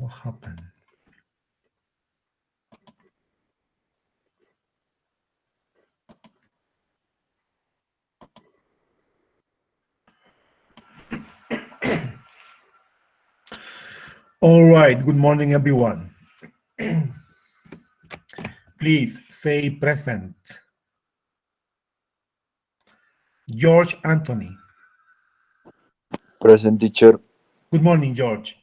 What happened? All right, good morning, everyone. Please say present. George Anthony. Present, teacher. Good morning, George.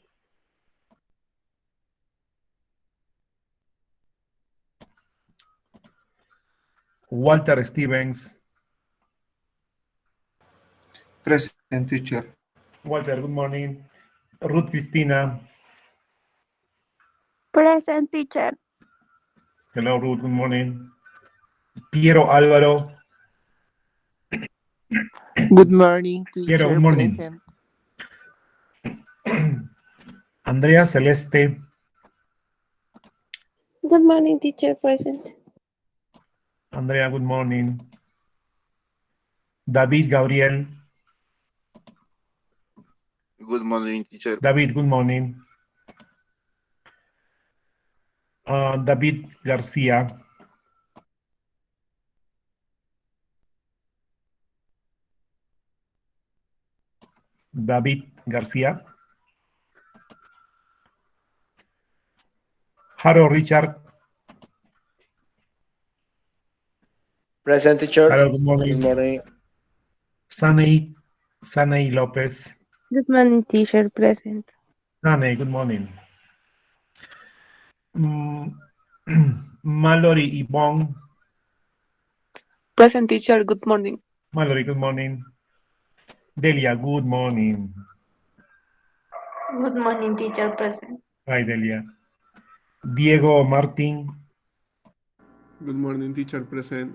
Walter Stevens. Present, teacher. Walter, good morning. Ruth Cristina. Present, teacher. Hello, Ruth, good morning. Piero Álvaro. Good morning, Piero, good teacher. morning. Present. Andrea Celeste. Good morning, teacher. Present. Andrea, good morning. David Gabriel. Good morning, teacher. David, good morning. David Garcia. David Garcia. Harold Richard. Present, teacher. Harold, good morning. Good morning. Sanei Lopez. Good morning, teacher. Present. Sanei, good morning. Mallory Yvonne. Present, teacher. Good morning. Mallory, good morning. Delia, good morning. Good morning, teacher. Present. Hi, Delia. Diego Martin. Good morning, teacher. Present.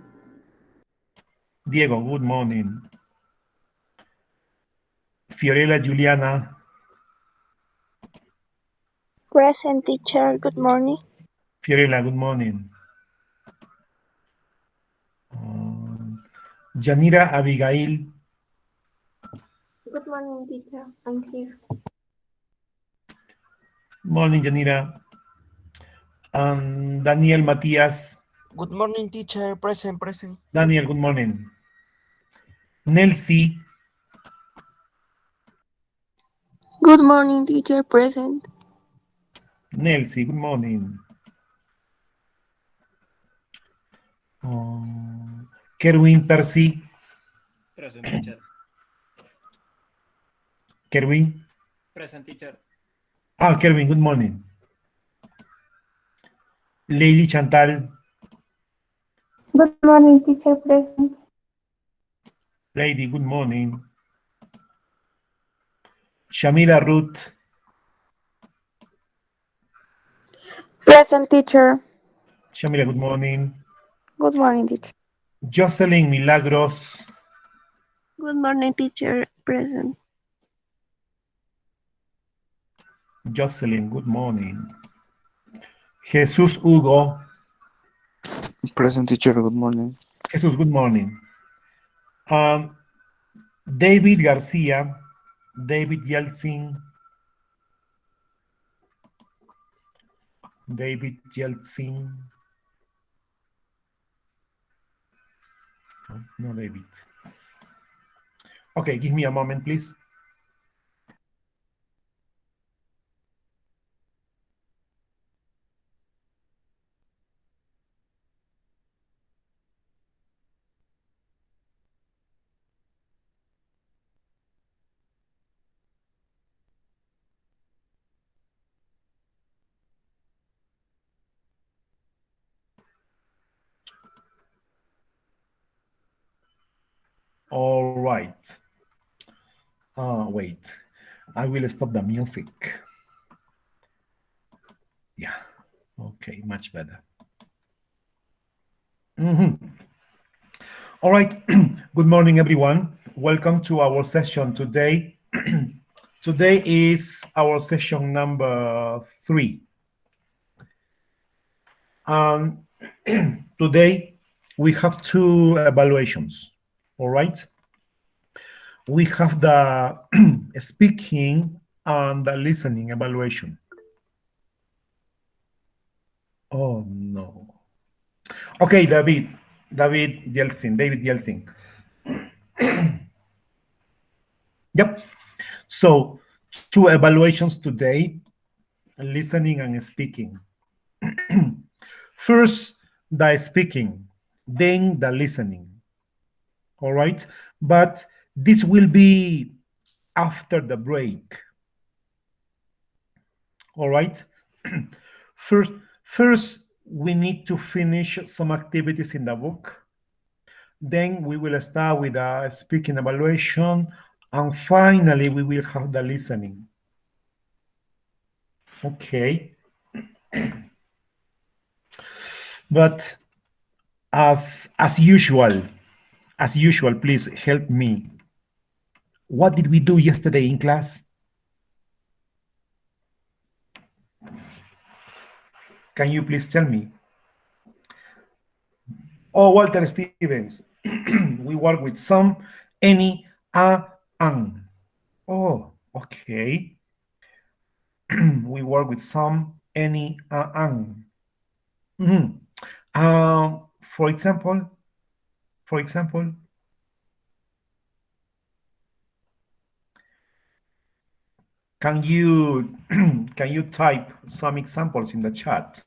Diego, good morning. Fiorella Juliana. Present, teacher. Good morning. Fiorella, good morning. Yanira Abigail. Good morning, teacher. I'm here. Morning, Yanira. Daniel Matias. Good morning, teacher. Present. Daniel, good morning. Nelsie. Good morning, teacher. Present. Nelsie, good morning. Kerwin Percy. Present, teacher. Kerwin. Present, teacher. Kerwin, good morning. Lady Chantal. Good morning, teacher. Present. Lady, good morning. Shamila Ruth. Present, teacher. Shamila, good morning. Good morning, teacher. Jocelyn Milagros. Good morning, teacher. Present. Jocelyn, good morning. Jesus Hugo. Present, teacher. Good morning. Jesus, good morning. David Garcia. David Yeltsin. David Yeltsin. No, David. Okay, give me a moment, please. All right. Wait. I will stop the music. Yeah. Okay, much better. All right. Good morning, everyone. Welcome to our session today. Today is our session number 3. Today we have 2 evaluations. All right. We have the speaking and the listening evaluation. Oh no. Okay, David Yeltsin. Yep. So, two evaluations today, listening and speaking. First, the speaking, then the listening. All right. But this will be after the break. All right. First, first, we need to finish some activities in the book. Then we will start with a speaking evaluation. And finally, we will have the listening. Okay. But as usual, please help me. What did we do yesterday in class? Can you please tell me? Oh, Walter Stevens. We work with some, any, a, an. Oh, okay. We work with some, any, a, an. Mhm. For example, can you can you type some examples in the chat?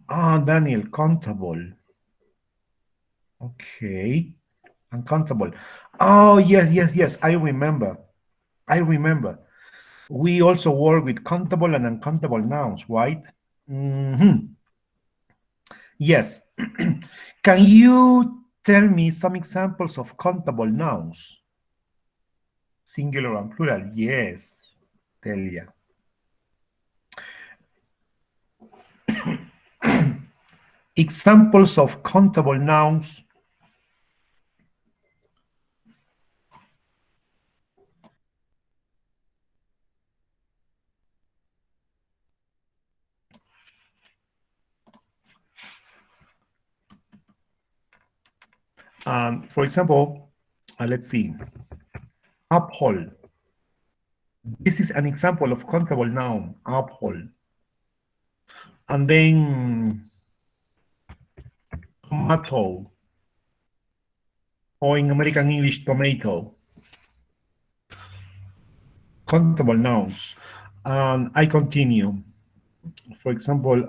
Daniel, countable. Okay, uncountable. Oh, yes. I remember. We also work with countable and uncountable nouns, right? Yes. Can you tell me some examples of countable nouns? Singular and plural, yes, Delia. Examples of countable nouns. For example, let's see. Uphold. This is an example of countable noun, uphold. And then tomato, or in American English, tomato. Countable nouns. I continue. For example,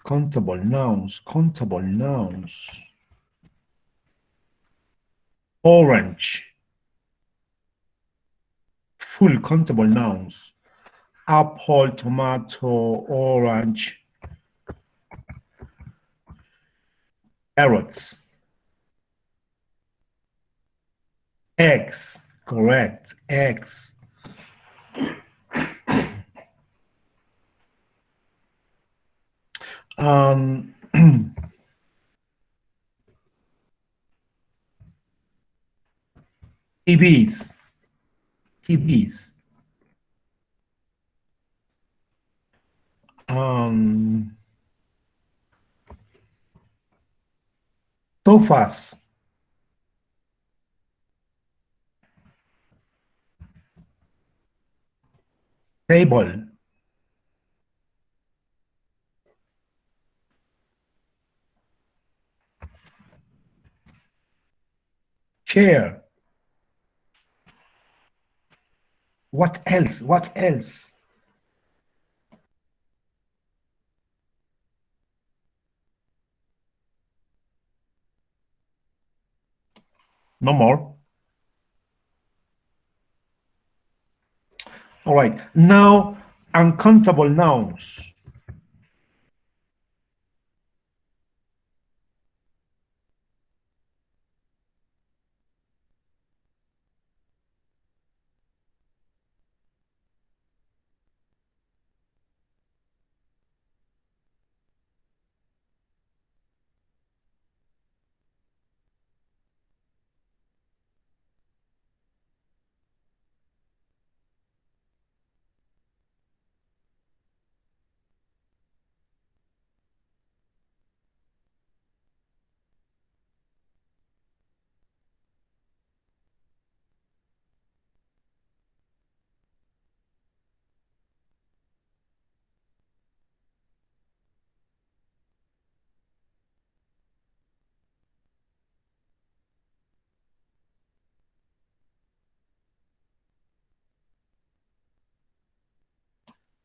countable nouns. Orange. Full countable nouns. Apple, tomato, orange. Carrots. Eggs. Correct. Eggs. TVs. Sofas. Table. Chair. What else? No more. All right. Now, uncountable nouns.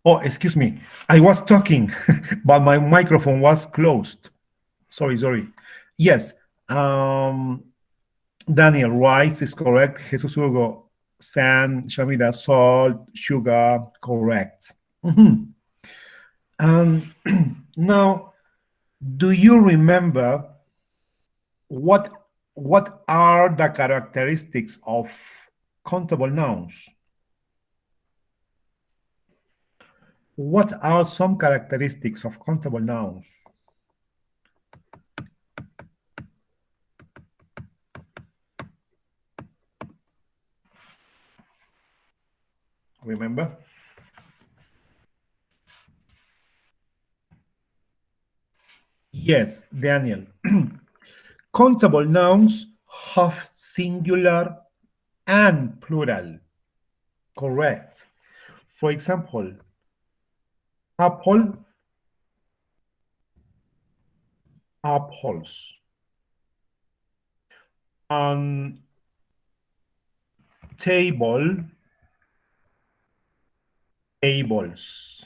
Oh, excuse me. I was talking, but my microphone was closed. Sorry. Yes. Daniel, rice is correct. Jesus Hugo, sand, Shamida, salt, sugar, correct. Now, do you remember what are the characteristics of countable nouns? What are some characteristics of countable nouns? Remember? Yes, Daniel. Countable nouns have singular and plural. Correct. For example, apple, apples. Table, tables.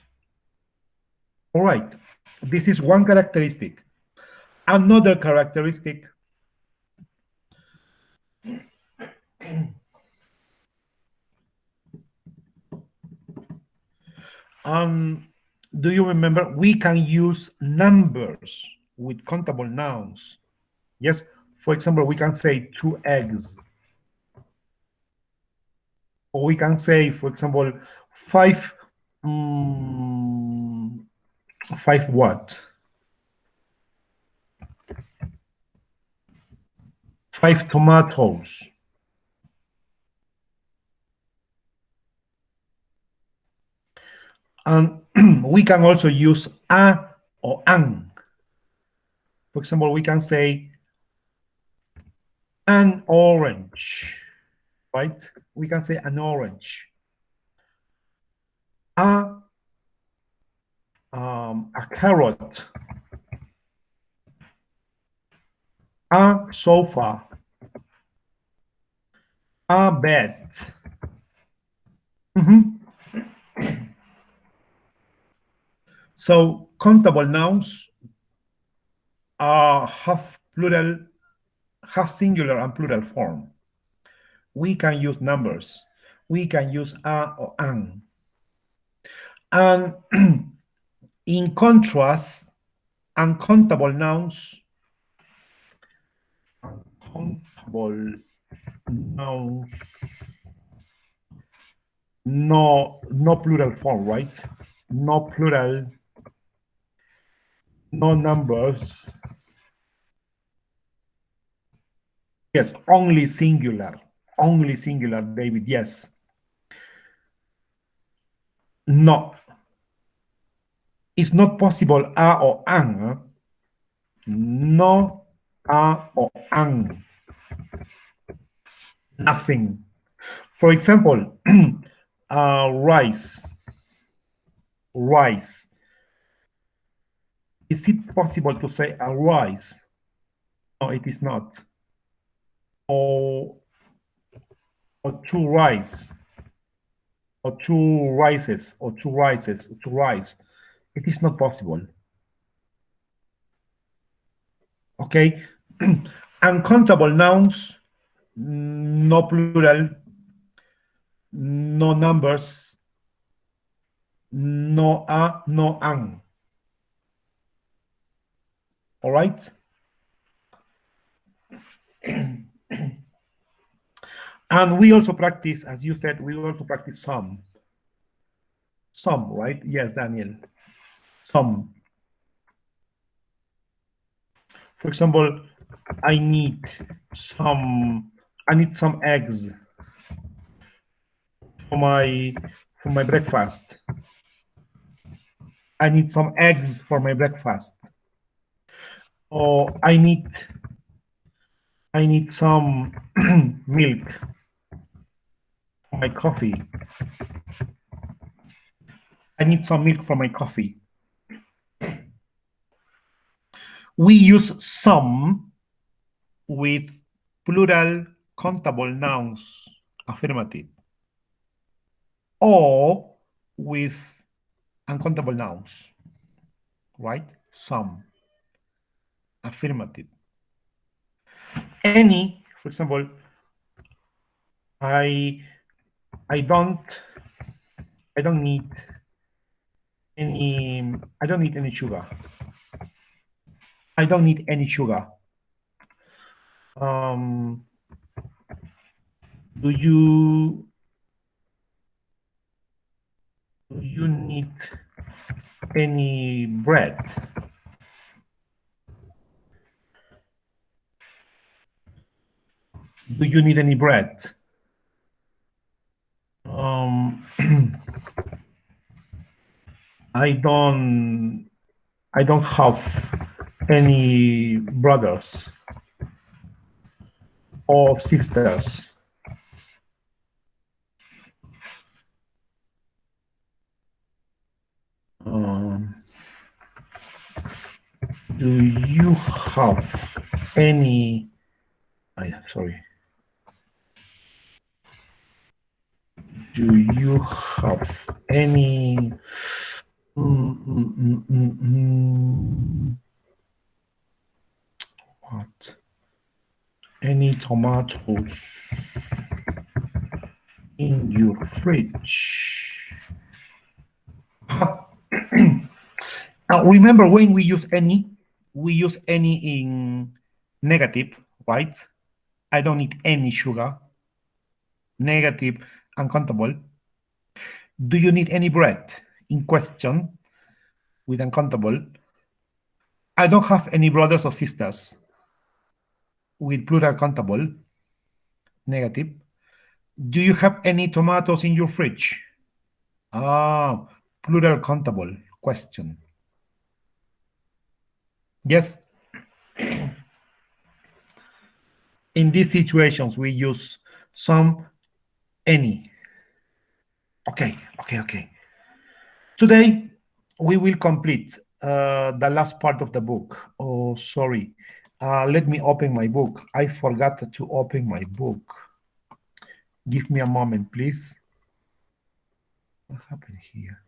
All right. This is one characteristic. Another characteristic, do you remember we can use numbers with countable nouns? Yes. For example, we can say 2 eggs. Or we can say, for example, 5 5 what? 5 tomatoes. And we can also use a or an. For example, we can say an orange, right? We can say an orange. A carrot. A sofa. A bed. So countable nouns have singular and plural form. We can use numbers. We can use a or an. And in contrast, uncountable nouns, no plural form, right? No plural, no numbers. Yes, only singular, David, yes. No, it's not possible a or an. No a or an. Nothing. For example, rice. Is it possible to say a rice? No, it is not. Or 2 rice. Or 2 rices. Or 2 rices. 2 rice. It is not possible. Okay. Uncountable nouns, no plural, no numbers, no a, no an. All right. And we also practice, as you said, we also practice some. Some, right? Yes, Daniel. Some. For example, I need some eggs for my breakfast. I need some eggs for my breakfast. Or I need some milk for my coffee. I need some milk for my coffee. We use some with plural countable nouns, affirmative, or with uncountable nouns, right? Some. Affirmative. Any, for example, I don't need any sugar. I don't need any sugar. Do you need any bread? Do you need any bread? I don't have any brothers or sisters. Do you have any? Sorry. Do you have any? What? Any tomatoes in your fridge? Remember when we use any in negative, right? I don't need any sugar. Negative, uncountable. Do you need any bread? In question, with uncountable. I don't have any brothers or sisters. With plural countable. Negative. Do you have any tomatoes in your fridge? Plural countable. Question. Yes. In these situations, we use some, any. Okay. Today, we will complete the last part of the book. Oh, sorry. Let me open my book. I forgot to open my book. Give me a moment, please. What happened here?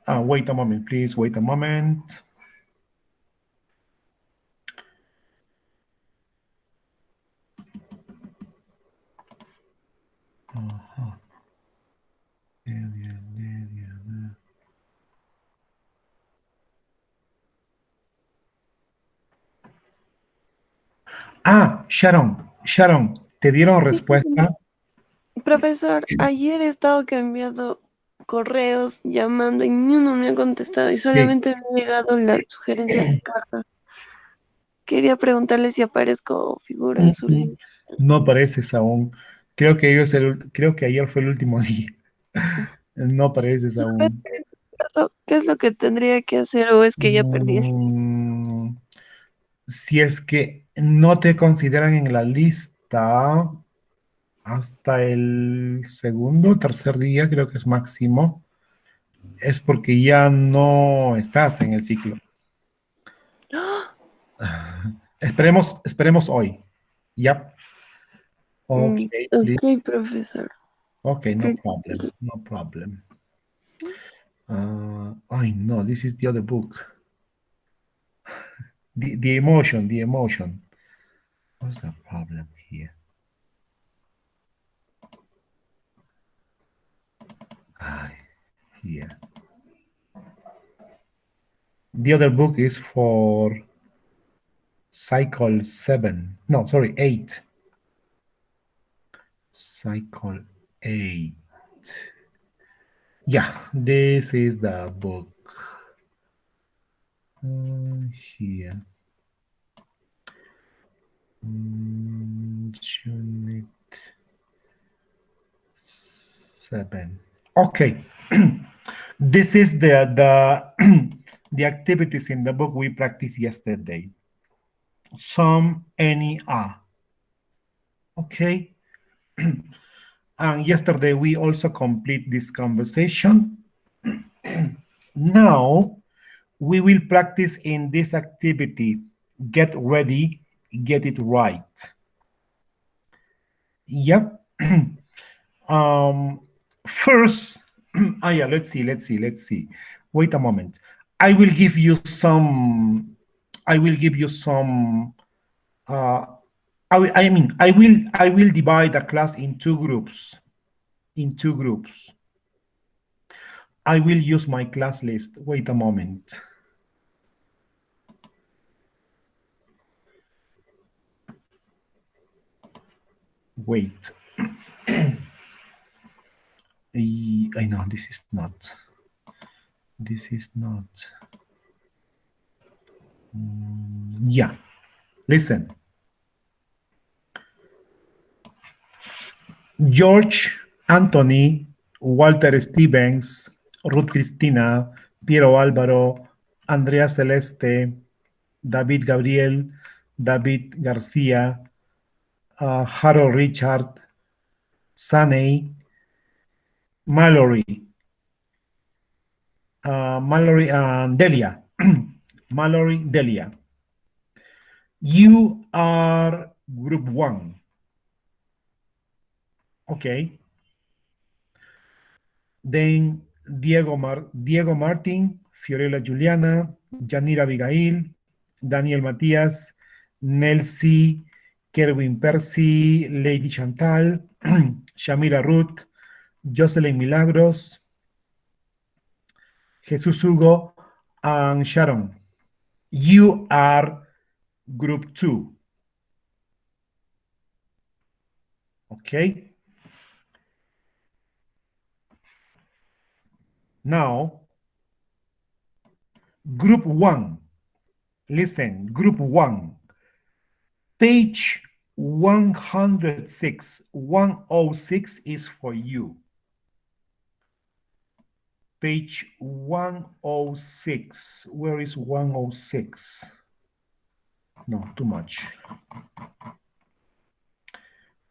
Wait a moment, please. Wait a moment. Sharon, ¿te dieron respuesta? Profesor, ayer he estado cambiando correos, llamando y ni uno me ha contestado y solamente me ha llegado la sugerencia de caja. Quería preguntarle si aparezco o figura en su link. No apareces aún. Creo que ayer fue el último día. No apareces aún. ¿Qué es lo que tendría que hacer o es que ya perdí? Si es que no te consideran en la lista hasta el segundo o tercer día, creo que es máximo, es porque ya no estás en el ciclo. Esperemos hoy. Yep. Okay, please. Okay, profesor. Okay, no problem. No, this is the other book. The emotion. What's the problem here? Here. The other book is for cycle 7. No, sorry, 8. Cycle 8. Yeah, this is the book. Here. Unit 7. Okay. This is the the activities in the book we practiced yesterday. Some, any, are. Okay. And yesterday we also complete this conversation. Now we will practice in this activity. Get ready, get it right. Yep. First, yeah, let's see. Wait a moment. I will give you some. I will give you some. Uh, I will divide the class in two groups. In two groups. I will use my class list. Wait a moment. Wait. I know this is not. This is not. Yeah. Listen. George, Anthony, Walter Stevens, Ruth Cristina, Piero Álvaro, Andrea Celeste, David Gabriel, David García, Harold Richard, Saney, Mallory, Mallory and Delia. Mallory, Delia. You are group 1. Okay. Then Diego Martin, Fiorella Juliana, Yanira Abigail, Daniel Matías, Nelsie, Kerwin Percy, Lady Chantal, Shamira Ruth, Jocelyn Milagros, Jesus Hugo, and Sharon. You are group 2. Okay. Now, group 1. Listen, group 1. Page 106. 106 is for you. Page 106. Where is 106? No, too much.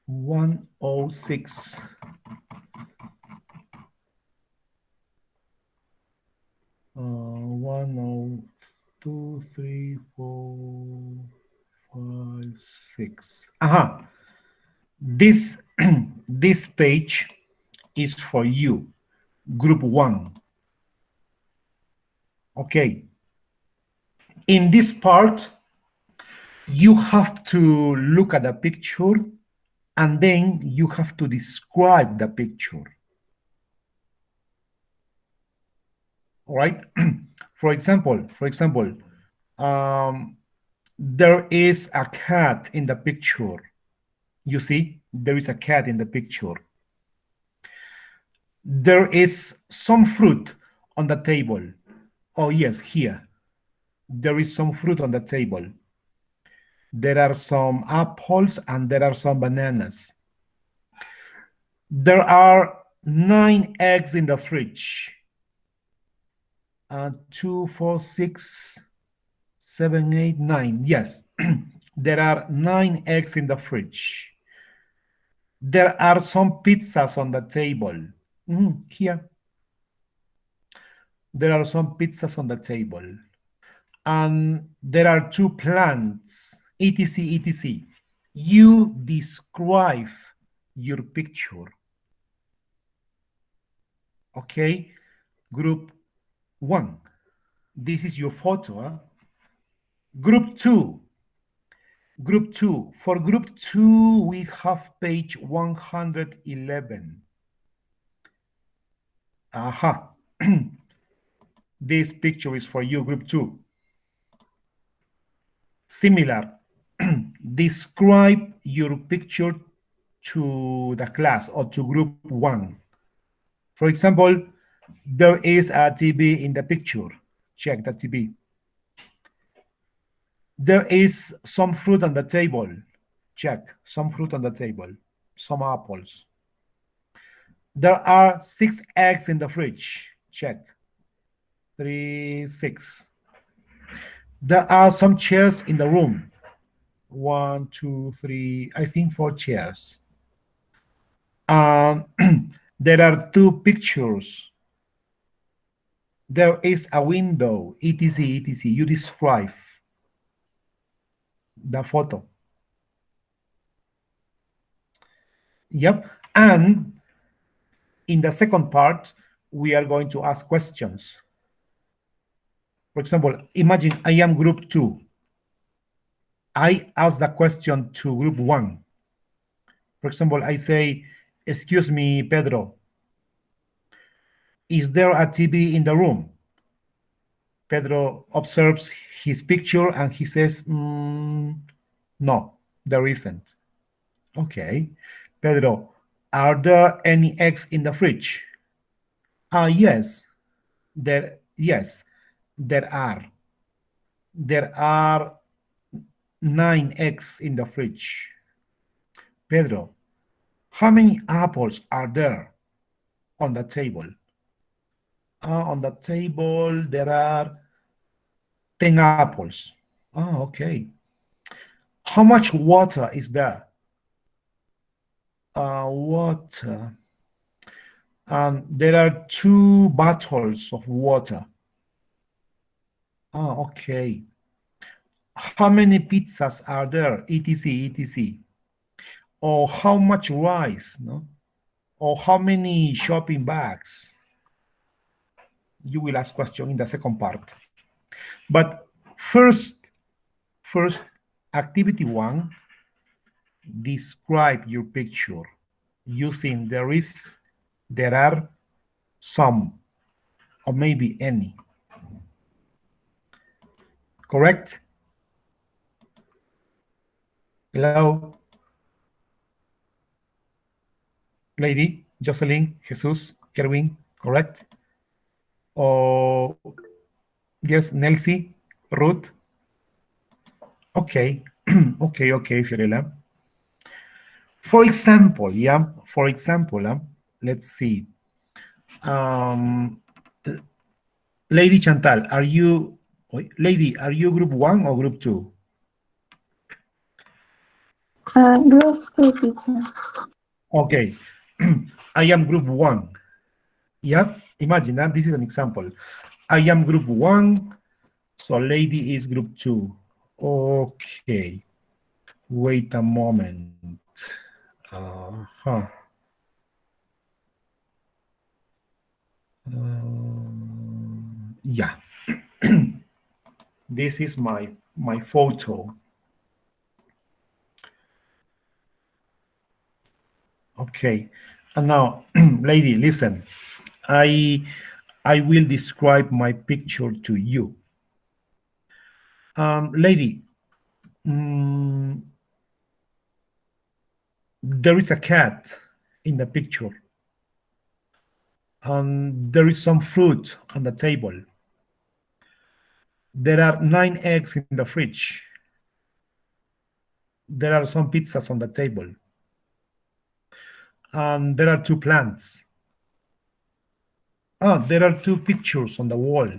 106. One, oh, 2, 3, 4, 5, 6. This this page is for you, group 1. Okay. In this part, you have to look at the picture and then you have to describe the picture. All right. For example, there is a cat in the picture. You see, there is a cat in the picture. There is some fruit on the table. Oh, yes, here. There is some fruit on the table. There are some apples and there are some bananas. There are 9 eggs in the fridge. 2, 4, 6, 7, 8, 9. Yes, there are 9 eggs in the fridge. There are some pizzas on the table. Here. There are some pizzas on the table. And there are 2 plants, etc., etc. You describe your picture. Okay, group 1. This is your photo. Huh? Group 2. Group 2. For group 2, we have page 111. This picture is for you, group 2. Similar. Describe your picture to the class or to group 1. For example, there is a TV in the picture. Check the TV. There is some fruit on the table. Check. Some fruit on the table. Some apples. There are 6 eggs in the fridge. Check. 3, 6. There are some chairs in the room. 1, 2, 3, I think 4 chairs. There are 2 pictures. There is a window, etc., etc. You describe the photo. Yep. And in the second part, we are going to ask questions. For example, imagine I am group 2. I ask the question to group 1. For example, I say, excuse me, Pedro, is there a TV in the room? Pedro observes his picture and he says, no, there isn't. Okay. Pedro, are there any eggs in the fridge? Yes, yes, there are. There are 9 eggs in the fridge. Pedro, how many apples are there on the table? On the table, there are 10 apples. Okay. How much water is there? Water. There are 2 bottles of water. Okay. How many pizzas are there? Etc. etc. Or how much rice? No? Or how many shopping bags? You will ask question in the second part. But first activity 1, describe your picture using there are, some, or maybe any. Correct? Hello? Lady, Jocelyn, Jesus, Kerwin, correct? Or yes, Nelsie, Ruth? Okay, okay, Fiorella. For example, let's see. Lady Chantal, are you group 1 or group 2? Group 2, teacher. Okay, I am group 1. Yeah, imagine that this is an example. I am group 1, so lady is group 2. Okay, wait a moment. Yeah, this is my photo. Okay, and now, lady, listen. I will describe my picture to you. Lady, there is a cat in the picture. There is some fruit on the table. There are 9 eggs in the fridge. There are some pizzas on the table. There are 2 plants. There are 2 pictures on the wall.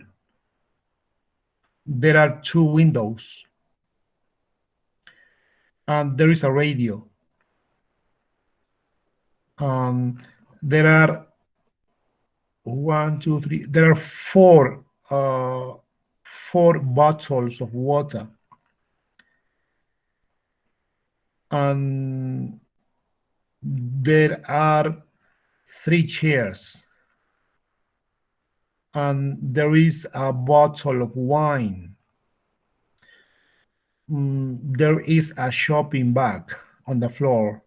There are 2 windows. There is a radio. There are 1, 2, 3. There are 4 bottles of water. And there are 3 chairs. And there is a bottle of wine. There is a shopping bag on the floor.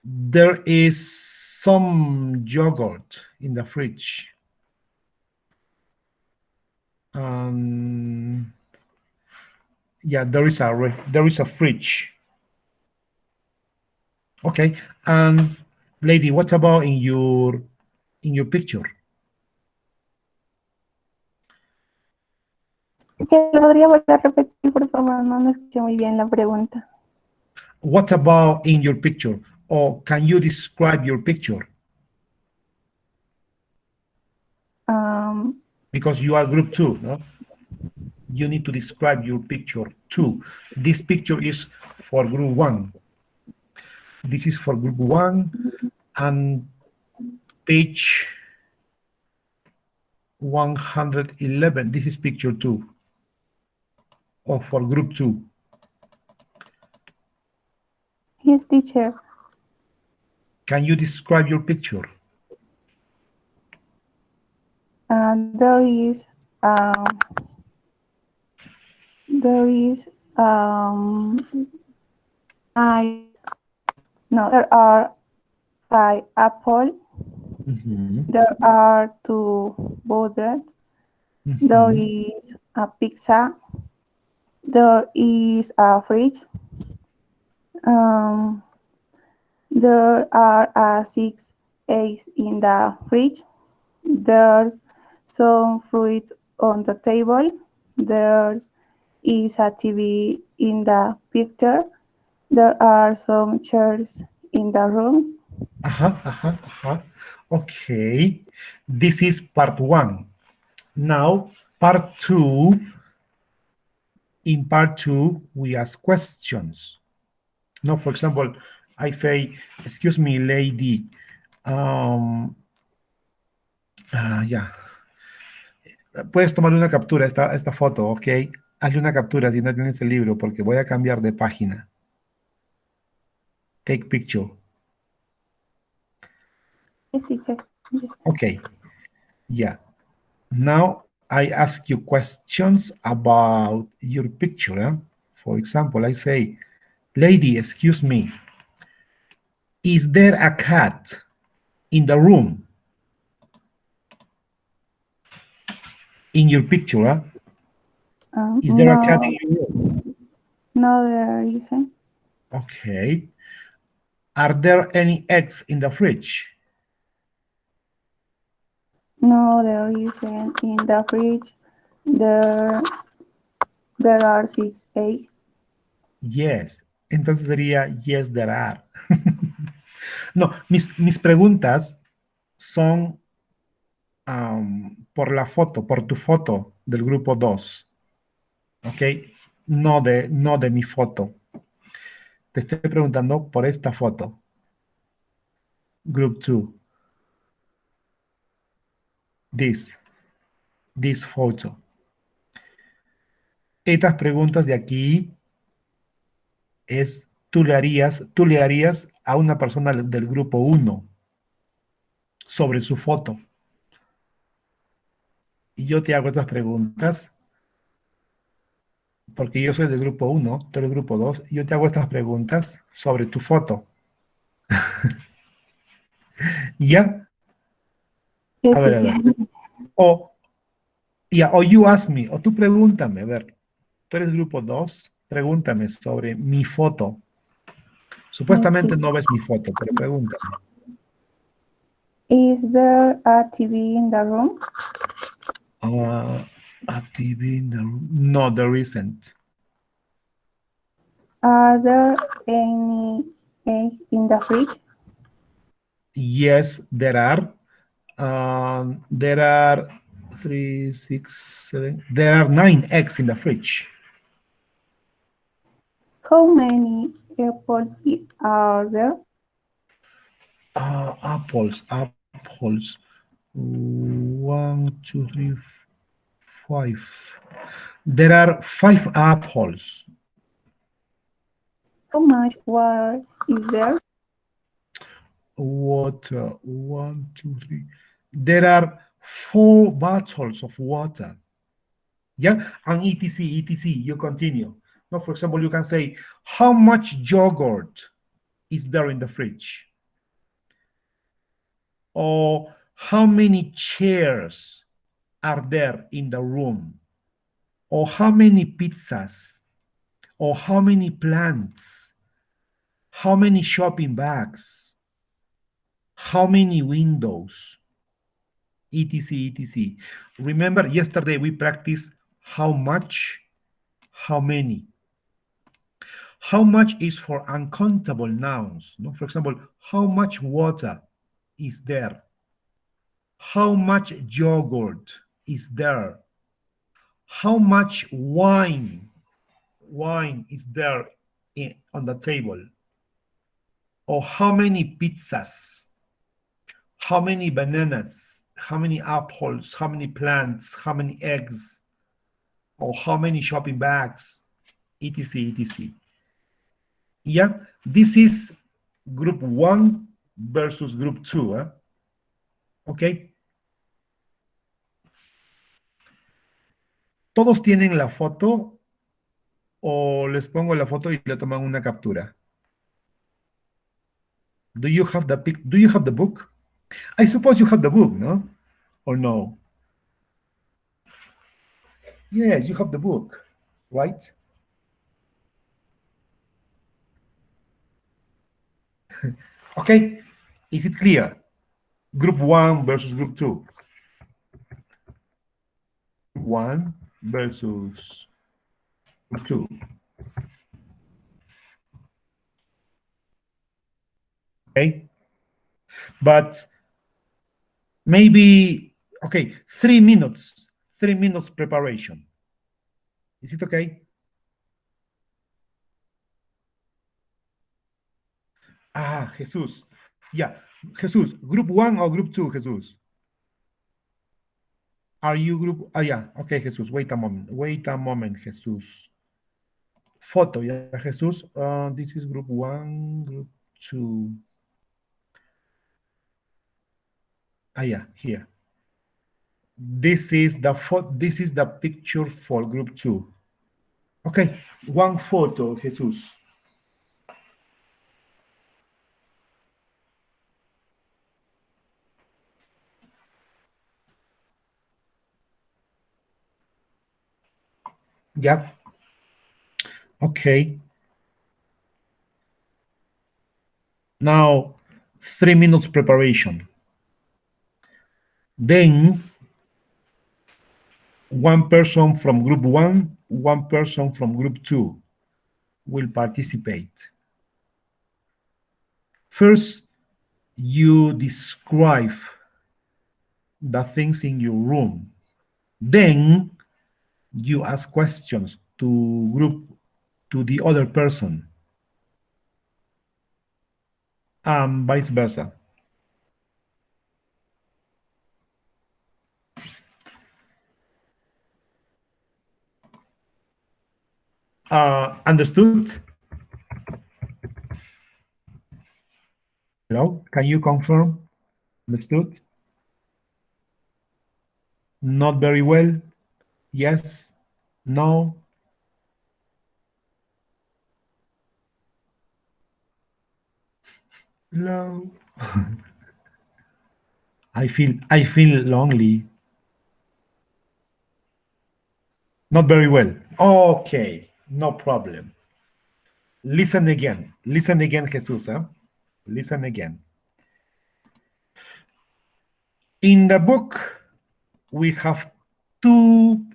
There is some yogurt in the fridge. Yeah, there is a fridge. Okay, and lady, what about in your picture? ¿Podría volver a repetir, por favor? No escuché muy bien la pregunta. What about in your picture? Or can you describe your picture? Because you are group 2, no? You need to describe your picture too. This picture is for group 1. This is for group 1, and page 111. This is picture 2, or for group 2. Yes, teacher. Can you describe your picture? There is I no, there are 5 apples. There are 2 borders. There is a pizza. There is a fridge. There are 6 eggs in the fridge. There's some fruit on the table. There is a TV in the picture. There are some chairs in the rooms. Okay. This is part 1. Now, part 2. In part 2, we ask questions. No, for example, I say, excuse me, lady. Ya. Puedes tomar una captura esta foto, ¿ok? Hazle una captura si no tienes el libro, porque voy a cambiar de página. Take picture. Yes, teacher. Yes. Okay. Yeah. Now I ask you questions about your picture. For example, I say, lady, excuse me. Is there a cat in the room? In your picture, is there a cat in your room? No, there isn't. Okay. Are there any eggs in the fridge? No, there isn't. In the fridge, there are 6 eggs. Yes. Entonces sería yes, there are. No, mis preguntas son por la foto, por tu foto del grupo 2. ¿Ok? No de mi foto. Te estoy preguntando por esta foto. Group 2. This photo. Estas preguntas de aquí tú le harías a una persona del grupo 1 sobre su foto. Y yo te hago estas preguntas porque yo soy del grupo 1, tú eres del grupo 2, y yo te hago estas preguntas sobre tu foto. ¿Ya? Yes, A ver. teacher. O you ask me, o tú pregúntame, a ver, tú eres grupo 2, pregúntame sobre mi foto. Supuestamente no ves mi foto, pero pregúntame. Is there a TV in the room? A TV in the room? No, there isn't. Are there any eggs in the fridge? Yes, there are. There are 3, 6, 7. There are 9 eggs in the fridge. How many apples are there? Apples. 1, 2, 3, 5. There are 5 apples. How much water is there? Water. 1, 2, 3. There are 4 bottles of water. Yeah, and etc. You continue. Now, for example, you can say, how much yogurt is there in the fridge? Or how many chairs are there in the room? Or how many pizzas? Or how many plants? How many shopping bags? How many windows? Etc. Remember, yesterday we practiced how much, how many. How much is for uncountable nouns. No? For example, how much water is there? How much yogurt is there? How much wine is there on the table? Or how many pizzas? how many bananas, how many apples, how many plants, how many eggs, or how many shopping bags, etc, etc. Yeah, this is group 1 versus group 2. Okay. ¿Todos tienen la foto o les pongo la foto y le toman una captura? Do you have the book? I suppose you have the book, no? Or no? Yes, you have the book, right? Okay, is it clear? Group 1 versus group 2. Group 1 versus group 2. Okay, but maybe, okay, 3 minutes preparation. Is it okay? Ah, Jesus. Yeah, Jesus, group 1 or group 2, Jesus? Are you group? Ah, yeah, okay, Jesus, wait a moment, Jesus. Photo, yeah, Jesus. This is group 1, group 2. Ah, yeah, here. This is the picture for group 2. Okay, one photo, Jesus. Yeah. Okay. Now, 3 minutes preparation. Then, one person from group 1, one person from group 2 will participate. First, you describe the things in your room. Then, you ask questions to the other person, and vice versa. Understood? Hello, can you confirm? Understood? Not very well? Yes? No? Hello? I feel lonely. Not very well. Okay, no problem. Listen again, Jesus. Listen again. In the book, we have two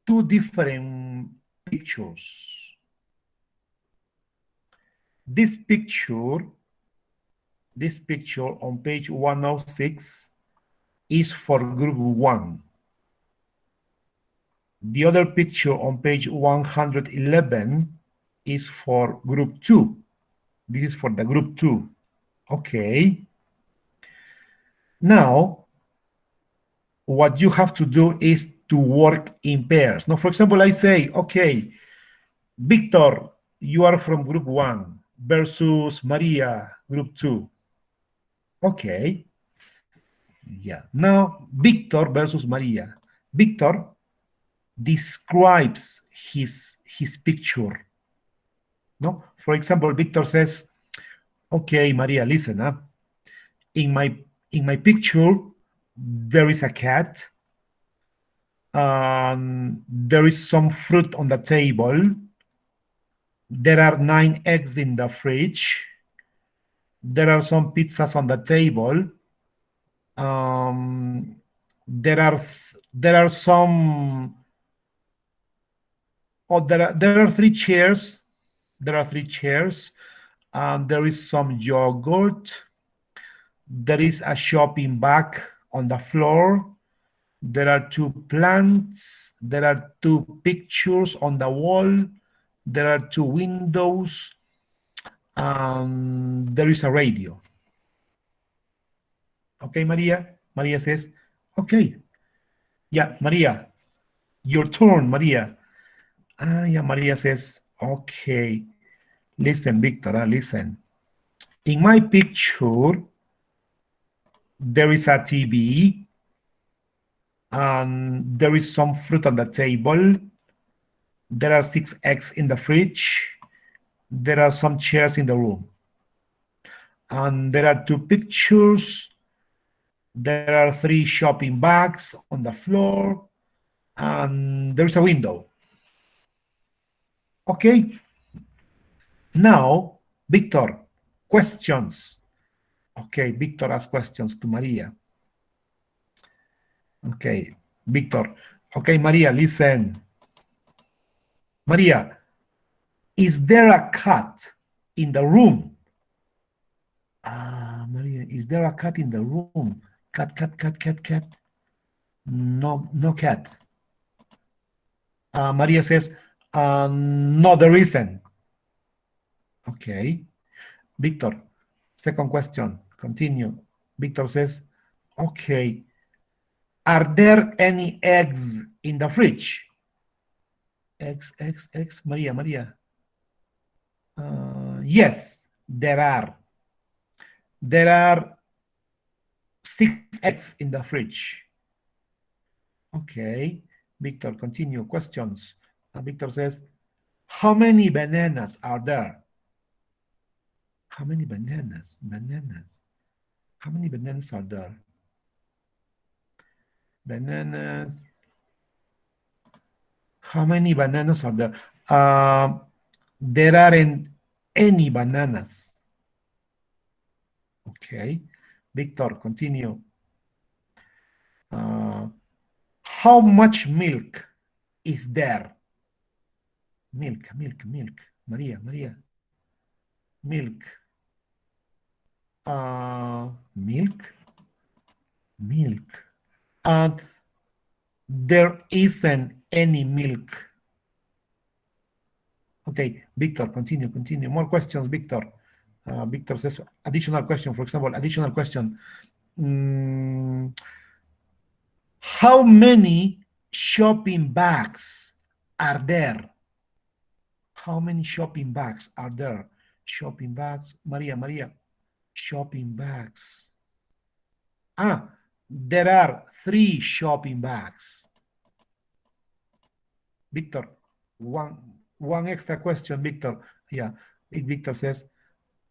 different pictures. This picture on page 106 is for group 1. The other picture on page 111 is for group 2. This is for the group 2. Okay. Now, what you have to do is to work in pairs. Now, for example, I say, okay, Victor, you are from group 1 versus Maria, group 2. Okay. Yeah. Now, Victor versus Maria. Victor describes his picture. No? For example, Victor says, okay, Maria, listen up. In my picture, there is a cat. There is some fruit on the table. There are 9 eggs in the fridge. There are some pizzas on the table. There are some. Oh, there are 3 chairs. There are 3 chairs. There is some yogurt. There is a shopping bag on the floor. There are 2 plants. There are 2 pictures on the wall. There are 2 windows. There is a radio. Okay, Maria? Maria says, okay. Yeah, Maria, your turn, Maria. Yeah, Maria says, okay. Listen, Victor, listen. In my picture, there is a TV, and there is some fruit on the table. There are 6 eggs in the fridge. There are some chairs in the room. And there are 2 pictures. There are 3 shopping bags on the floor. And there's a window. Okay. Now, Victor, questions. Okay, Victor asks questions to Maria. Okay, Victor. Okay, Maria, listen. Maria, is there a cat in the room? Maria, is there a cat in the room? Cat, cat, cat, cat, cat. No, no cat. Maria says, no, there isn't. Okay. Victor, second question. Continue. Victor says, okay. Are there any eggs in the fridge? Eggs, eggs, eggs. Maria, Maria. Yes, there are. There are 6 eggs in the fridge. Okay. Victor, continue. Questions. Victor says, how many bananas are there? How many bananas? Bananas. How many bananas are there? Bananas. How many bananas are there? There aren't any bananas. Okay. Victor, continue. How much milk is there? Milk, milk, milk. Maria, Maria. Milk. Milk. Milk. And there isn't any milk. Okay, Victor, continue, continue. More questions, Victor. Victor says, additional question, for example, additional question. How many shopping bags are there? How many shopping bags are there? Shopping bags, Maria, Maria, shopping bags. There are 3 shopping bags. Victor, one extra question, Victor. Yeah, Victor says,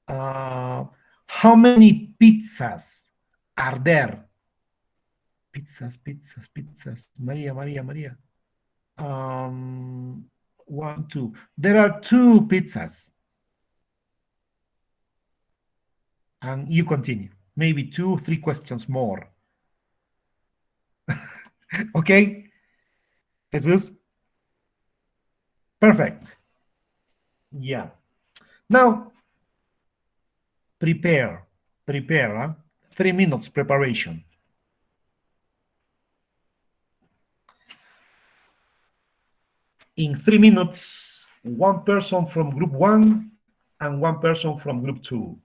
how many pizzas are there? Pizzas, pizzas, pizzas. Maria, Maria, Maria. 1, 2. There are 2 pizzas. And you continue. Maybe 2, 3 questions more. Okay? Jesus? Perfect. Yeah. Now, prepare. 3 minutes preparation. In 3 minutes, 1 person from group 1 and 1 person from group 2.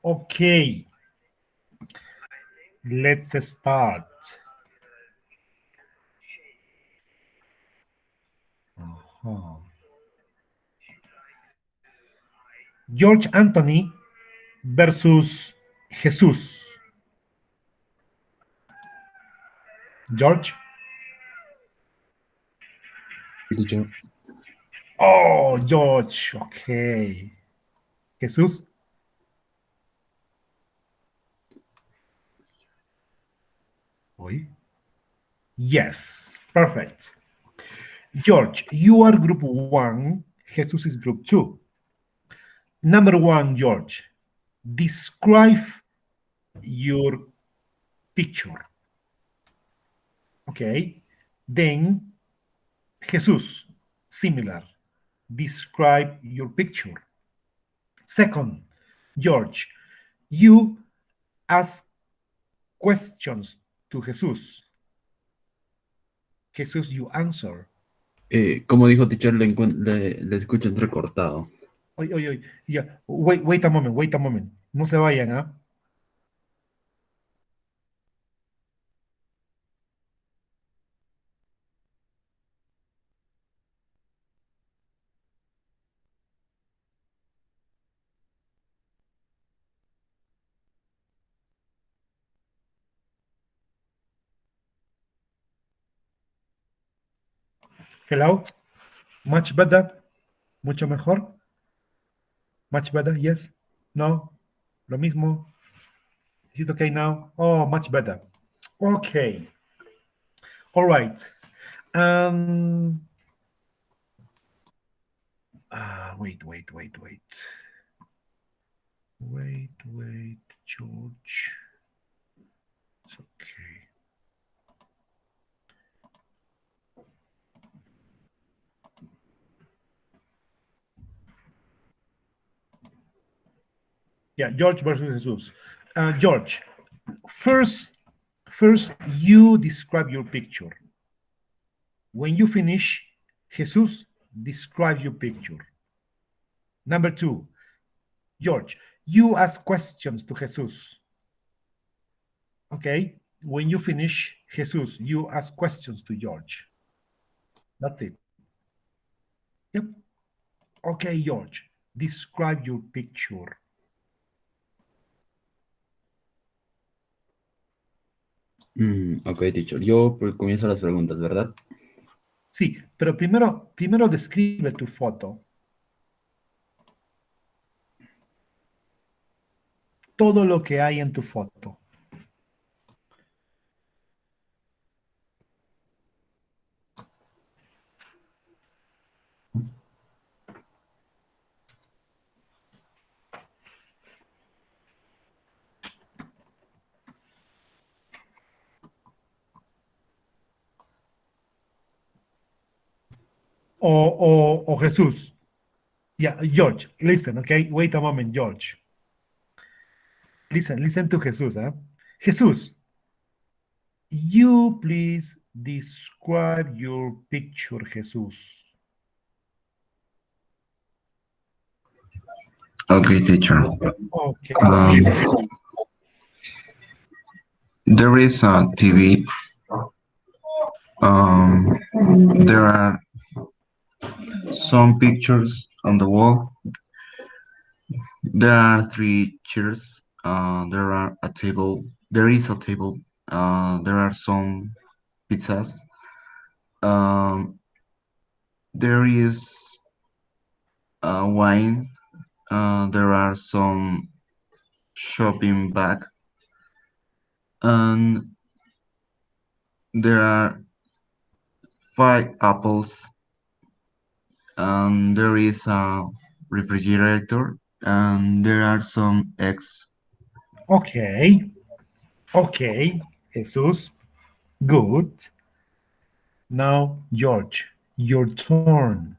Okay. Let's start. George Anthony versus Jesús. George. Teacher. Oh, George. Okay. Jesús. Oi. Yes. Perfect. George, you are group 1. Jesus is group 2. Number 1, George. Describe your picture. Okay. Then, Jesus, similar. Describe your picture. Second, George, you ask questions to Jesus. Jesus, you answer. Como dijo teacher, le escucho entrecortado. Oye, yeah. Wait a moment. No se vayan, ¿ah? Hello? Much better? Mucho mejor? Much better? Yes? No? Lo mismo? Is it okay now? Oh, much better. Okay. All right. Wait. Wait, George. It's okay. Yeah, George versus Jesus. George, first you describe your picture. When you finish, Jesus describes your picture. Number 2, George, you ask questions to Jesus. Okay? When you finish, Jesus, you ask questions to George. That's it. Yep. Okay, George, describe your picture. Ok, teacher. Yo comienzo las preguntas, ¿verdad? Sí, pero primero describe tu foto. Todo lo que hay en tu foto. O Jesús. Yeah, George, listen, okay? Wait a moment, George. Listen to Jesus, huh? Jesus, you please describe your picture, Jesus. Okay, teacher. Okay, Um, please. there is a TV. There are some pictures on the wall. There are 3 chairs. There are a table. There is a table. There are some pizzas. There is wine. There are some shopping bag, and there are 5 apples. And there is a refrigerator, and there are some eggs. Okay, Jesus. Good. Now, George, your turn.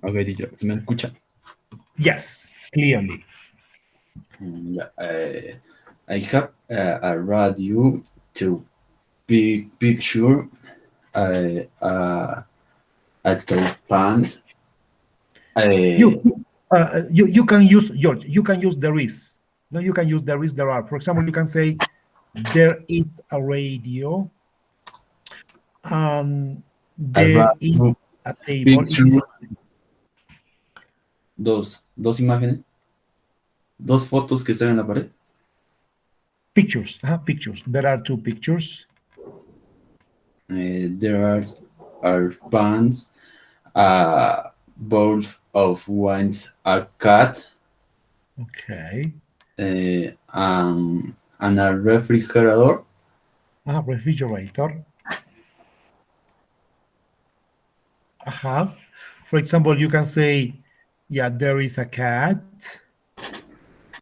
Ok, teacher. ¿Se me escucha? Yes, clearly. Yeah. I have a radio to big picture. I at your pants. You can use, George, you can use there is. No, you can use there is, there are. For example, you can say there is a radio and there is a table. Picture. Dos imágenes. Dos fotos que están en la pared. Pictures. Pictures. There are two pictures. There are pants, a bowl of wines, a cat. Okay. And a refrigerator. Refrigerator. For example, you can say, yeah, there is a cat.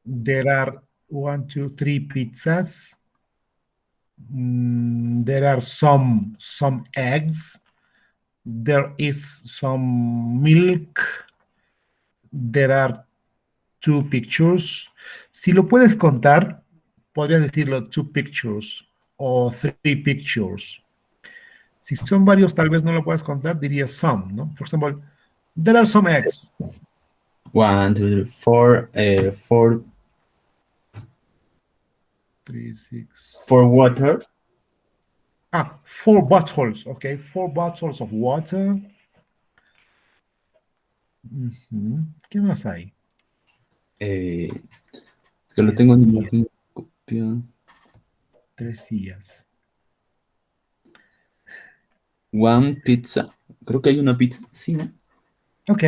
There are 1, 2, 3 pizzas. There are some eggs. There is some milk. There are 2 pictures. Si lo puedes contar, podrías decirlo 2 pictures o 3 pictures. Si son varios, tal vez no lo puedes contar, dirías some, ¿no? For example, there are some eggs. 1, 2, 3, 4. 3, 6. 4 water. 4 bottles, okay. 4 bottles of water. ¿Qué más hay? Que lo tengo en mi copia. 3 sillas. 1 pizza. Creo que hay una pizza, sí, ¿no? Ok.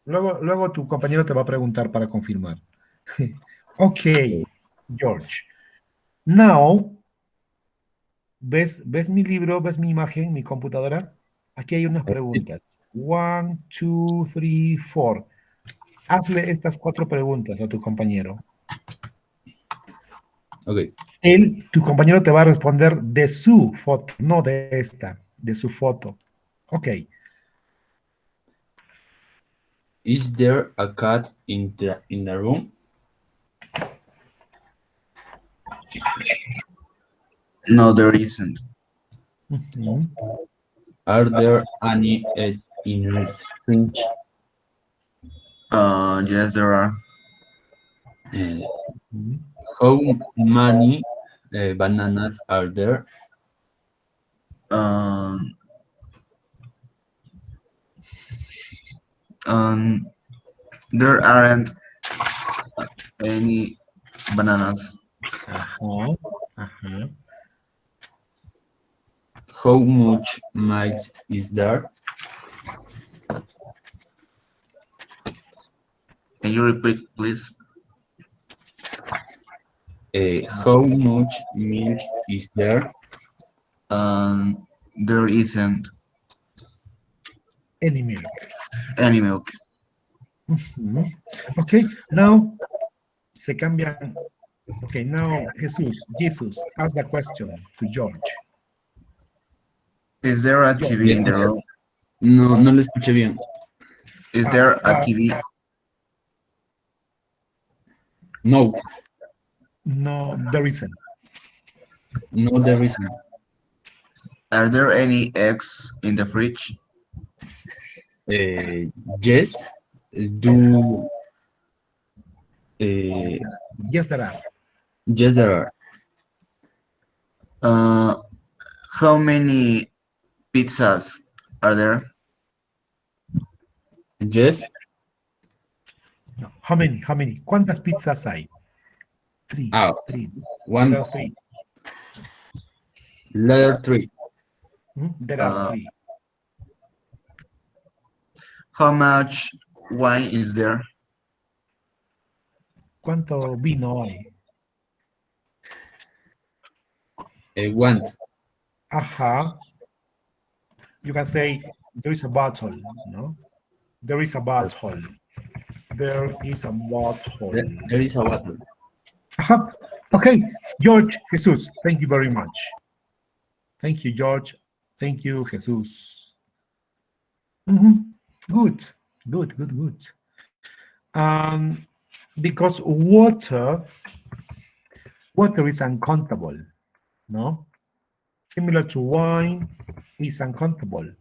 Luego tu compañero te va a preguntar para confirmar. Ok, George. Now, ¿ves mi libro? ¿Ves mi imagen, mi computadora? Aquí hay unas preguntas. 1, 2, 3, 4. Hazle estas 4 preguntas a tu compañero. Ok. Tu compañero te va a responder de su foto, no de esta, de su foto. Ok. Is there a cat in the room? No, there isn't. Are there any eggs in your fridge? Yes, there are. How many bananas are there? There aren't any bananas. How much mice is there? Can you repeat, please? How much milk is there? There isn't Any milk. any milk. Okay, now se cambian. Okay, now Jesus, ask the question to George. Is there a TV in the room? No lo escuché bien. Is there a TV? No. No, there isn't. No, there isn't. Are there any eggs in the fridge? Yes. Yes, there are. Yes, there are. How many pizzas are there? Yes. No. How many? ¿Cuántas pizzas hay? 3. 3. 1. 3. Letter 3. There are 3. How much wine is there? ¿Cuánto vino hay? 1. You can say there is a bottle, no? There is a bottle. There is a bottle. There is a bottle. Okay, George, Jesus, thank you very much. Thank you, George. Thank you, Jesus. Good. Because water is uncountable, no? Similar to wine, is uncountable.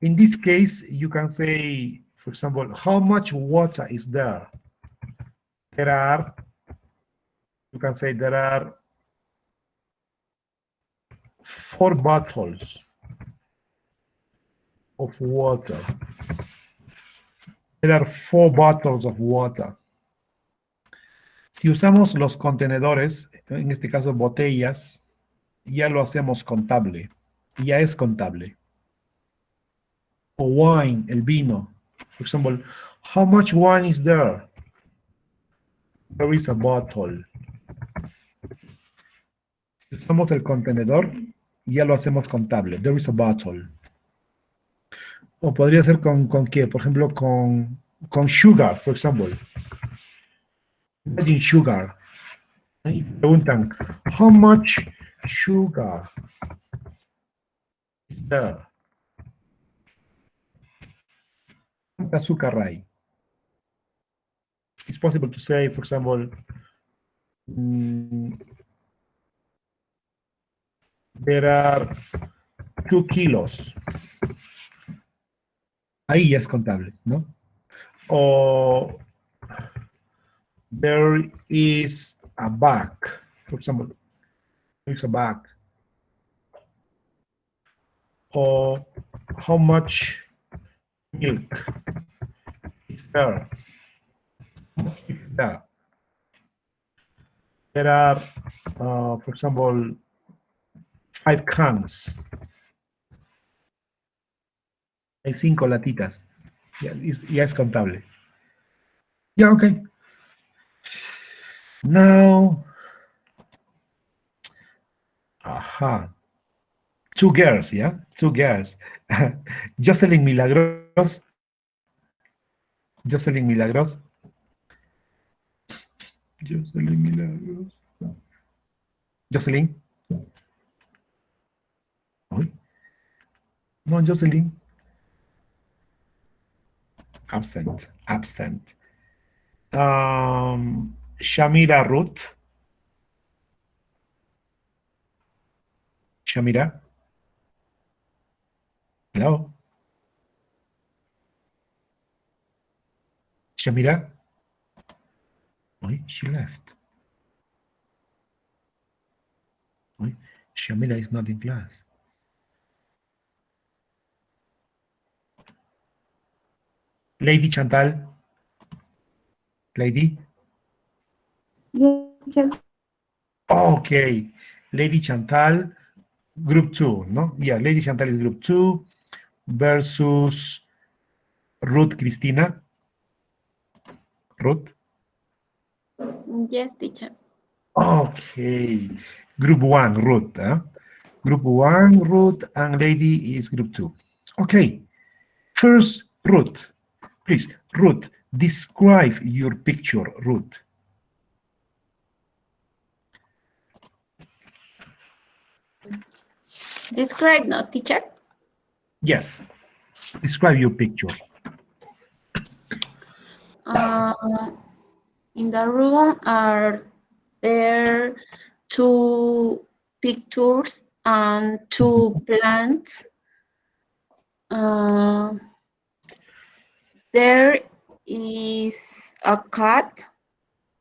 In this case, you can say, for example, how much water is there? There are, you can say there are 4 bottles of water. There are 4 bottles of water. Si usamos los contenedores, en este caso botellas, ya lo hacemos contable. Ya es contable. O wine, el vino. For example, how much wine is there? There is a bottle. Si usamos el contenedor, ya lo hacemos contable. There is a bottle. O podría ser con qué, por ejemplo, con sugar, for example. Imagine sugar. Y preguntan, how much sugar is there? ¿Cuánta azúcar hay? It's possible to say, for example, there are 2 kilos. Ahí ya es contable, ¿no? O there is a bag, for example, there's a bag. Or how much milk is there? There. There are, for example, 5 cans. Hay 5 latitas. Ya es contable. Yeah, okay. Now, two girls, yeah? 2 girls. Jocelyn Milagros. Jocelyn Milagros. Jocelyn Milagros. Jocelyn. Uy. No, Jocelyn. Absent. Absent. Shamira Ruth. Shamira. Hello. Shamira. Wait, she left. Wait, Shamira is not in class. Lady Chantal. Lady. Yes, teacher. Okay. Lady Chantal, group 2, no? Yeah, Lady Chantal is group 2 versus Ruth Cristina. Ruth. Yes, teacher. Okay. Group 1, Ruth. Huh? Group 1, Ruth, and Lady is group 2. Okay. First, Ruth. Please, Ruth, describe your picture, Ruth. Describe, no, teacher? Yes. Describe your picture. In the room are there 2 pictures and 2 plants. There is a cat.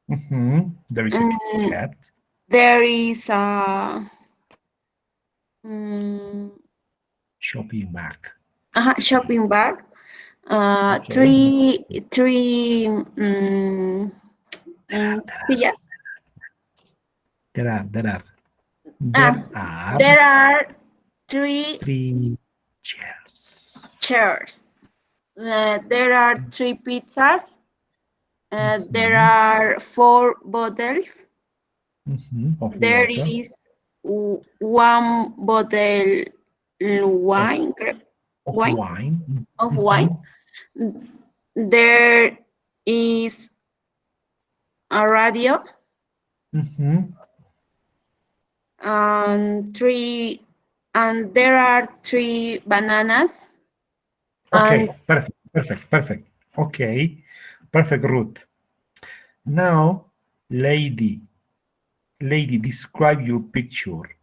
There is a cat. There is a shopping bag. Shopping bag. Okay. Three sillas. There are. There are 3 chairs. There are 3 pizzas. There are 4 bottles. Of There water. is 1 bottle wine. Of wine. There is a radio. And there are 3 bananas. Okay, perfect. Okay, perfect, Ruth. Now, lady, describe your picture.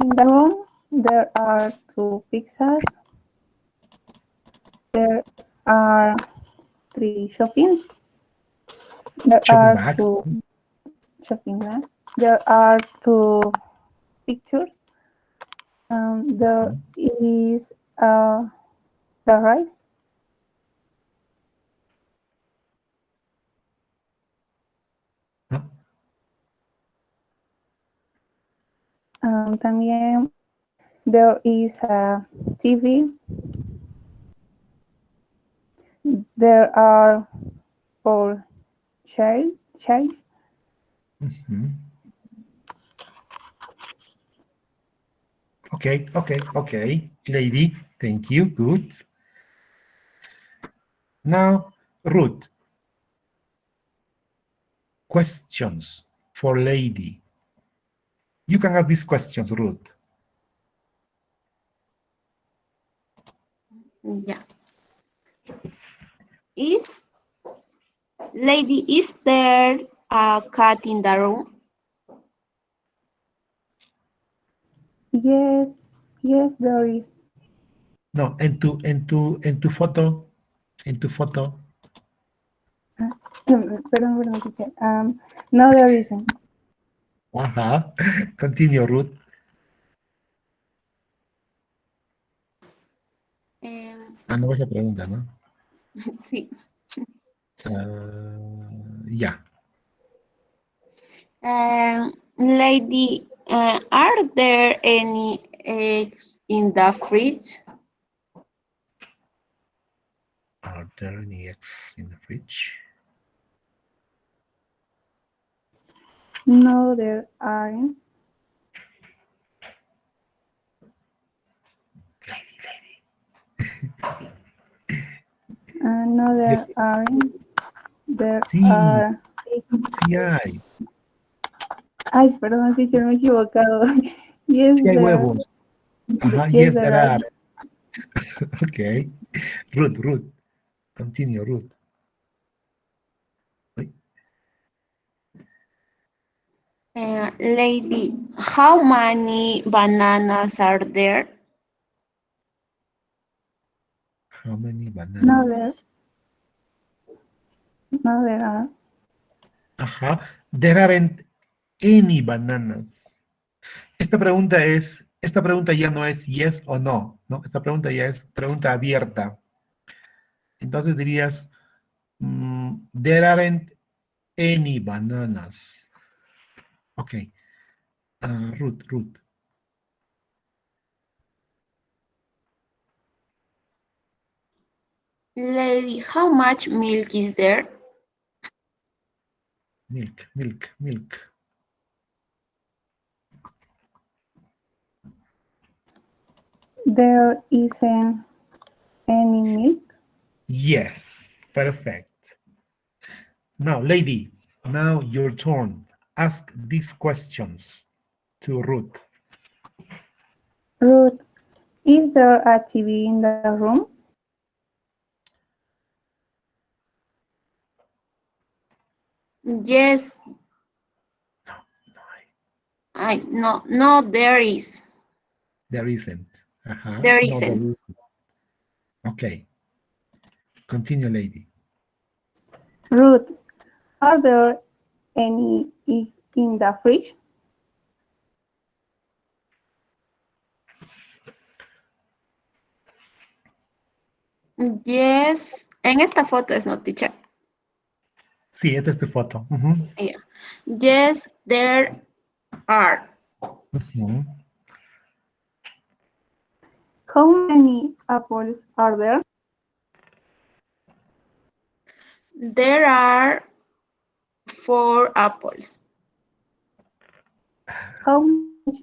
In the room, there are two pizzas. There are three shoppings. There Shopping are bags. two shopping bags. There are two pictures. There is the rice. También there is a TV. There are four chairs. Okay, lady. Thank you. Good. Now, Ruth. Questions for lady. You can ask these questions, Ruth. Yeah. Is there a cat in the room? Yes, there is. No, en tu foto. Perdón, teacher. No, there isn't. Ajá. Continue, Ruth. No esa pregunta, ¿no? Sí. Ya. Lady, are there any eggs in the fridge? Are there any eggs in the fridge? No, there aren't. No, there aren't. There are. Sí hay. Ay, perdón, teacher, me he equivocado. Yes, Sí hay there. huevos. Ajá, Yes, there there are. Okay. Ruth. Continue, Ruth. Lady, how many bananas are there? How many bananas? No, there are. Ajá. There aren't any bananas. Esta pregunta ya no es yes o no, ¿no? Esta pregunta ya es pregunta abierta. Entonces dirías, there aren't any bananas. Ok. Ruth. Lady, how much milk is there? Milk. There isn't any milk. Yes, perfect. Now, lady, now your turn. Ask these questions to Ruth. Ruth, is there a TV in the room? Yes. No, there is. There isn't. There No, there isn't. isn't. Okay. Continue, lady. Ruth, are there any eggs in the fridge? Yes. En esta foto es no, teacher. Sí, esta es tu foto. Yeah. Yes, there are. How many apples are there? There are 4 apples. How much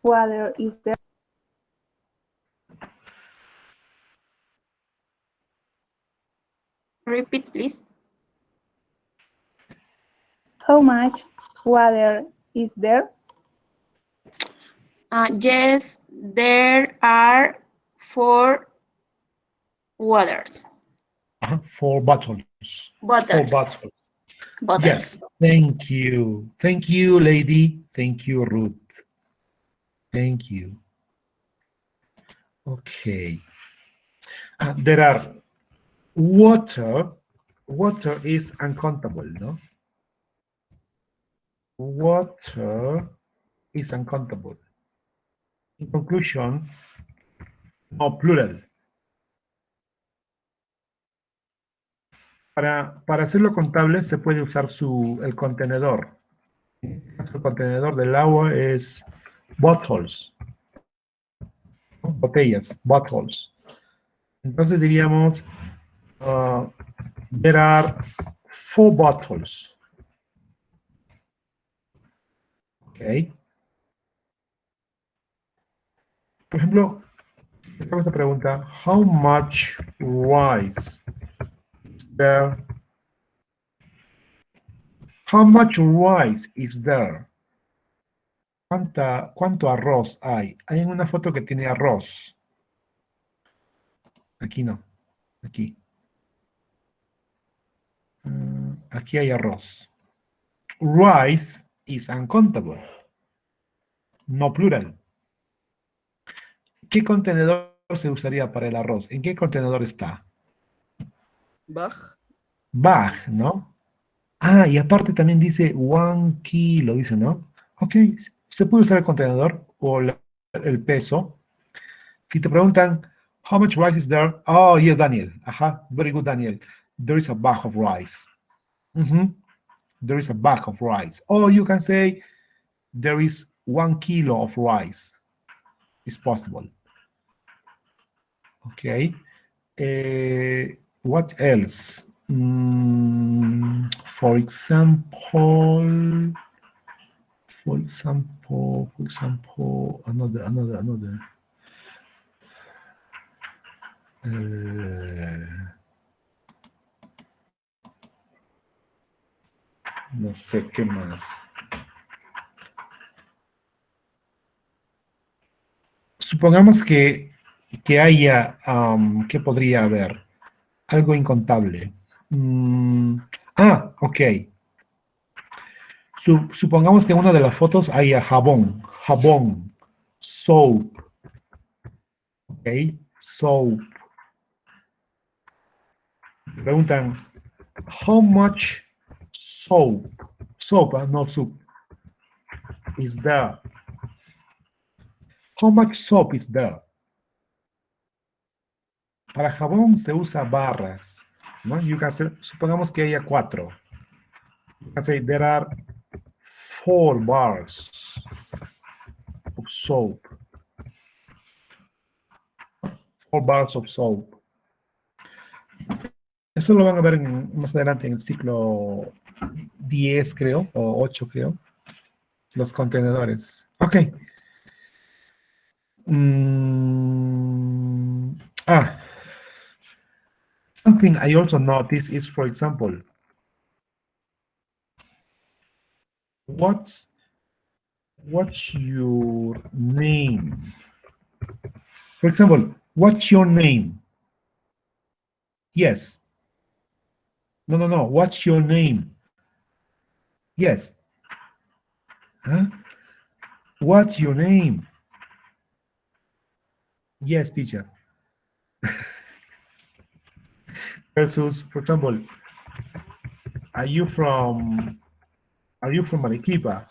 water is there? Repeat, please. How much water is there? Yes, there are 4 waters. 4 bottles. Bottles. 4 bottles. Bottles. Yes, thank you. Thank you, lady. Thank you, Ruth. Thank you. Okay. There are water. Water is uncountable, no? Water is uncountable. In conclusion, no plural. Para hacerlo contable se puede usar el contenedor. El contenedor del agua es bottles, ¿no? Botellas, bottles. Entonces diríamos, there are 4 bottles. Ok. Por ejemplo, esta pregunta, how much rice is there? How much rice is there? ¿Cuánto arroz hay? Hay en una foto que tiene arroz. Aquí no. Aquí. Aquí hay arroz. Rice is uncountable. No plural. ¿Qué contenedor se usaría para el arroz? ¿En qué contenedor está? Bag. Bag, ¿no? Ah, y aparte también dice 1 kilo, dice, ¿no? Ok, se puede usar el contenedor o el peso. Si te preguntan, how much rice is there? Oh, yes, Daniel. Ajá, very good, Daniel. There is a bag of rice. There is a bag of rice. Or you can say, there is 1 kilo of rice. It's possible. Okay. What else? For example, another. No sé qué más. Supongamos que haya, ¿qué podría haber? Algo incontable. Ok. Supongamos que en una de las fotos haya jabón, soap. Ok, soap. Preguntan, how much soap, not soup, is there? How much soap is there? Para jabón se usa barras, ¿no? Supongamos que haya 4. You can say there are 4 bars of soap. 4 bars of soap. Eso lo van a ver más adelante en el ciclo 10, creo, o 8, creo. Los contenedores. Ok. Something I also notice is, for example, what's your name? For example, what's your name? Yes. No. What's your name? Yes. Huh? What's your name? Yes, teacher. Versus, for example, are you from Arequipa?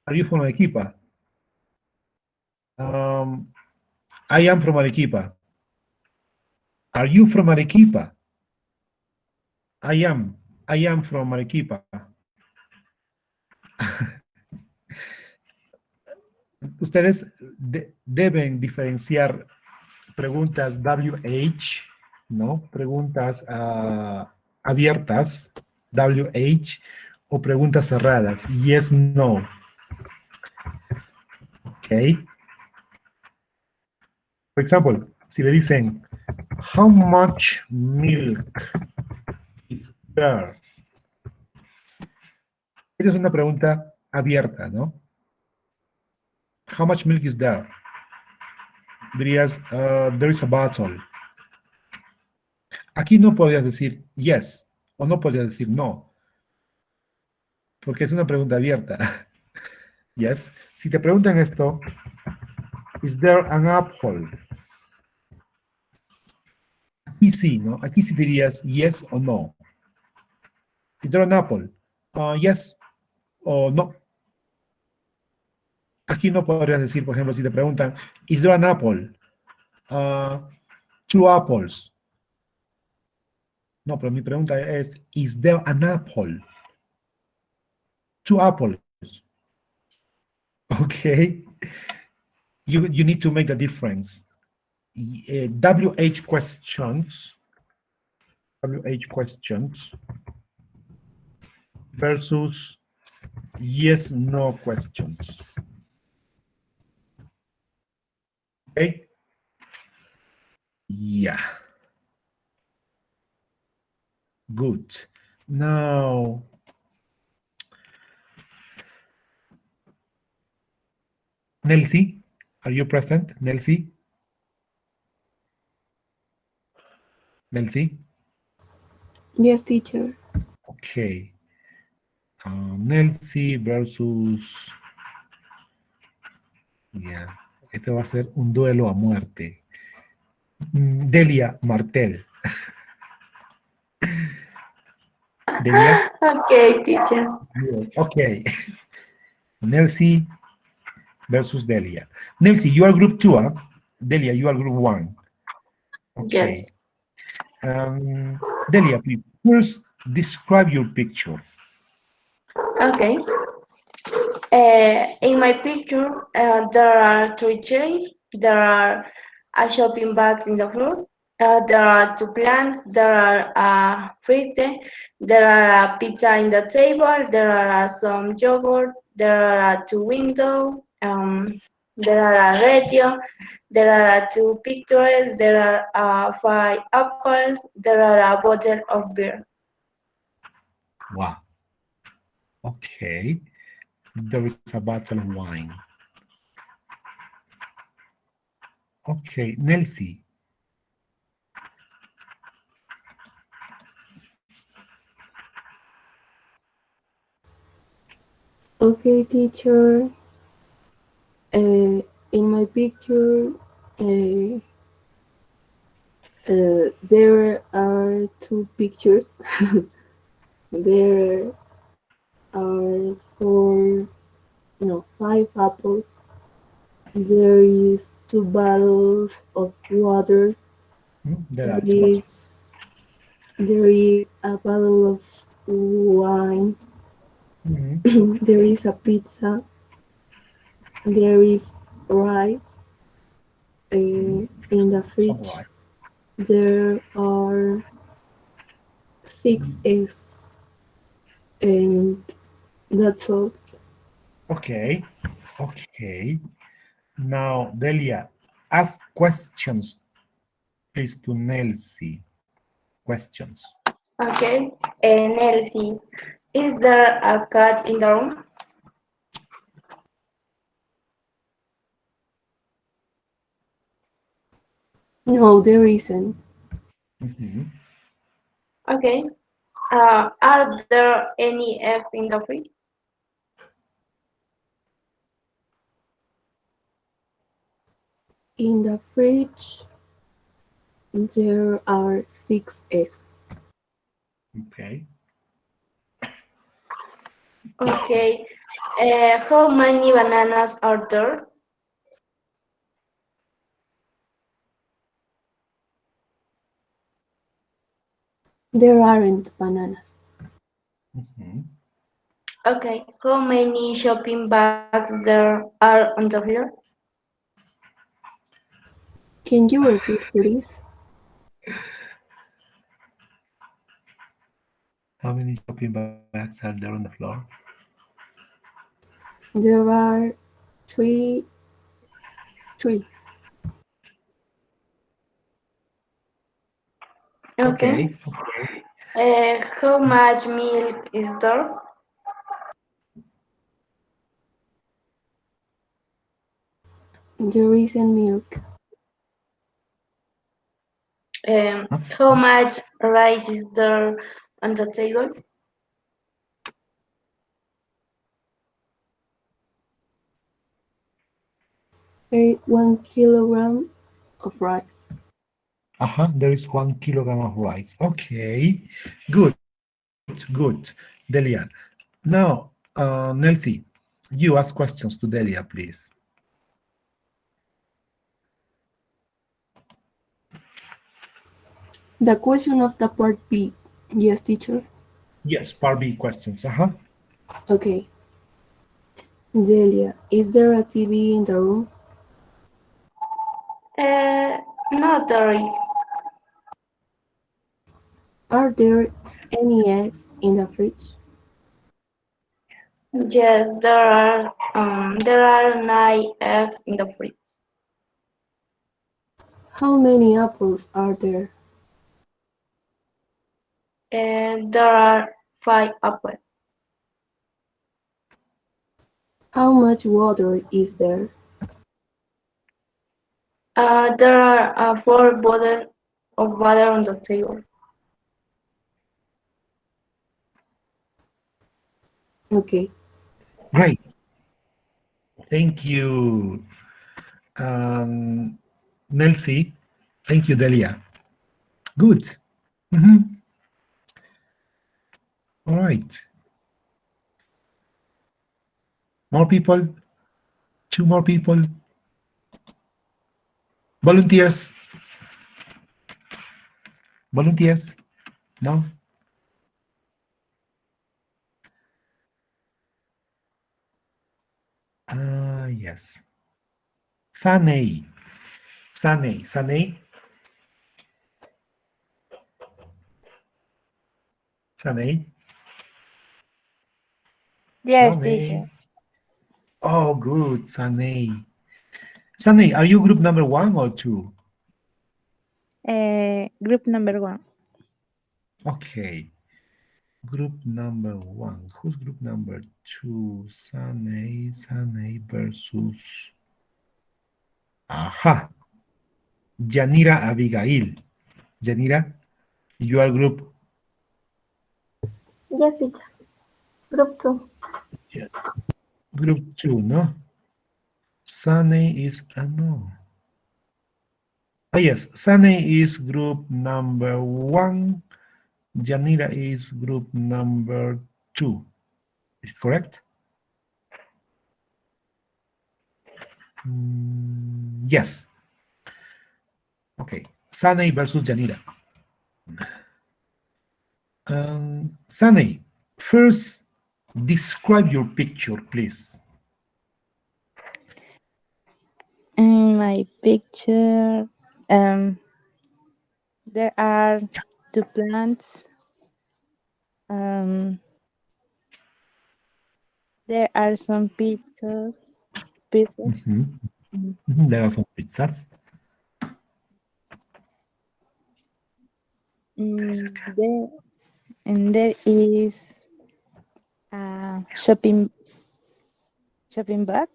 Are you from Arequipa? I am from Arequipa. Are you from Arequipa? I am from Arequipa. Ustedes deben diferenciar preguntas WH, ¿no? Preguntas abiertas, WH, o preguntas cerradas, yes, no. Ok. For example, si le dicen, how much milk is there? Esa es una pregunta abierta, ¿no? How much milk is there? Dirías, there is a bottle. Aquí no podrías decir yes, o no podrías decir no, porque es una pregunta abierta. Yes. Si te preguntan esto, is there an apple? Aquí sí, ¿no? Aquí sí dirías yes o no. Is there an apple? Yes o no. Aquí no podrías decir, por ejemplo, si te preguntan, is there an apple? Two apples. No, pero mi pregunta es, is there an apple? Two apples. Okay. You need to make the difference. WH questions versus yes, no questions. Okay? Yeah. Good. Now, Nelsie, are you present? Nelsie? Nelsie? Yes, teacher. Okay. Nelsie versus... Yeah. Este va a ser un duelo a muerte. Delia Martel. Delia? Okay, teacher. Okay. Nelsie versus Delia. Nelsie, you are group 2, huh? Delia, you are group 1. Okay. Yes. Delia, please, first describe your picture. Okay. In my picture, there are three chairs. There are a shopping bags in the floor. There are two plants. There are a freezer. There are a pizza in the table. There are some yogurt. There are two windows. There are a radio. There are two pictures. There are five apples. There are a bottle of beer. Wow. Okay. There is a bottle of wine. Okay, Nelsie. Okay, teacher. In my picture, there are two pictures. There are five apples. There is two bottles of water. There are two bottles. There is a bottle of wine. There is a pizza. There is rice in the fridge. Right. There are 6 eggs, and that's all. Okay. Okay. Now, Delia, ask questions, please, to Nelsie. Questions. Okay. Nelsie, is there a cat in the room? No, there isn't. Okay. Are there any eggs in the fridge? In the fridge, there are 6 eggs. Okay. Okay. How many bananas are there? There aren't bananas. Okay. How many shopping bags there are on the floor? Can you repeat, please? How many shopping bags are there on the floor? There are three. Okay. How much milk is there? There isn't milk. How much rice is there on the table? 1 kilogram of rice. There is 1 kilogram of rice. Okay, good. Delia. Now, Nelsie, you ask questions to Delia, please. The question of the part B. Yes, teacher. Yes, part B questions. Okay. Delia, is there a TV in the room? No, there is. Are there any eggs in the fridge? Yes, there are 9 eggs in the fridge. How many apples are there? There are 5 apples. How much water is there? There are 4 bottles of water on the table. Okay. Great. Thank you, Nelsie. Thank you, Delia. Good. All right. More people? 2 more people? Volunteers? Volunteers? No? Yes. Sanei. Sanei. Yes, Sanei. teacher. Oh, good, Sanei. Sanei, are you group number 1 or 2? Group number 1. Okay. Group number 1. Who's group number 2? Sanei versus... Aha. Yanira Abigail. Yanira, you are group... Yes, teacher. Group 2. Yeah. Group 2, no? Sanei is... no. Yes, Sanei is group number 1. Yanira is group number 2. Is it correct? Yes. Okay. Sanei versus Yanira. Sanei, first describe your picture, please. In my picture, there are 2 plants. There are some pizzas. There are some pizzas. There is a shopping bag.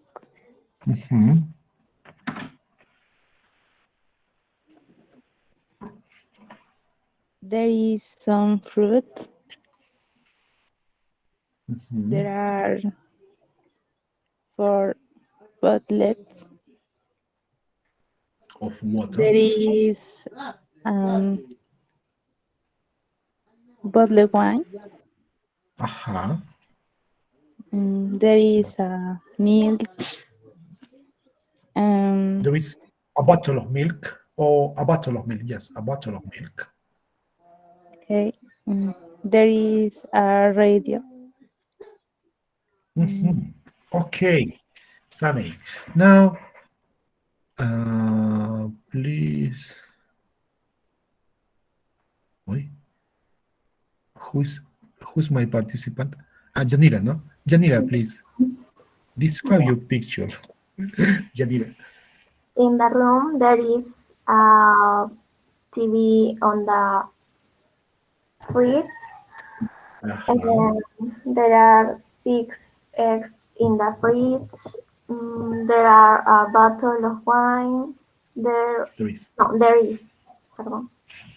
There is some fruit. There are 4 bottles of water. There is bottled wine. There is milk. There is a bottle of milk, or a bottle of milk. Yes, a bottle of milk. Okay. There is a radio. Okay, Sunny. Now, please. Wait. Who's my participant? Janira, no? Janira, please. Describe your picture. Janira. In the room, there is a TV on the fridge. And there are 6 eggs in the fridge. There are a bottle of wine. There is. Pardon.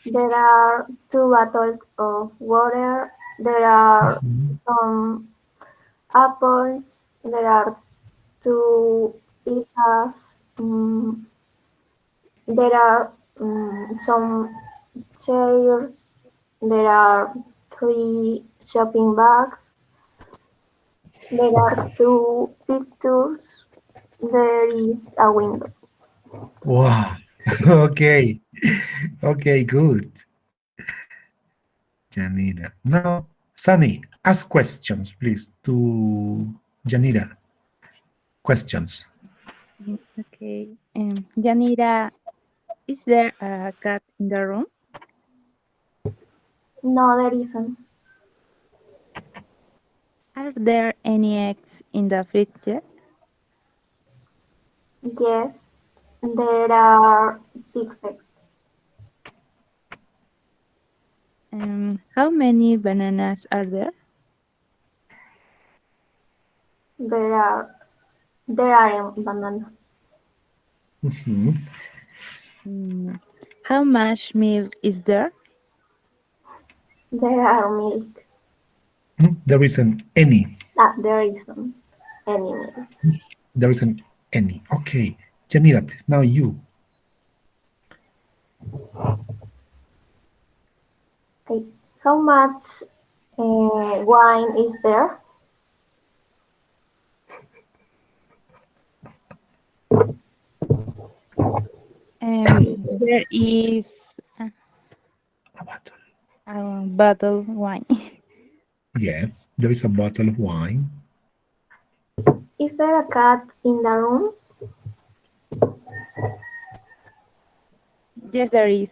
There are 2 bottles of water. There are some apples. There are 2 pizzas. Mm, there are some chairs. There are three shopping bags. There are two pictures. There is a window. Wow. Okay. Okay, good. Janira. Now, Sunny, ask questions, please, to Janira. Questions. Okay. Janira, is there a cat in the room? No, there isn't. Are there any eggs in the fridge? Yes, there are six eggs. How many bananas are there? There are bananas. How much milk is there? There are milk. There isn't any. There isn't any milk. There isn't any. Okay. Janira, please. Now you. Okay. How much wine is there? There is a bottle of wine. Yes, there is a bottle of wine. Is there a cat in the room? Yes, there is.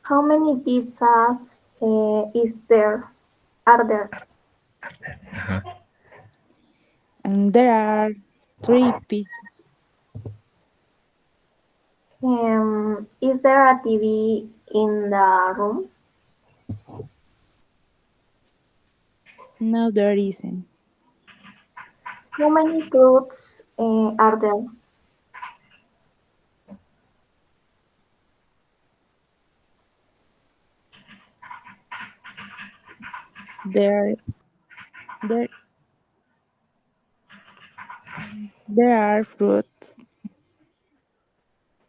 How many pizzas is there? Are there? There are 3 pieces. Is there a TV in the room? No, there isn't. How many clothes are there? There, there, there are fruits.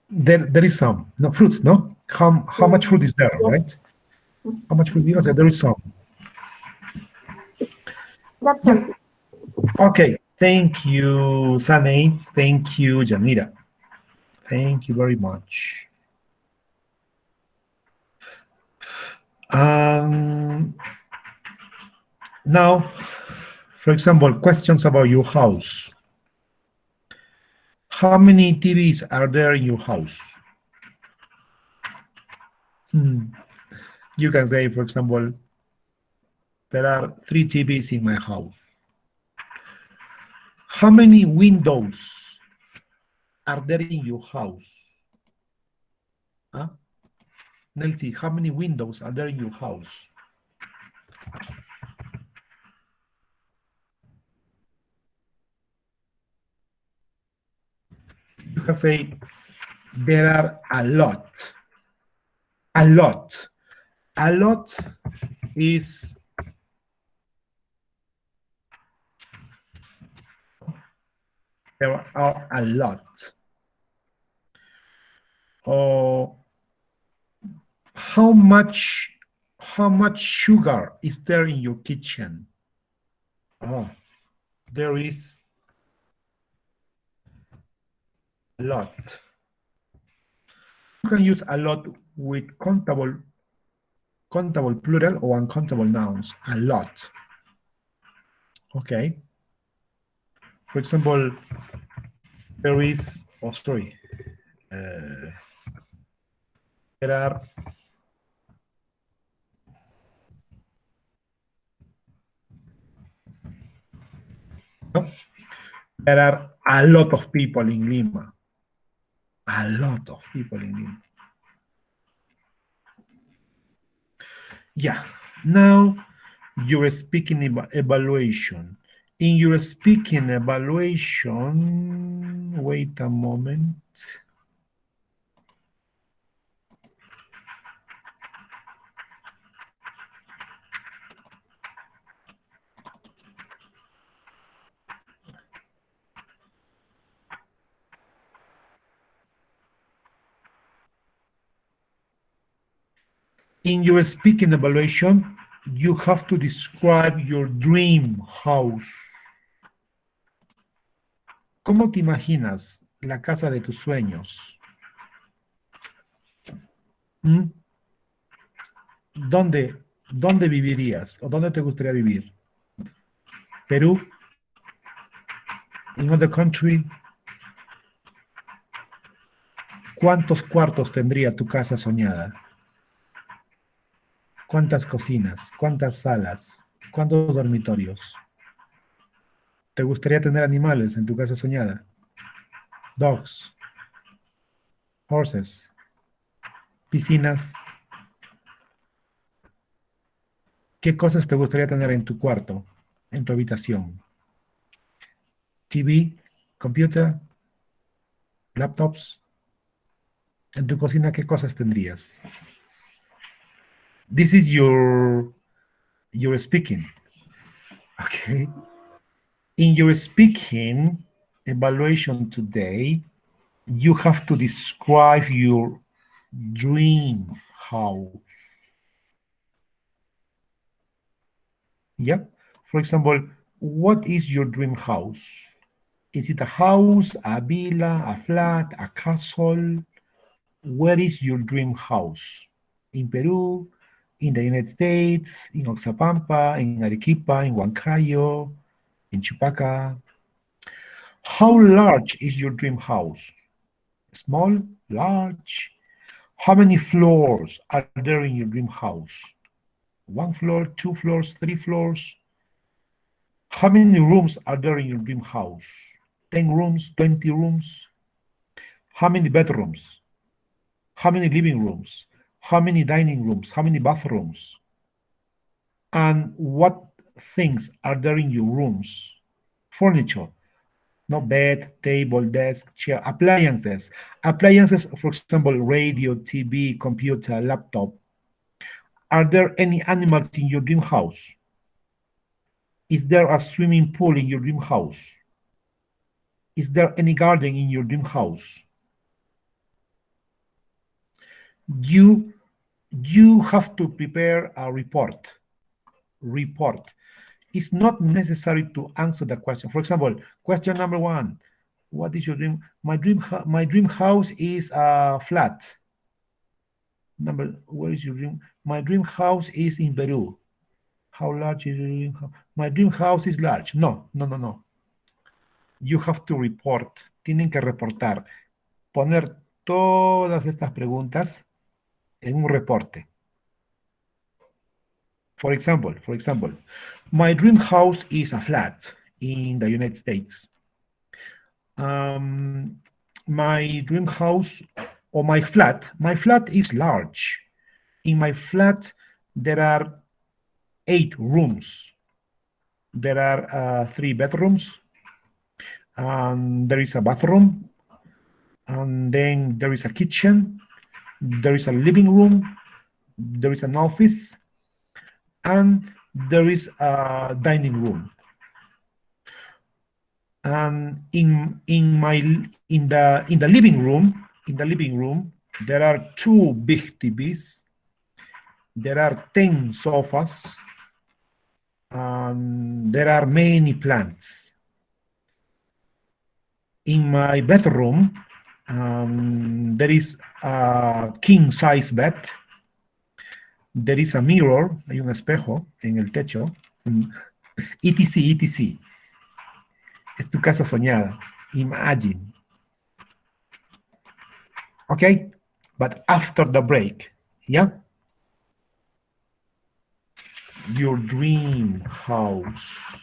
There is some. No fruits, no? How much fruit is there, right? How much fruit is there? There is some. That's Yeah. Okay. Thank you, Sane. Thank you, Janira. Thank you very much. Now, for example, questions about your house. How many TVs are there in your house? You can say, for example, there are 3 TVs in my house. How many windows are there in your house? Huh? Nelsie, how many windows are there in your house? You can say, there are a lot. A lot. A lot is there are a lot. Or how much sugar is there in your kitchen? Oh, there is a lot. You can use a lot with countable plural or uncountable nouns. A lot. Okay. For example, there is, oh, sorry. There are there are a lot of people in Lima. A lot of people in Lima. Yeah. Now your speaking evaluation. In your speaking evaluation, wait a moment. In your speaking evaluation, you have to describe your dream house. ¿Cómo te imaginas la casa de tus sueños? ¿Mm? ¿Dónde vivirías? ¿O dónde te gustaría vivir? ¿Perú? ¿In other country? ¿Cuántos cuartos tendría tu casa soñada? ¿Cuántas cocinas? ¿Cuántas salas? ¿Cuántos dormitorios? ¿Te gustaría tener animales en tu casa soñada? Dogs, horses, piscinas. ¿Qué cosas te gustaría tener en tu cuarto, en tu habitación? TV, computer, laptops. En tu cocina, ¿qué cosas tendrías? This is your speaking. Okay. In your speaking evaluation today, you have to describe your dream house. Yeah. For example, what is your dream house? Is it a house, a villa, a flat, a castle? Where is your dream house? In Peru, in the United States, in Oxapampa, in Arequipa, in Huancayo, in Chupaca. How large is your dream house? Small, large? How many floors are there in your dream house? 1 floor, 2 floors, 3 floors? How many rooms are there in your dream house? 10 rooms, 20 rooms? How many bedrooms? How many living rooms? How many dining rooms? How many bathrooms? And what things are there in your rooms? Furniture, no bed, table, desk, chair, appliances. Appliances, for example, radio, TV, computer, laptop. Are there any animals in your dream house? Is there a swimming pool in your dream house? Is there any garden in your dream house? You have to prepare a report. It's not necessary to answer the question. For example, question number 1, what is your dream? My dream house is a flat. Where is your dream? My dream house is in Peru. How large is your dream house? My dream house is large. No. You have to report. Tienen que reportar. Poner todas estas preguntas en un reporte. For example, my dream house is a flat in the United States. My dream house or my flat is large. In my flat, there are 8 rooms. There are 3 bedrooms. There is a bathroom. And then there is a kitchen. There is a living room. There is an office. And there is a dining room. And in the living room, there are 2 big TVs. There are 10 sofas. There are many plants. In my bedroom, there is a king-size bed. There is a mirror, hay un espejo en el techo. etc. Es tu casa soñada. Imagine. Okay? But after the break, yeah? Your dream house.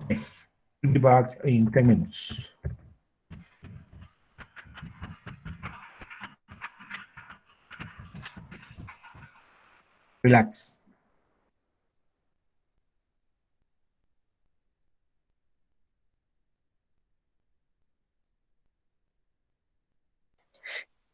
Okay. We'll be back in 10 minutes. Relax.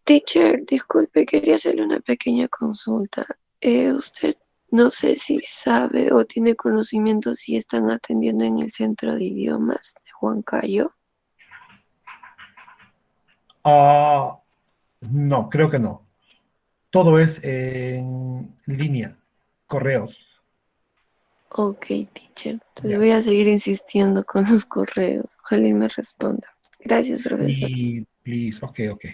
Teacher, disculpe, quería hacerle una pequeña consulta. Usted no sé si sabe o tiene conocimiento si están atendiendo en el centro de idiomas de Huancayo. Ah, no, creo que no. Todo es en línea, correos. Ok, teacher. Entonces voy a Yes. seguir insistiendo con los correos. Ojalá y me responda. Gracias, profesor. Sí, please. Ok, ok.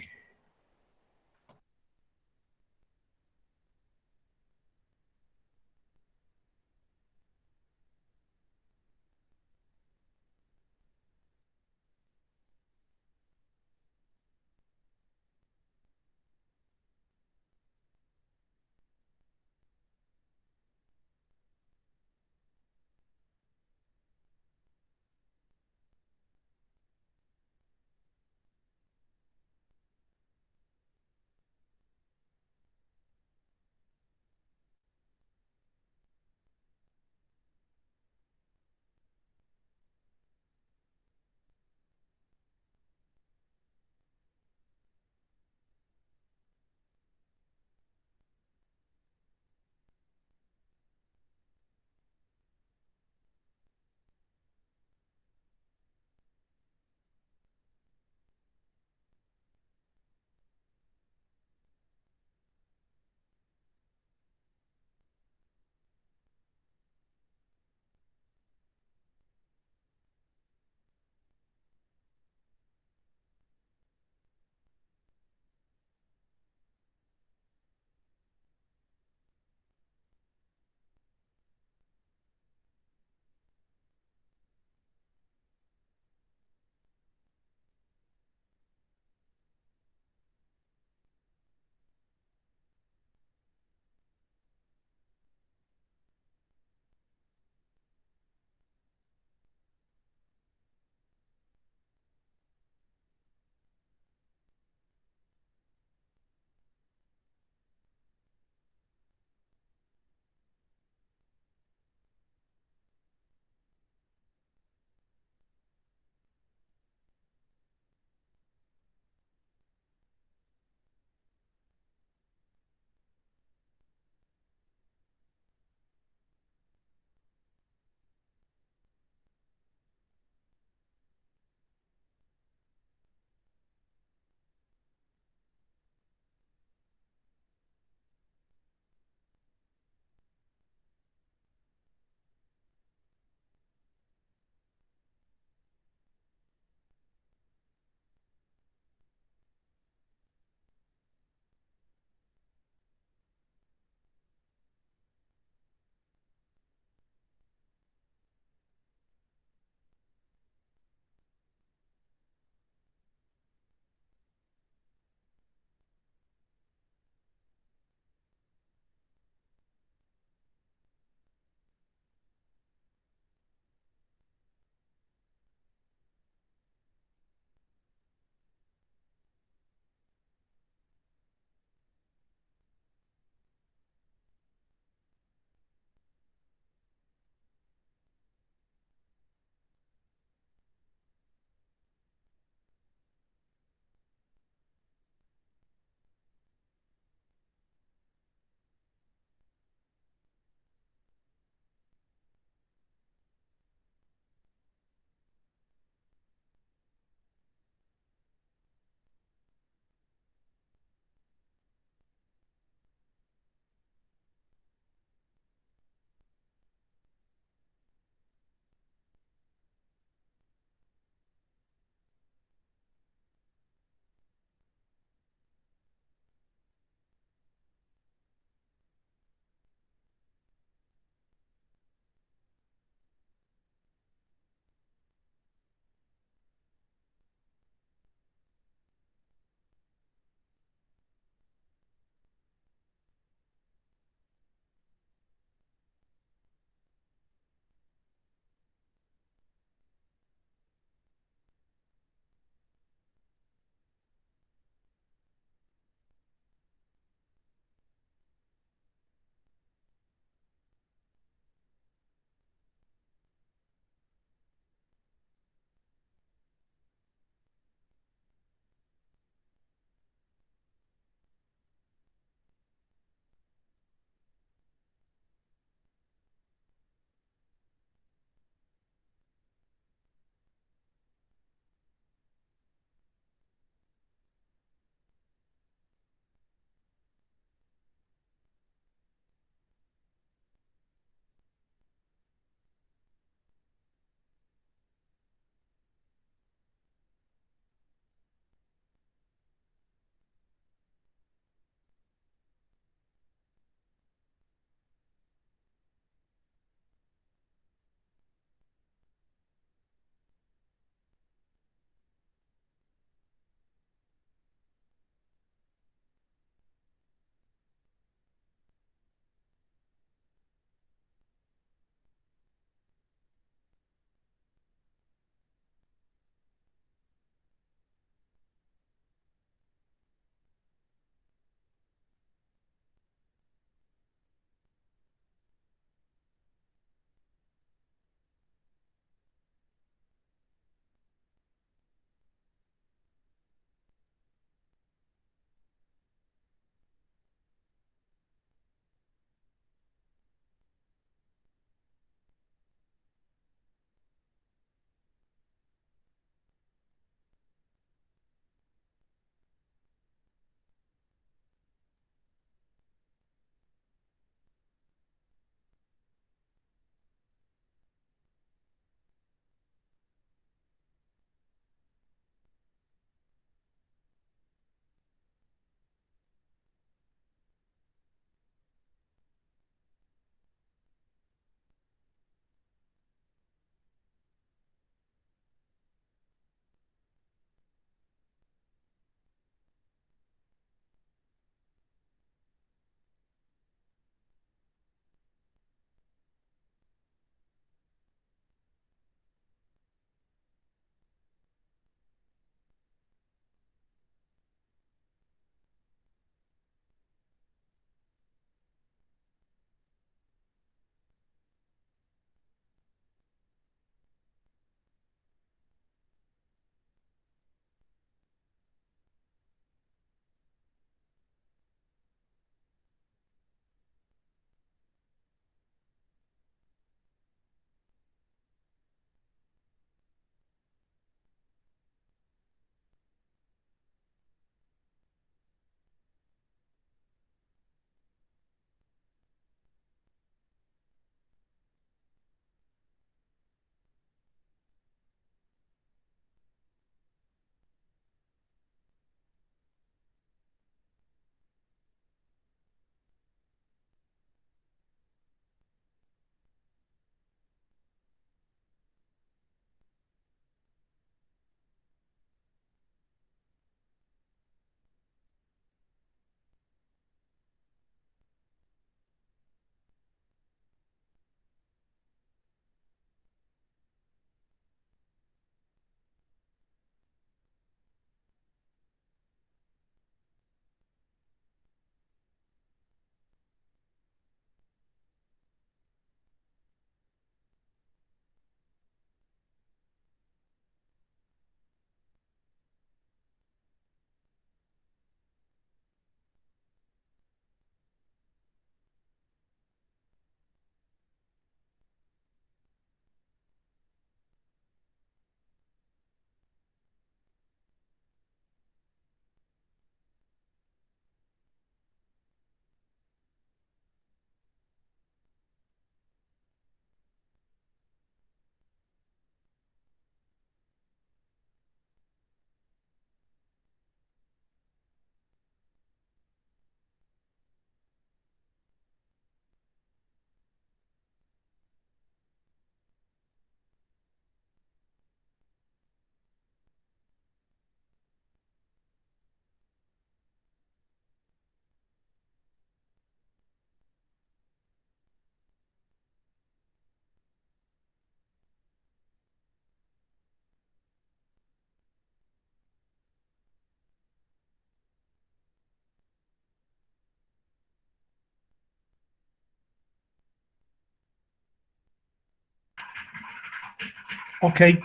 Okay.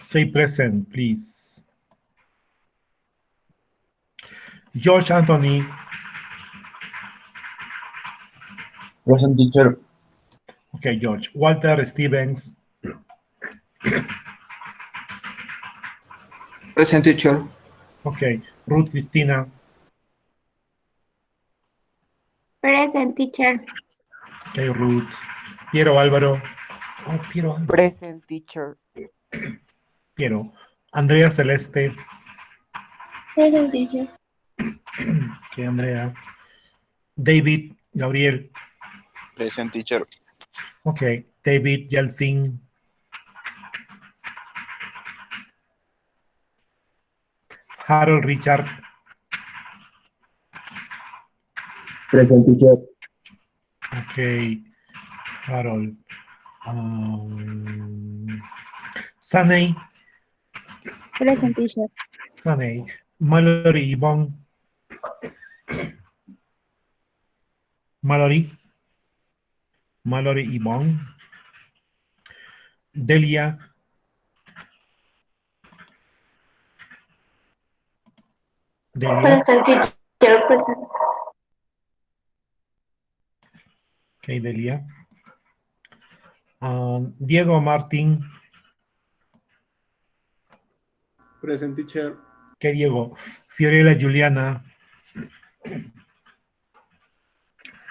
Say present, please. George Anthony. Present, teacher. Okay, George. Walter Stevens. Present, teacher. Okay. Ruth Cristina. Present, teacher. Okay, Ruth. Piero Álvaro. Oh, Piero Álvaro. Present, teacher. Piero. Andrea Celeste. Present, teacher. Okay, Andrea. David Gabriel. Present, teacher. Okay. David Yeltsin. Harold Richard. Present, teacher. Okay. Harold. Sunny. Present, teacher. Sunny. Mallory Yvonne. Mallory. Mallory Yvonne. Delia. Delia. Present, teacher. Present. Okay, Delia. Diego Martín. Present, teacher. Okay, Diego. Fiorella Juliana.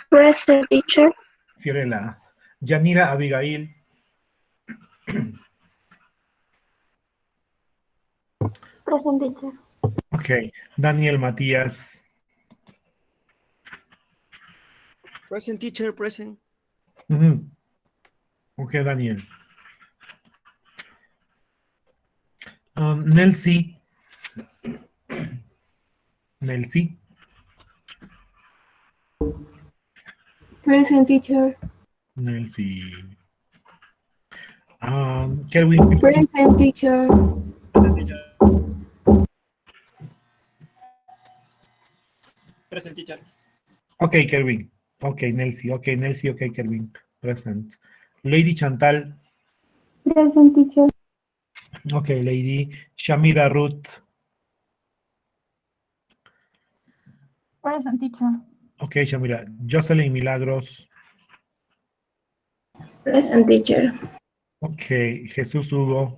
Present, teacher. Fiorella. Yanira Abigail. Present, teacher. Okay. Daniel Matías. Present, teacher. Present. Okay, Daniel. Nelsie. Nelsie. Present, teacher. Nelsie. Kelvin. Present, teacher. Present, teacher. Present, teacher. Okay, Kelvin. Okay, Nelsie. Okay, Nelsie. Okay, Kelvin. Present. Lady Chantal. Present, teacher. Okay, Lady. Shamira Ruth. Present, teacher. Okay, Shamira. Jocelyn Milagros. Present, teacher. Okay, Jesús Hugo.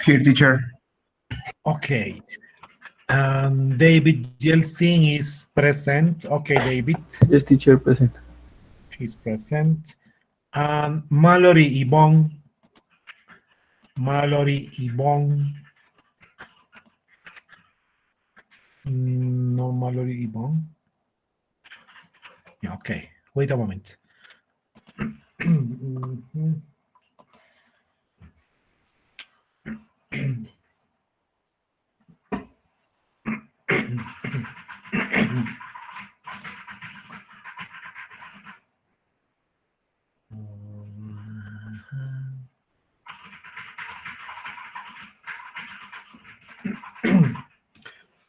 Here, teacher. Okay. David Yeltsin is present. Okay, David. Yes, teacher, present. She's present. And Mallory Yvonne. Mallory Yvonne. No, Mallory Yvonne. Yeah, okay. Wait a moment.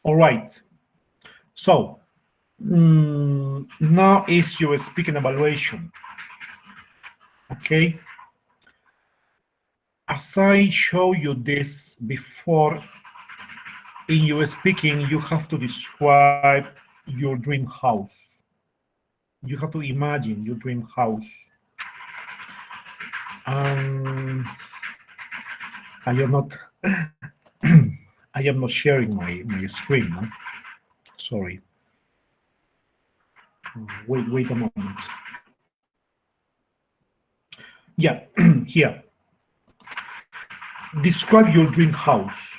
All right. So now is your speaking evaluation. Okay. As I show you this before, in your speaking, you have to describe your dream house. You have to imagine your dream house. I am not I am not sharing my screen, no? Sorry. Wait a moment. Yeah, here. Describe your dream house.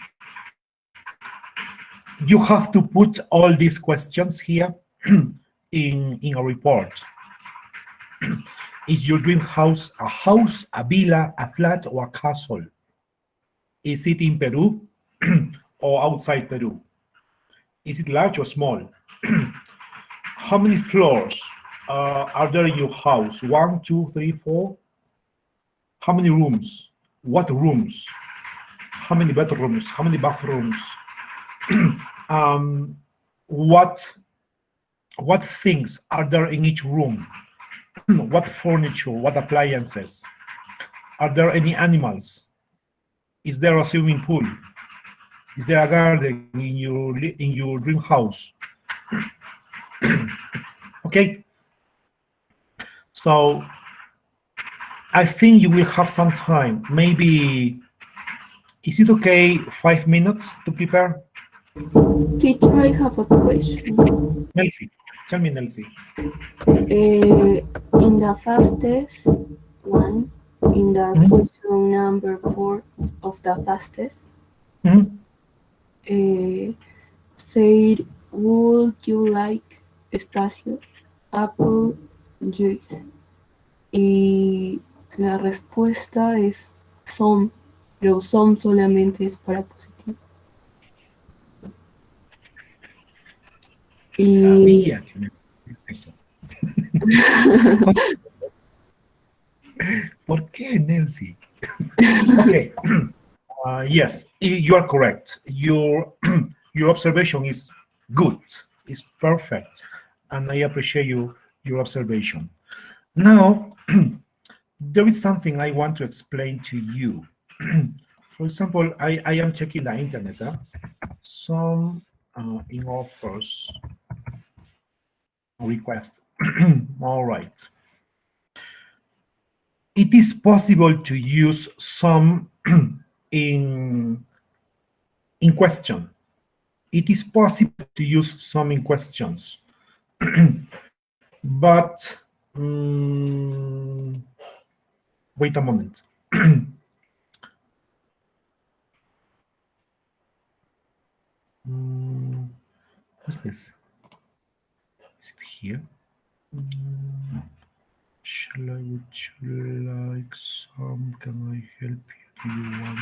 You have to put all these questions here in a report. Is your dream house, a villa, a flat, or a castle? Is it in Peru or outside Peru? Is it large or small? How many floors are there in your house? 1, 2, 3, 4? How many rooms? What rooms? How many bedrooms? How many bathrooms? What things are there in each room? What furniture? What appliances? Are there any animals? Is there a swimming pool? Is there a garden in your dream house? Okay. So I think you will have some time. Maybe, is it okay 5 minutes to prepare? Teacher, I have a question. Nelsie, tell me, Nelsie. In the fastest one, in the question number 4 of the fastest, said, would you like espacio apple juice? Y la respuesta es son, pero son solamente es para positivos. Y Sabía que me eso. ¿Por qué, Nelsie? Okay. Yes, you are correct. Your your observation is good. It's perfect, and I appreciate your observation. Now, there is something I want to explain to you. For example, I am checking the internet. Some in offers request. All right. It is possible to use some in question. It is possible to use some in questions, but wait a moment. What's this? Is it here? Would you like some? Can I help you? Do you want?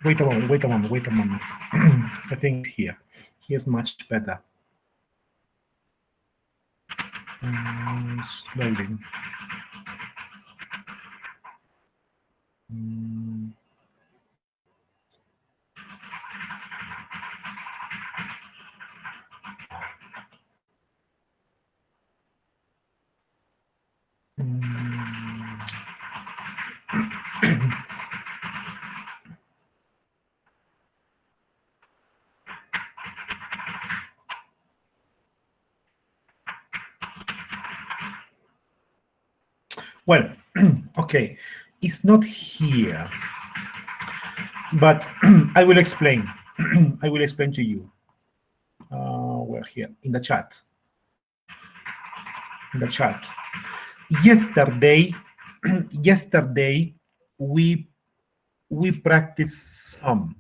Wait a moment. I think here. Here's much better. It's loading. Well, okay, it's not here, but I will explain. I will explain to you. We're here in the chat. In the chat. Yesterday, we practiced some,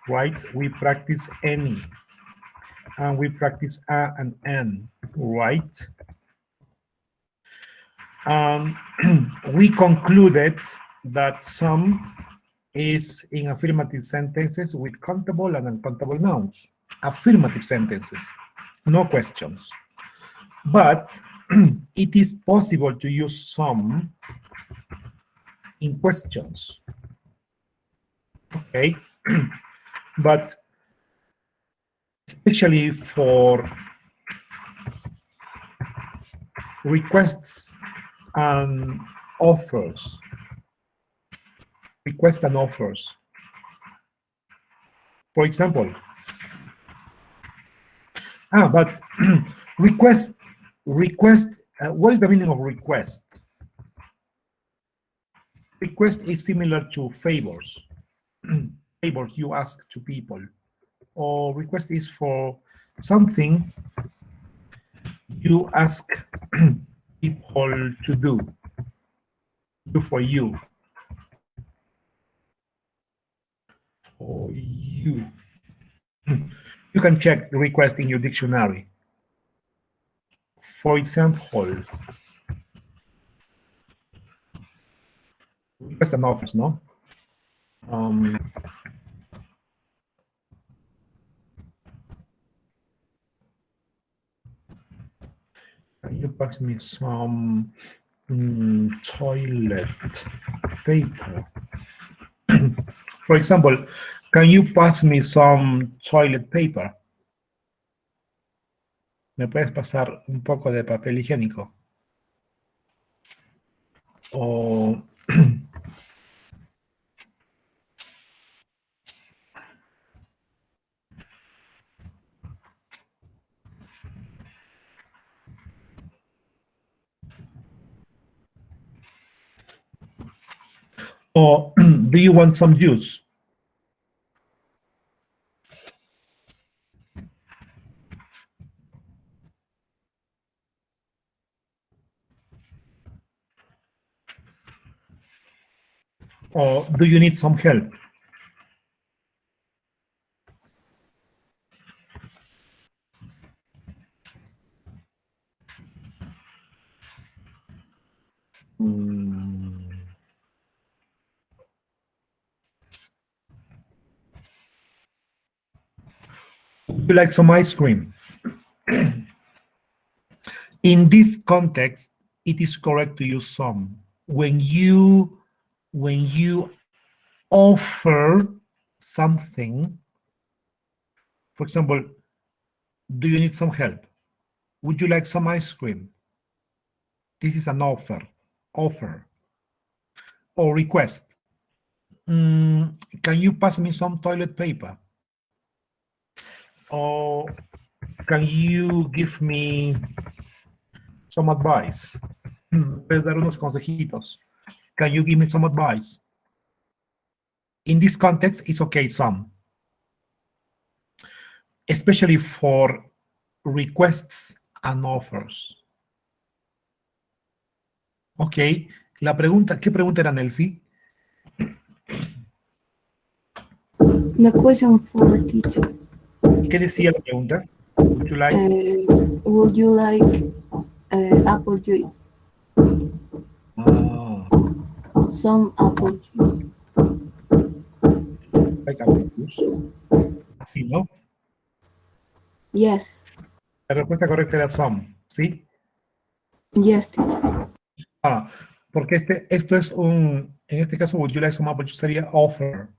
right? We practice any, and we practice a and n, right? We concluded that some is in affirmative sentences with countable and uncountable nouns. Affirmative sentences, no questions. But it is possible to use some in questions. Okay, but especially for requests and offers. Requests and offers. For example, but request, what is the meaning of request? Request is similar to favors. Favors you ask to people. Or request is for something you ask people to do for you. For you. You can check the request in your dictionary. For example, request and offers, no? Can you pass me some toilet paper? For example, can you pass me some toilet paper? ¿Me puedes pasar un poco de papel higiénico? O or do you want some juice? Or do you need some help? Would you like some ice cream? In this context, it is correct to use some. When you offer something, for example, do you need some help? Would you like some ice cream? This is an offer. Or request. Can you pass me some toilet paper? Or can you give me some advice? Puedes dar unos consejitos. Can you give me some advice? In this context, it's okay, some. Especially for requests and offers. Ok, la pregunta, ¿qué pregunta era, Nelsie? The question for teacher. ¿Qué decía la pregunta? Would you like? Would you like apple juice? Some apple juice. Like apple juice. Sí, ¿no? Yes. La respuesta correcta era some, ¿sí? Yes, teacher. Porque esto es en este caso, would you like some apple juice sería offer,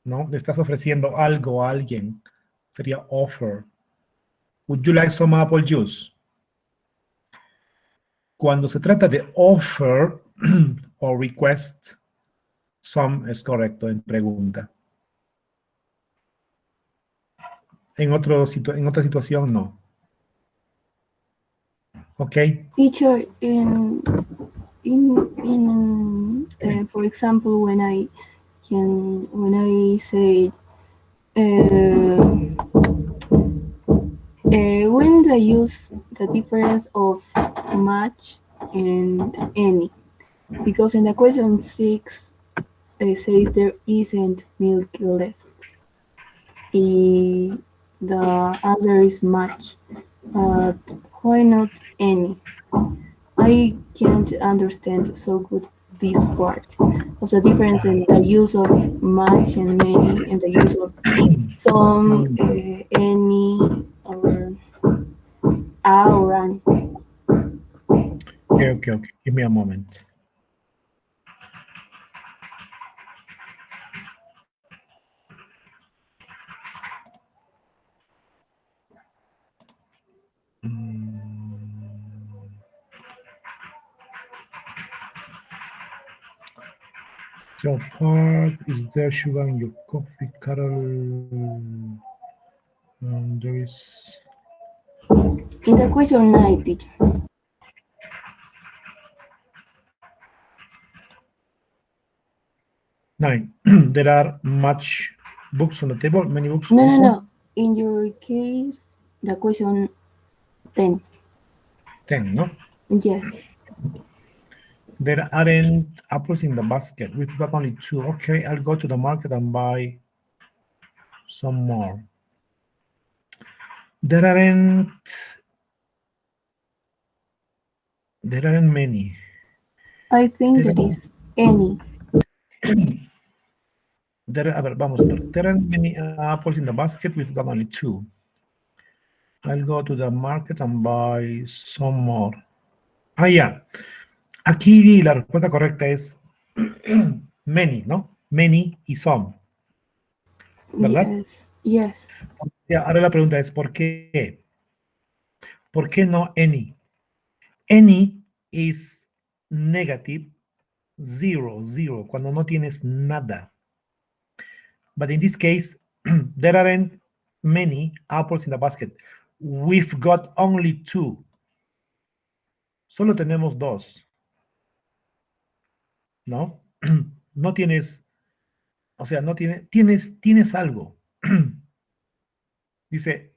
¿no? Le estás ofreciendo algo a alguien, sería offer. Would you like some apple juice? Cuando se trata de offer o request, some es correcto en pregunta. En otra situación, no. ¿Ok? Teacher, for example, when I say when I use the difference of much and any, because in the question 6 it says there isn't milk left. The answer is much, but why not any? I can't understand so good this part of the difference in the use of much and many and the use of some, any, or or an. Okay. Give me a moment. So part, is there sugar in your coffee, Carol? There is. In the question 9, teacher. 9. There are much books on the table, many books. No. In your case, the question 10. 10, no? Yes. There aren't apples in the basket. We've got only 2. Okay, I'll go to the market and buy some more. There aren't many. I think that is any. There aren't many apples in the basket. We've got only 2. I'll go to the market and buy some more. Yeah. Aquí la respuesta correcta es many, ¿no? many y some. ¿Verdad? Yes, yes. Ya, ahora la pregunta es, ¿por qué? ¿Por qué no any? Any is negative, zero, cuando no tienes nada. But in this case, there aren't many apples in the basket. We've got only 2. Solo tenemos 2. ¿No? No tienes, o sea, no tienes algo. Dice,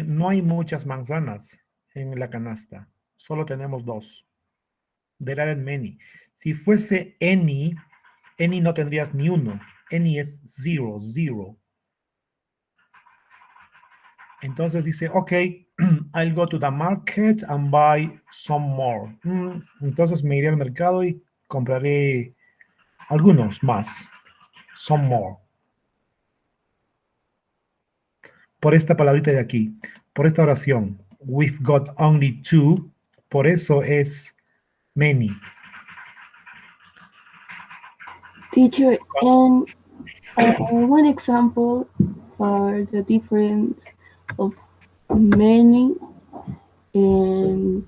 no hay muchas manzanas en la canasta. Solo tenemos 2. There aren't many. Si fuese any no tendrías ni uno. Any es zero. Entonces dice, ok, I'll go to the market and buy some more. Entonces me iré al mercado y compraré algunos más. Some more. Por esta palabrita de aquí, por esta oración, we've got only 2, por eso es many. Teacher, and one example for the difference of many and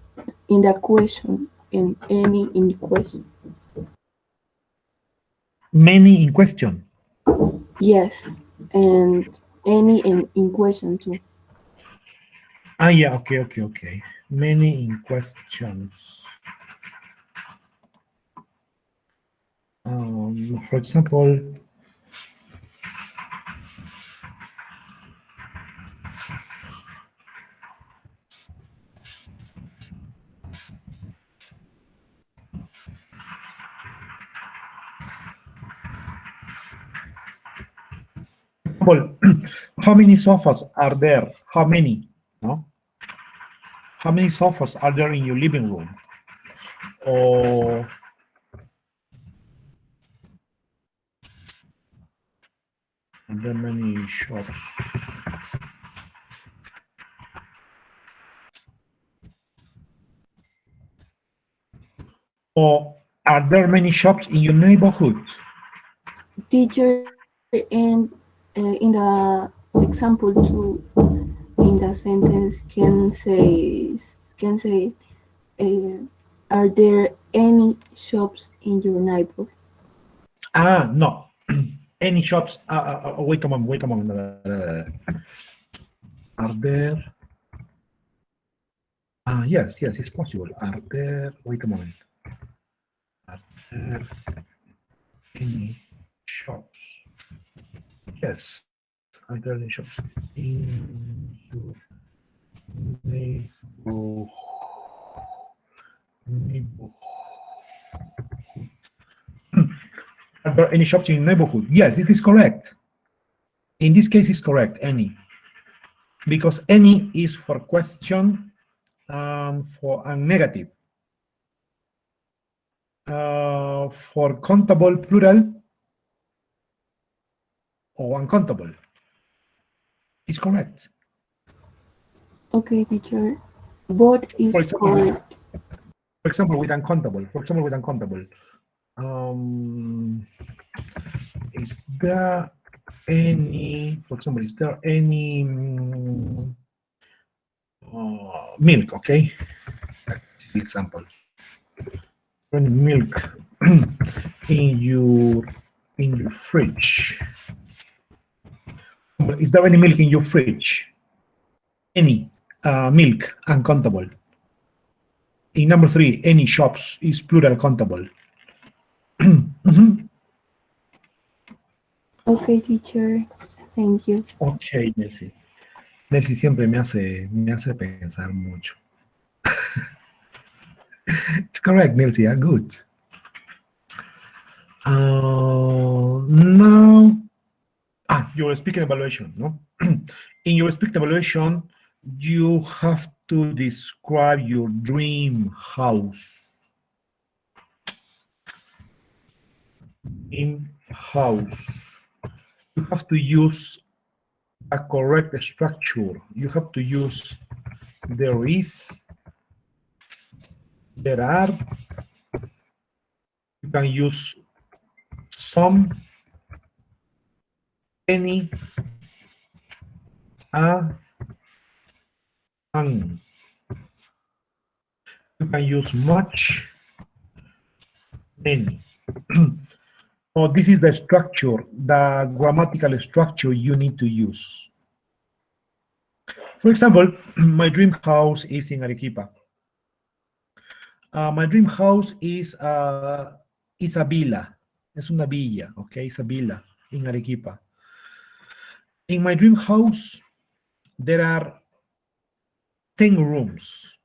in the question and any in the question. Many in question. Yes, and any in question too. Yeah, okay. Many in questions. For example, how many sofas are there? How many? No? How many sofas are there in your living room? Or are there many shops? Or are there many shops in your neighborhood? Teacher, and in the example too, in the sentence can say, are there any shops in your neighborhood? No. Any shops? Wait a moment. Are there? Yes, it's possible. Are there? Wait a moment. Are there any shops? Yes. Are there any shops in your neighborhood? Are there any shops in your neighborhood? Yes, it is correct. In this case, it's correct, any. Because any is for question for a negative. For countable plural or uncountable. It's correct. Okay, teacher. Both is correct. For example, with uncountable. Is there any, for example, is there any milk? Okay, example. Any milk in your fridge? Is there any milk in your fridge? Any milk, uncountable. In number 3, any shops is plural countable. Okay, teacher. Thank you. Okay, Nelsie. Nelsie siempre me hace pensar mucho. It's correct, Nelsie. Good. Now, your speaking evaluation, no? In your speaking evaluation, you have to describe your dream house. In house, you have to use a correct structure. You have to use there is, there are. You can use some, any, a, an. You can use much, many. So this is the structure, the grammatical structure you need to use. For example, my dream house is in Arequipa. My dream house is a villa. Es una villa, okay? It's a villa in Arequipa. In my dream house, there are 10 rooms.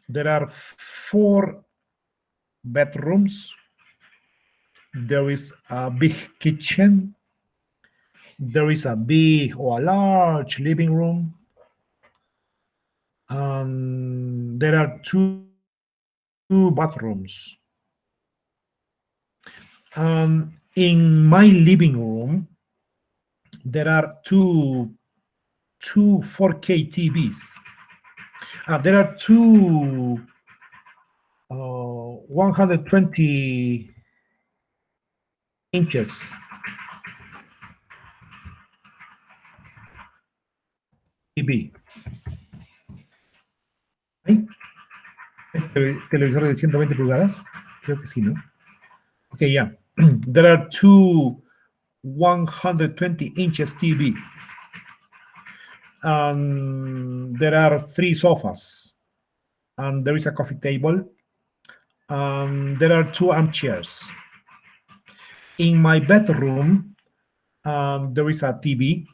There are 4 bedrooms. There is a big kitchen. There is a big or a large living room. There are 2 bathrooms. In my living room, there are two 4K TVs. There are 2 120 inches TV. ¿Hay televisores de 120 pulgadas? Creo que sí, ¿no? Okay, yeah. There are 2 120 inches TV. There are 3 sofas. And there is a coffee table. There are 2 armchairs. In my bedroom, there is a TV.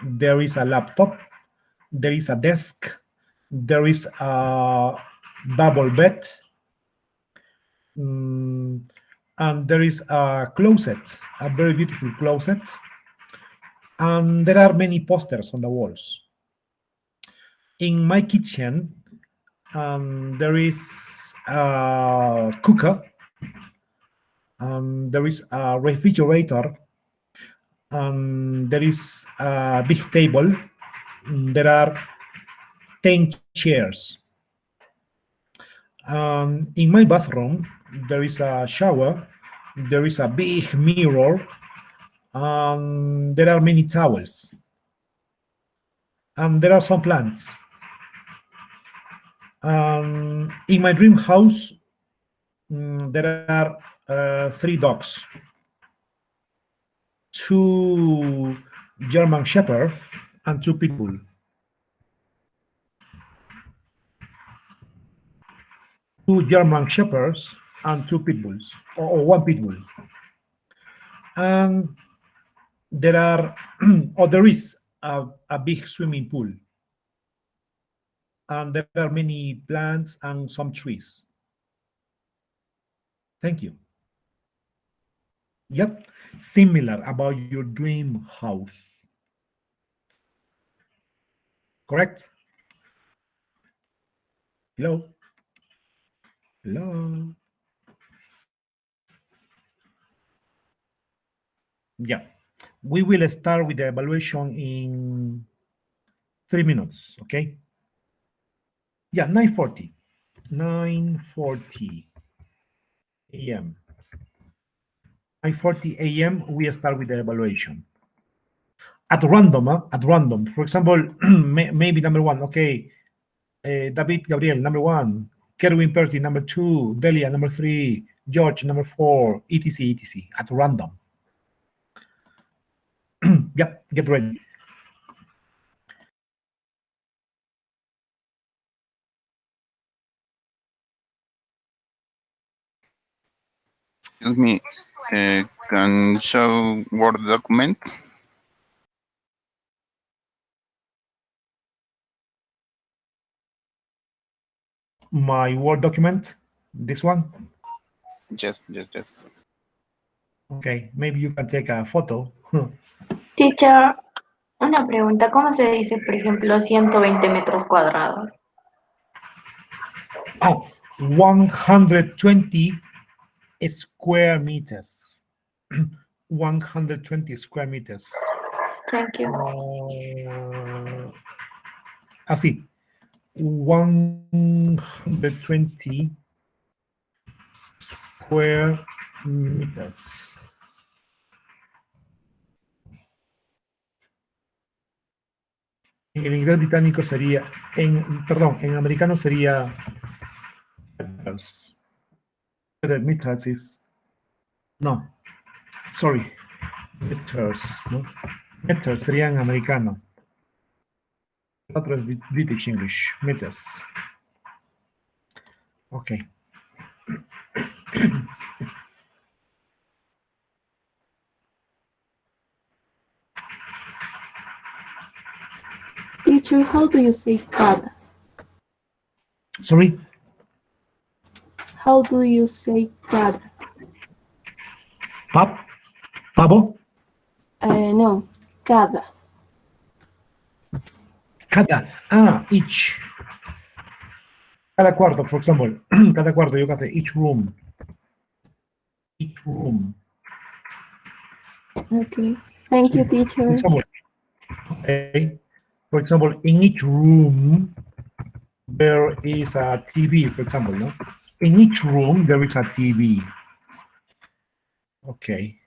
There is a laptop. There is a desk. There is a double bed. And there is a closet, a very beautiful closet. And there are many posters on the walls. In my kitchen, there is a cooker. There is a refrigerator. There is a big table. There are 10 chairs. In my bathroom, there is a shower. There is a big mirror. There are many towels. And there are some plants. In my dream house, there are 3 dogs. 2 German Shepherd and 2 pit bull. 2 German Shepherds and 2 pit bulls, or 1 pit bull. And there are, or there is a big swimming pool. And there are many plants and some trees. Thank you. Yep, similar about your dream house. Correct? Hello? Hello? Yeah. We will start with the evaluation in 3 minutes, okay? Yeah, 9:40. 9:40 a.m. 9:40 a.m. we start with the evaluation. At random, at random. For example, maybe number 1, okay. David Gabriel, number 1. Kerwin Percy, number 2. Delia, number 3. George, number 4. etc, etc. At random. Yep, get ready. Excuse me, can show Word document? My Word document, this one? Yes. Okay, maybe you can take a photo. Teacher, una pregunta, ¿cómo se dice, por ejemplo, 120 metros cuadrados? Oh, 120 square meters. 120 square meters. Thank you. Así. 120 square meters. En inglés británico sería, perdón, en americano sería meters. Meters is, no, sorry, meters, ¿no? Meters sería en americano. El otro es British English, meters. Ok. Teacher, how do you say cada? Sorry? How do you say cada? Pavo? No, cada. Cada. Each. Cada cuarto, for example. Cada cuarto, you got each room. Each room. Okay. Thank you, teacher. For example, okay. For example, in each room, there is a TV, for example, no? In each room, there is a TV. Okay.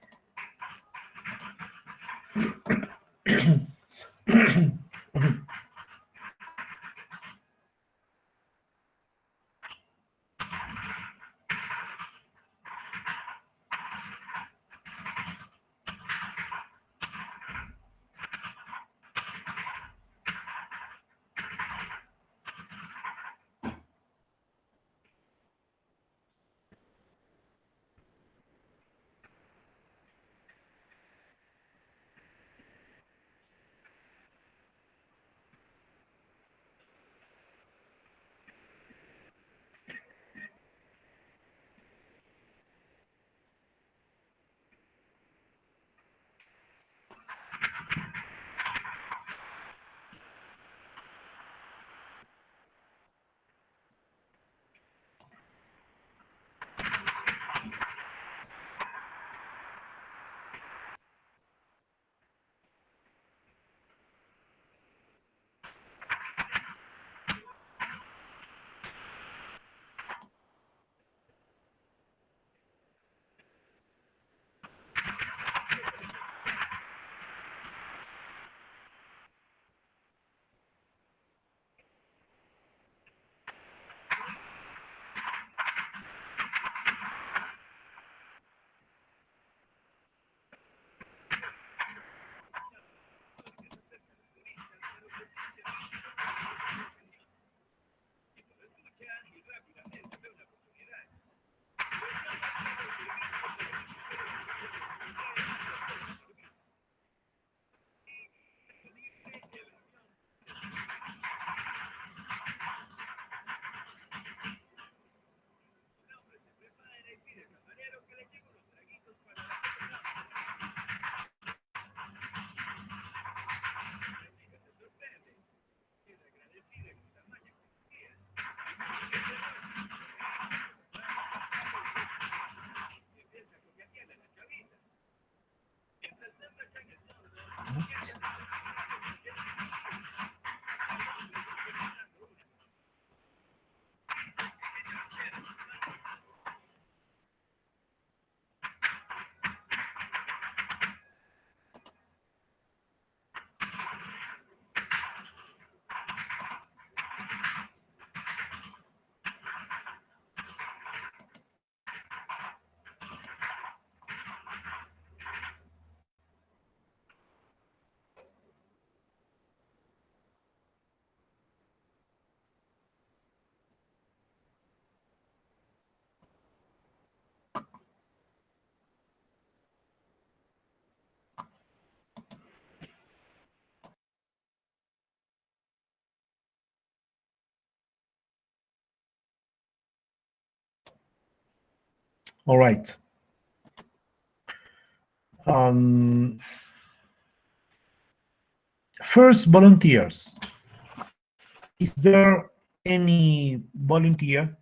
All right. First, volunteers. Is there any volunteer?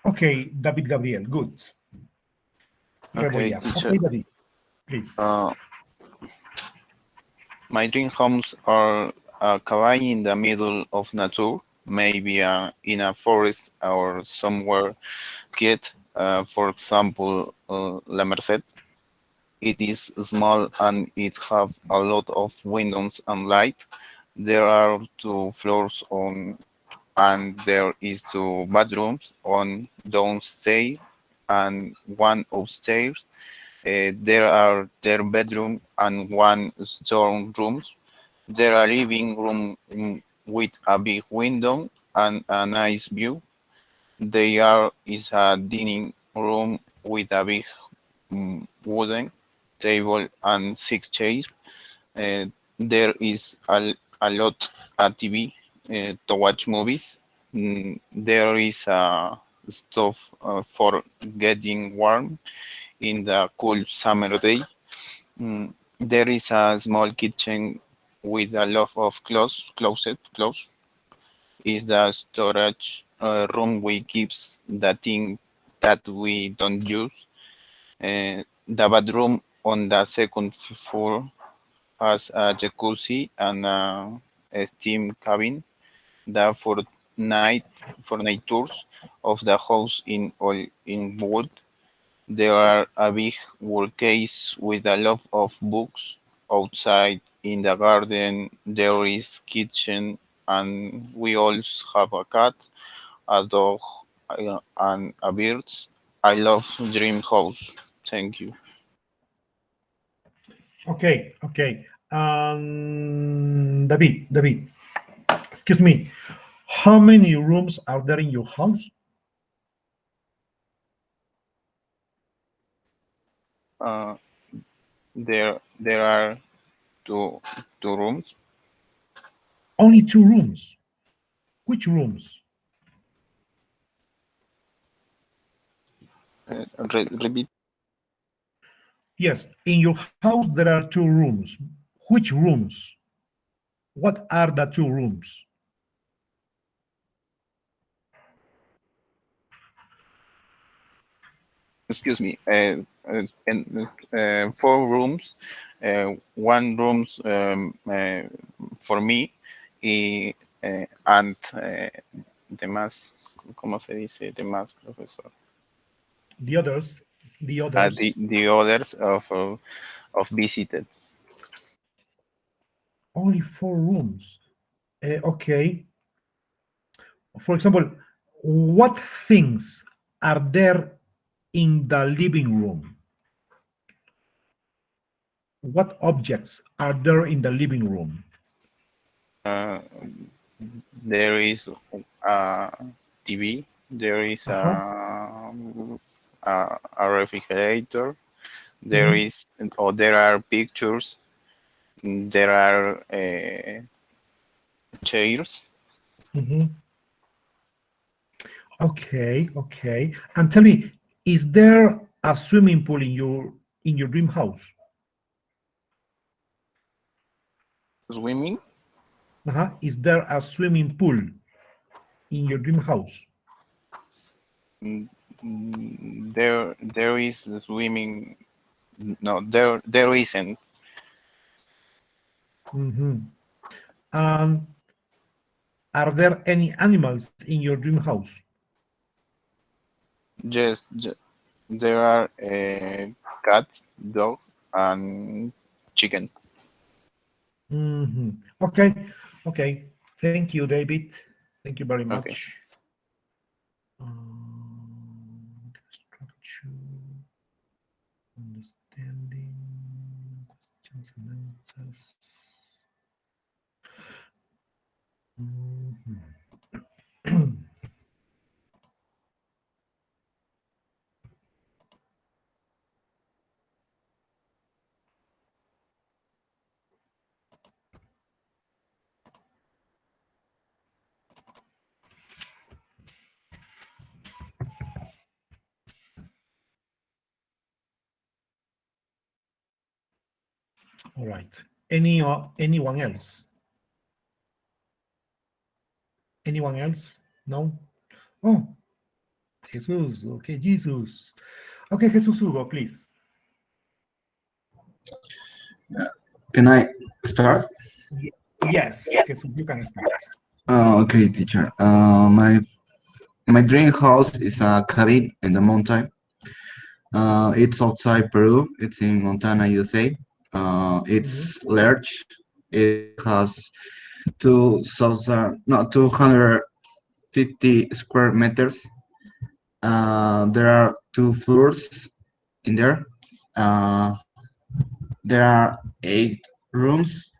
Okay, David Gabriel, good. Okay, Reboya. teacher. Okay, David, please. My dream homes are a cabin in the middle of nature, maybe in a forest or somewhere quiet. For example, La Merced. It is small and it have a lot of windows and light. There are 2 floors on, and there is 2 bedrooms on downstairs and 1 upstairs. There are 10 bedroom and 1 storeroom. There are living room with a big window and a nice view. There is a dining room with a big wooden table and 6 chairs. Uh, there is a lot of TV to watch movies. There is a stove for getting warm in the cool summer day. There is a small kitchen with a lot of clothes. Is the storage room we keeps the thing that we don't use. The bedroom on the second floor has a jacuzzi and a steam cabin. The fortnight tours of the house in all in wood. There are a big bookcase with a lot of books. Outside in the garden there is kitchen, and we also have a cat, a dog, and a bird. I love Dream House. Thank you. Okay. David, excuse me. How many rooms are there in your house? Uh, there are two rooms. Only 2 rooms. Which rooms? Repeat. Yes, in your house there are 2 rooms. Which rooms? What are the 2 rooms? Excuse me. And 4 rooms. One rooms for me, and demás. ¿Cómo se dice demás, profesor? The others. The others. The others of visited. Only 4 rooms. Okay. For example, what things are there in the living room? What objects are there in the living room? There is a TV. There is a refrigerator. There is, or there are pictures. There are chairs. Okay. And tell me, is there a swimming pool in your dream house? Swimming? Is there a swimming pool in your dream house? There is swimming. No, there isn't. Are there any animals in your dream house? Yes, there are a cat, dog, and chicken. Okay. Thank you, David. Thank you very much. Okay. Structure, understanding, questions and answers. All right. Anyone else? Anyone else? No? Oh, Jesus. Okay, Jesus. Okay, Jesus Hugo, please. Can I start? Yes, Jesus, you can start. Okay, teacher. My dream house is a cabin in the mountain. It's outside Peru. It's in Montana, USA. It's large. It has 250 square meters. There are two floors in there. Uh, there are 8 rooms.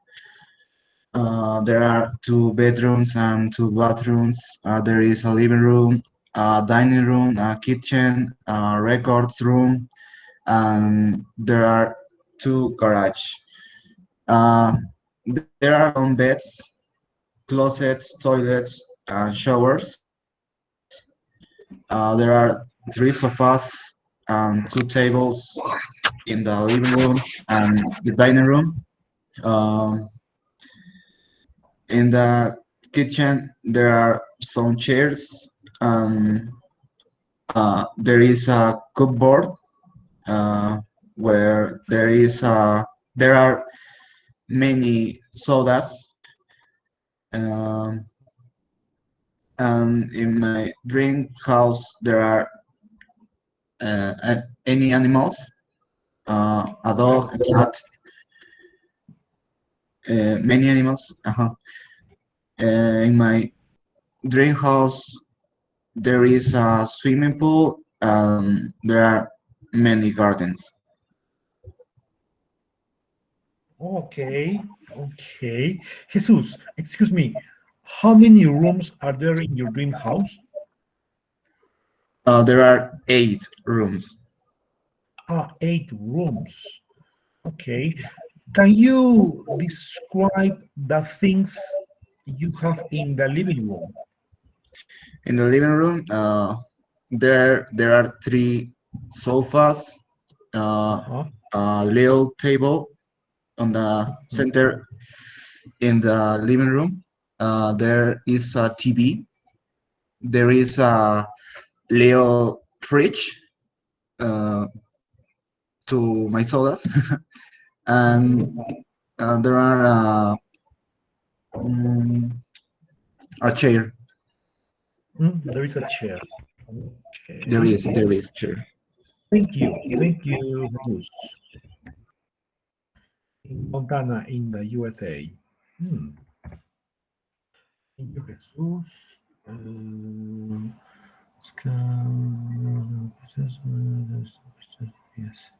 There are 2 bedrooms and 2 bathrooms. There is a living room, a dining room, a kitchen, a records room, and there are 2 garage. Uh, there are some beds, closets, toilets, and showers. There are 3 sofas and 2 tables in the living room and the dining room. Um, in the kitchen, there are some chairs. There is a cupboard where there are many sodas. Um, and in my dream house, there are any animals, a dog, a cat, many animals. In my dream house, there is a swimming pool and there are many gardens. Okay, okay. Jesus, excuse me. How many rooms are there in your dream house? There are 8 rooms. 8 rooms. Okay. Can you describe the things you have in the living room? In the living room, there are 3 sofas, a little table on the center in the living room. There is a TV. There is a little fridge to my sodas, and there are a chair. There is a chair. Okay. There is chair. Thank you, Jesus. In Montana, in the USA. Thank you, Jesus. Yes.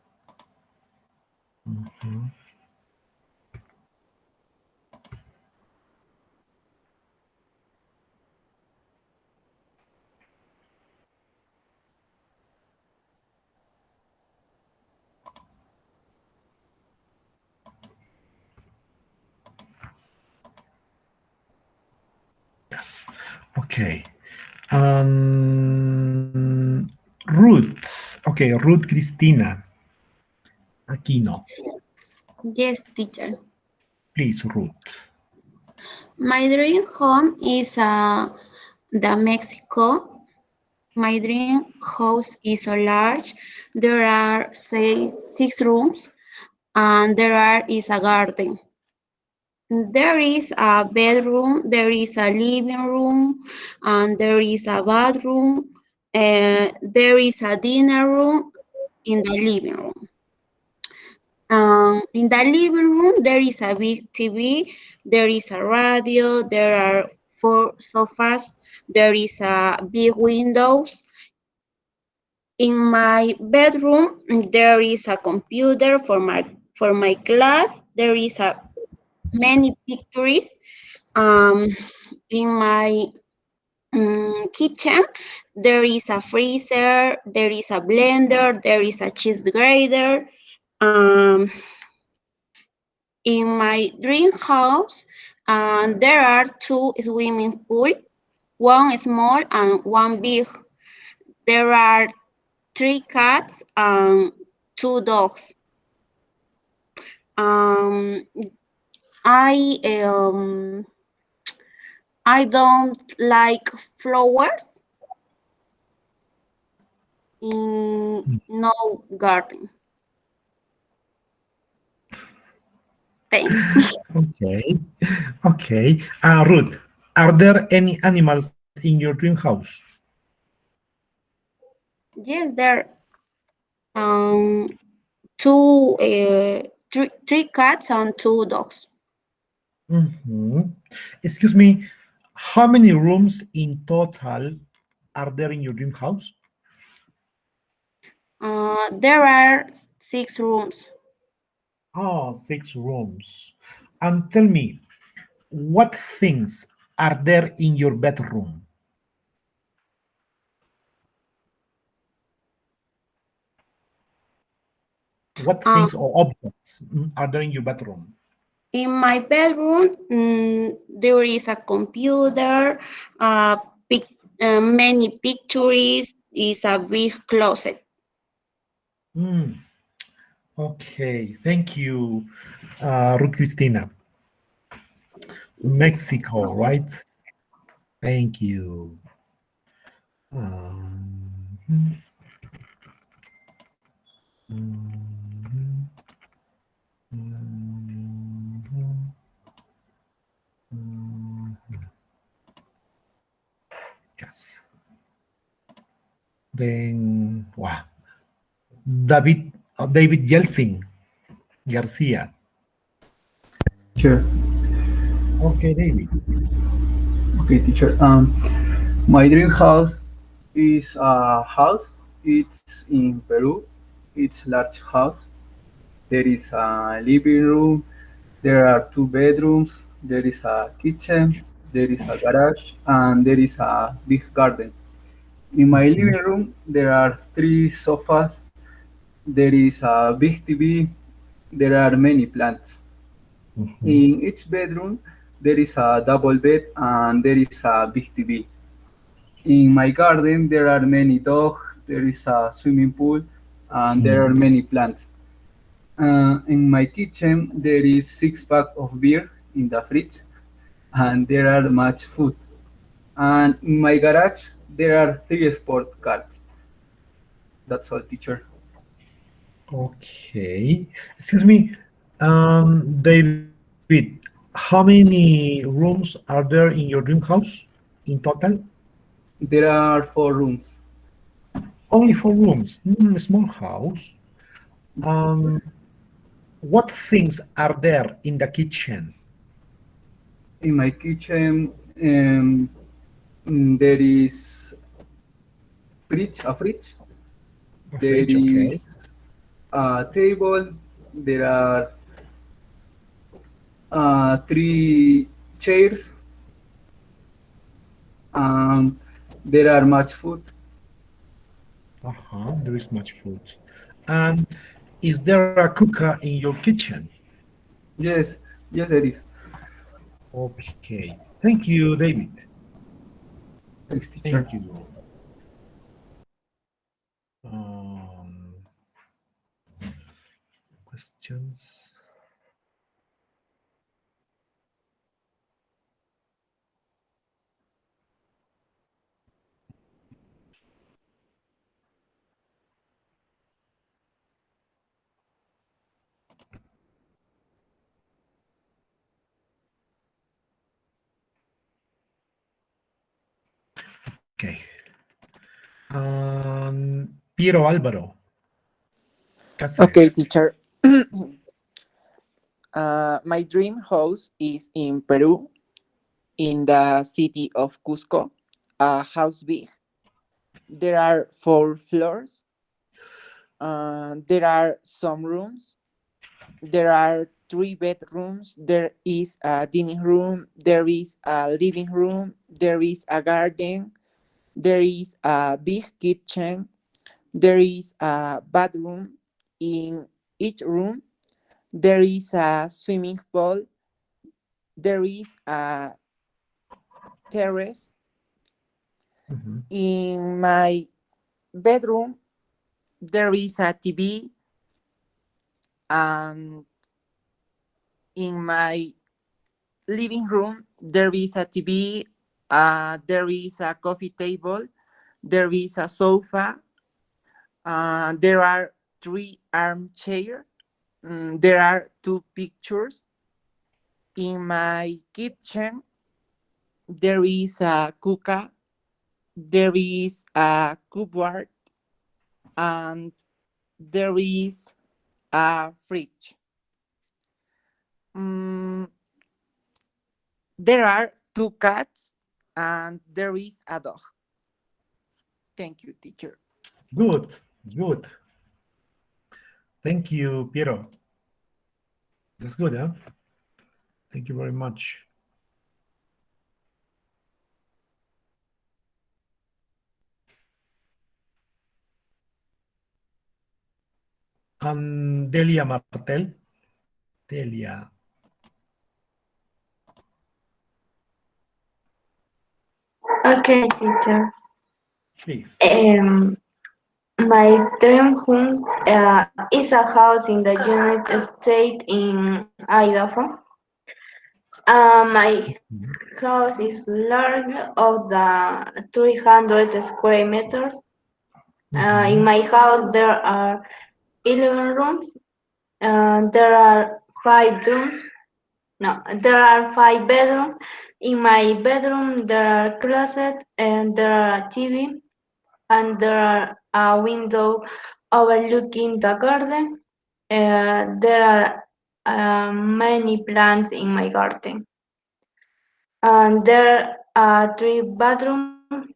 Yes. Okay. Ruth. Okay, Ruth Cristina Aquino. Yes, teacher. Please, Ruth. My dream home is the Mexico. My dream house is so large. There are say 6 rooms, and is a garden. There is a bedroom, there is a living room, and there is a bathroom. There is a dinner room in the living room. In the living room, there is a big TV, there is a radio, there are 4 sofas, there is a big windows. In my bedroom, there is a computer for my class. There is a many pictures. In my kitchen, there is a freezer, there is a blender, there is a cheese grater. In my dream house, there are 2 swimming pools, one small and one big. There are 3 cats and 2 dogs. Um, I I don't like flowers in no garden. Thanks. Okay. Okay. Ruth, are there any animals in your dream house? Yes, there Um, three cats and two dogs. Excuse me, how many rooms in total are there in your dream house? There are 6 rooms. Oh, 6 rooms. And tell me, what things are there in your bedroom? What Um, things or objects are there in your bedroom? in my bedroom, there is a computer, uh, pic, many pictures, is a big closet. Hmm. Okay, thank you, Ruth Cristina. Mexico, right? Thank you. Um, mhm, mhm, mhm. Yes. Then, wow. David Yeltsin Garcia. Sure. Okay, David. Okay, teacher. My dream house is a house. It's in Peru. It's large house. There is a living room. There are 2 bedrooms. There is a kitchen. There is a garage, and there is a big garden. In my living room, there are 3 sofas. There is a big TV. There are many plants. In each bedroom, there is a double bed and there is a big TV. In my garden, there are many dogs, there is a swimming pool, and there are many plants. In my kitchen, there is 6 pack of beer in the fridge, and there are much food. And in my garage, there are 3 sport cars. That's all, teacher. Okay. Excuse me, David, how many rooms are there in your dream house in total? There are 4 rooms. Only 4 rooms. Small house. Um, what things are there in the kitchen? In my kitchen, there is a fridge. A There fridge, okay. is a table. There are 3 chairs. Um, there are much food. There is much food. And is there a cooker in your kitchen? Yes, yes, there is. Okay. Thank you, David. Thanks, teacher. Thank you. Um, questions. Okay. Piero Álvaro Okay, Cáceres. teacher. My dream house is in Peru, in the city of Cusco. A house big. There are 4 floors. There are some rooms. There are 3 bedrooms. There is a dining room. There is a living room. There is a garden. There is a big kitchen. There is a bathroom. In each room, there is a swimming pool. There is a terrace. In my bedroom, there is a TV, and in my living room, there is a TV, there is a coffee table, there is a sofa, there are 3 armchairs, there are 2 pictures. In my kitchen, there is a cooker, there is a cupboard, and there is a fridge. Mm, there are two cats and there is a dog. Thank you, teacher. Good, good. Thank you, Piero. That's good, huh? Thank you very much. Delia Martel. Delia. Okay, teacher. Please. My dream home is a house in the United States in Idaho. My house is large of the 300 square meters. In my house there are 11 rooms. There are 5 rooms. No, there are 5 bedrooms. In my bedroom there are closet and there are TV and there are a window overlooking the garden. There are many plants in my garden. And there are 3 bedrooms.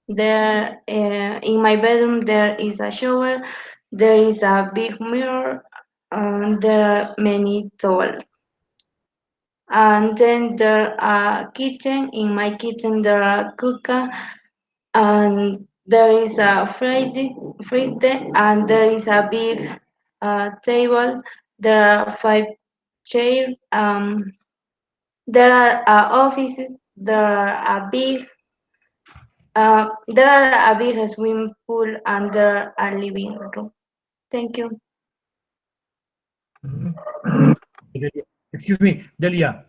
There, in my bedroom, there is a shower. There is a big mirror. And there are many towels. And then there are kitchen. In my kitchen, there are cooker, and there is a fridge, and there is a big table. There are 5 chairs. There are offices. There are a big swimming pool and there are a living room. Thank you. Excuse me, Delia.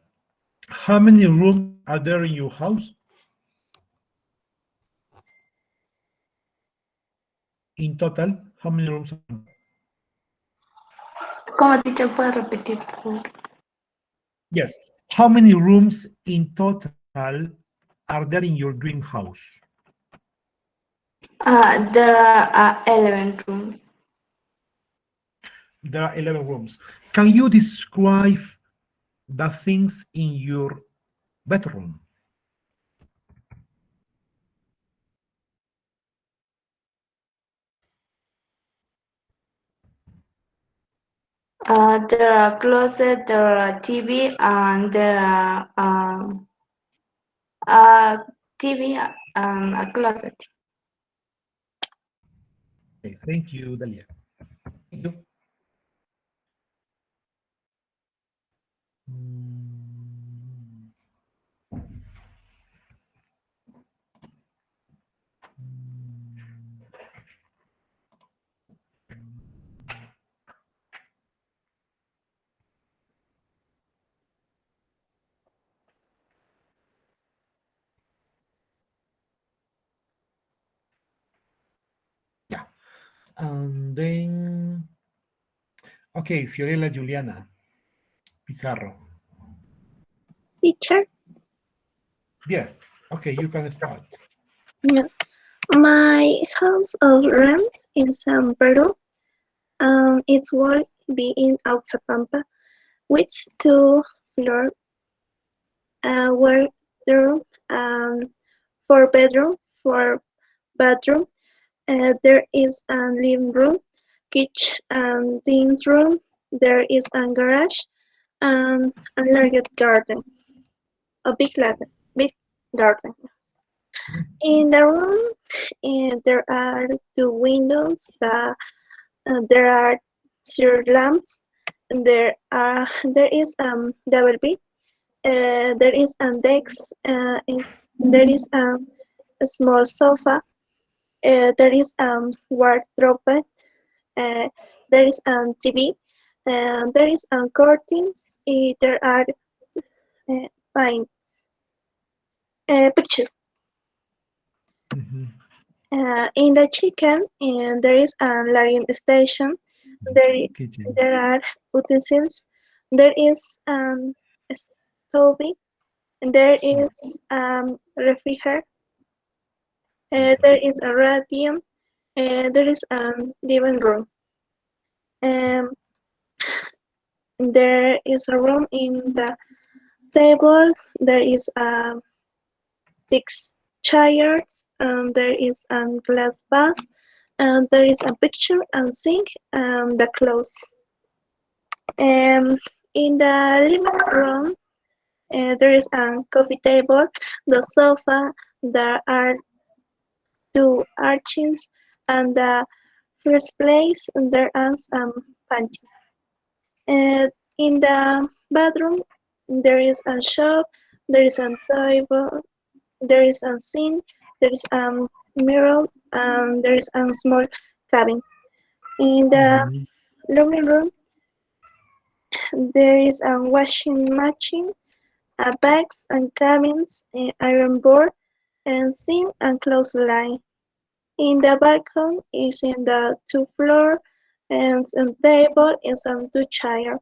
How many rooms are there in your house? In total, how many rooms are there? ¿Cómo, teacher? ¿Puede repetir, por favor? Yes. How many rooms in total are there in your dream house? There are 11 rooms. There are 11 rooms. Can you describe the things in your bedroom? There are closet, there are TV, and there are a TV and a closet. Okay, thank you, Delia. Thank you. Yeah. And then, okay, Fiorella Juliana Pizarro. Teacher? Yes. Okay, you can start. Yeah. My house of rents in San Peru. It will be in Auxapampa, with 2 floors, wardrobe, 4 bedroom, 4 bathroom. There is a living room, kitchen, and dining room. There is a garage and a large garden, a big garden. In the room, there are 2 windows. There are 0 lamps. There is double bed. There is a desk. There is a small sofa. There is wardrobe. There is TV. There is curtains. There are fine picture. In the chicken, there is a learning station. There are utensils. There is a stove. There is refrigerator. There is a radio. There is a living room. Um, there is a room in the table. There is a 6 chairs. There is a glass vase. And there is a picture and sink and the clothes. In the living room, there is a coffee table, the sofa. There are 2 arches, and the first place there is pantry. In the bathroom, there is a shop, there is a table, there is a sink, there is a mirror, and there is a small cabin. In the living room, there is a washing machine, a bags and cabins, an iron board, and sink and clothesline. In the balcony is in the 2 floor, and on table is on 2 chair.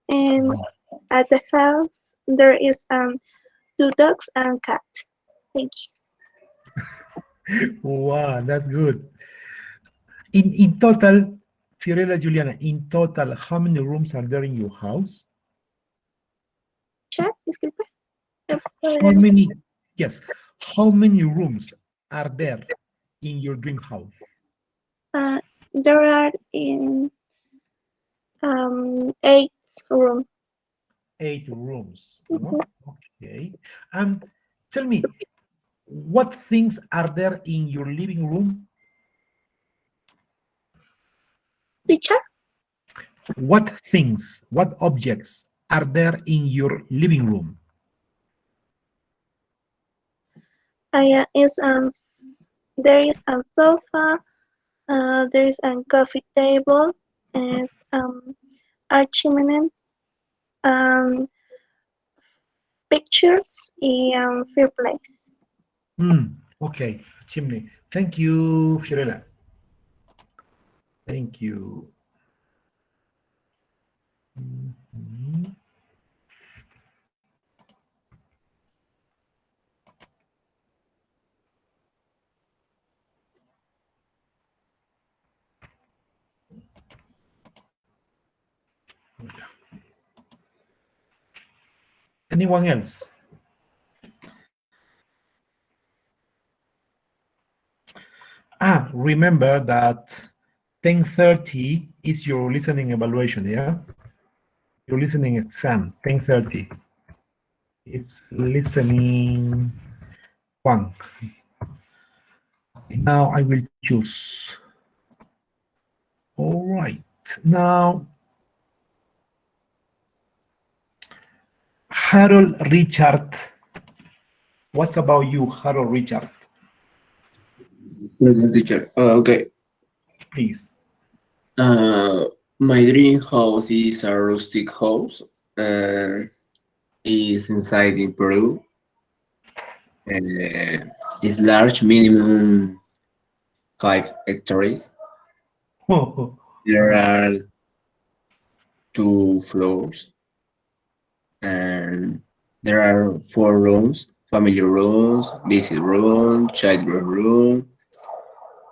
And at the house there is 2 dogs and cat. Thank you. Wow, that's good. In total, Fiorella Juliana, in total, how many rooms are there in your house? Chat, disculpe. How many? Yes. How many rooms are there in your dream house? There are in 8 rooms. 8 rooms. No? Okay. Tell me, what things are there in your living room? Teacher? What things, what objects are there in your living room? There is a sofa, there is a coffee table, is archiments, pictures, and fireplace. Okay, chimney. Thank you, Fiorella. Thank you. Anyone else? Remember that 10:30 is your listening evaluation, yeah? Your listening exam, 10:30. It's listening 1. Now I will choose. All right. Now, Harold Richard. What about you, Harold Richard? Present teacher. Okay. Please. My dream house is a rustic house. Is inside in Peru. It's large, minimum 5 hectares. There are 2 floors, and there are 4 rooms: family rooms, visit room, children room,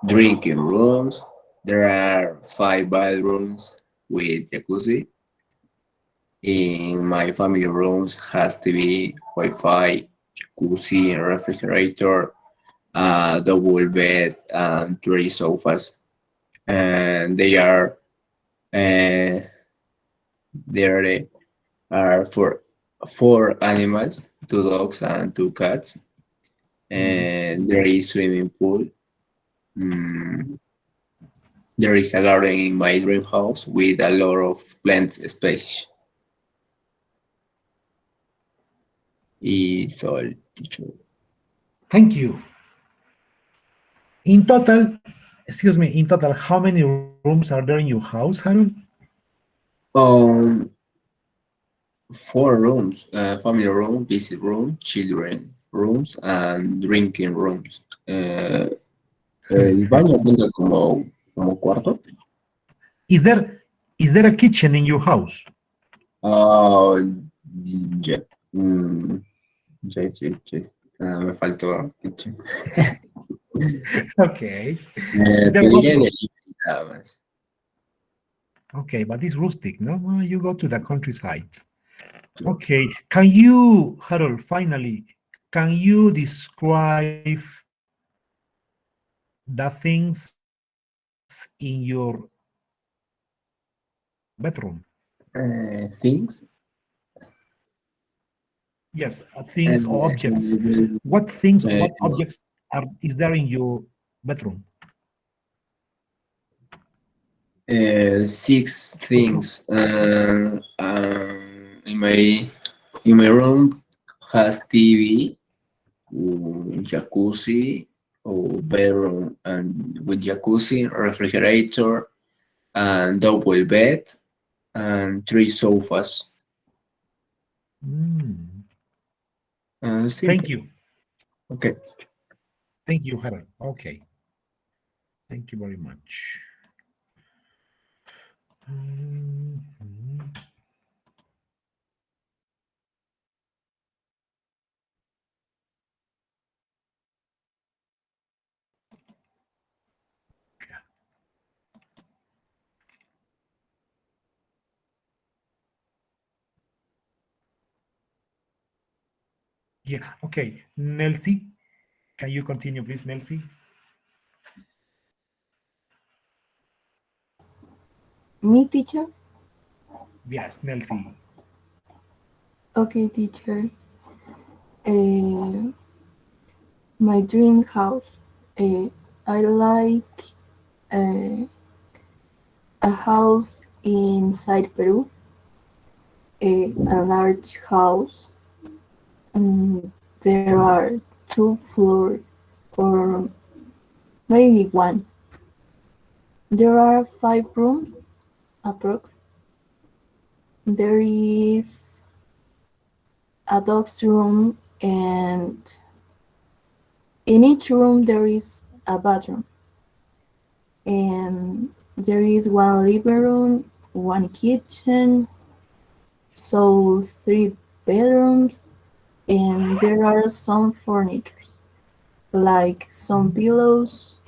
drinking rooms. There are 5 bedrooms with jacuzzi. In my family rooms has TV, Wi-Fi, jacuzzi, and refrigerator, double bed, and 3 sofas. And there are 4 animals, 2 dogs and 2 cats. And there is swimming pool. There is a garden in my dream house with a lot of plant space. Y all, teacher. Thank you. In total, how many rooms are there in your house, Harold? 4 rooms: family room, visit room, children rooms, and drinking rooms. El baño cuenta como cuarto. Is there a kitchen in your house? Yeah. Yes. Me faltó kitchen. Okay. Te diría de ahí nada más. Okay, but it's rustic, no? Well, you go to the countryside. Okay, can you, Harold, finally, can you describe the things in your bedroom? Things. Yes, things or Uh, objects. What things or uh, what objects is there in your bedroom? Six things. In my room has TV, jacuzzi, or bedroom and with jacuzzi, refrigerator, and double bed, and three sofas. Mm, Simple. thank you. Okay. Thank you, Harold. Okay. Thank you very much. Mhm. Yeah, okay. Nelsie, can you continue, please, Nelsie? Me, teacher? Yes, Nelsie. Okay, teacher. Uh, my dream house. I like uh, a house inside Peru, a large house. There are two floors, or maybe one. There are 5 rooms, approx. There is a dog's room, and in each room there is a bathroom. And there is one living room, one kitchen, so 3 bedrooms, and there are some furniture like some pillows,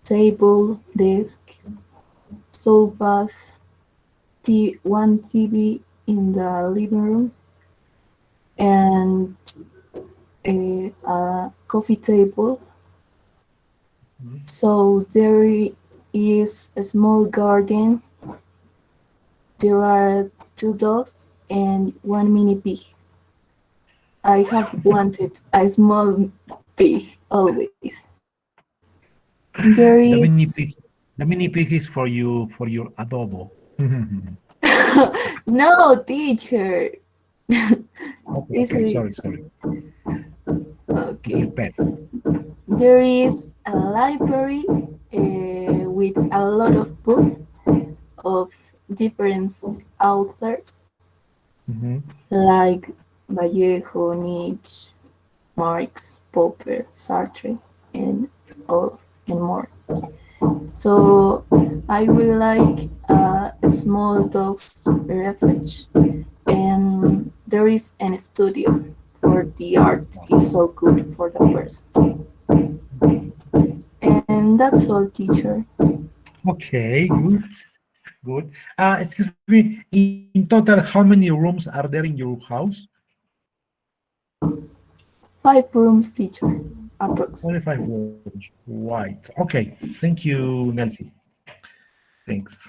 table, desk, sofas, one TV in the living room, and a coffee table. So there is a small garden. There are 2 dogs and one mini pig. I have wanted a small pig always. There The is mini pig, the mini pig is for your adobo. no teacher. Okay, It's okay, a, sorry, sorry. It's your okay. pet. There is a library with a lot of books of different authors Mhm. like Vallejo, Nietzsche, Marx, Popper, Sartre, and all and more. So I would like a small dog's refuge, and there is an studio for the art is so good for the person. And that's all, teacher. Okay, good, good. Excuse me. In total, how many rooms are there in your house? 5 rooms, teacher, approx. Only 5 rooms. Right. Okay. Thank you, Nancy. Thanks.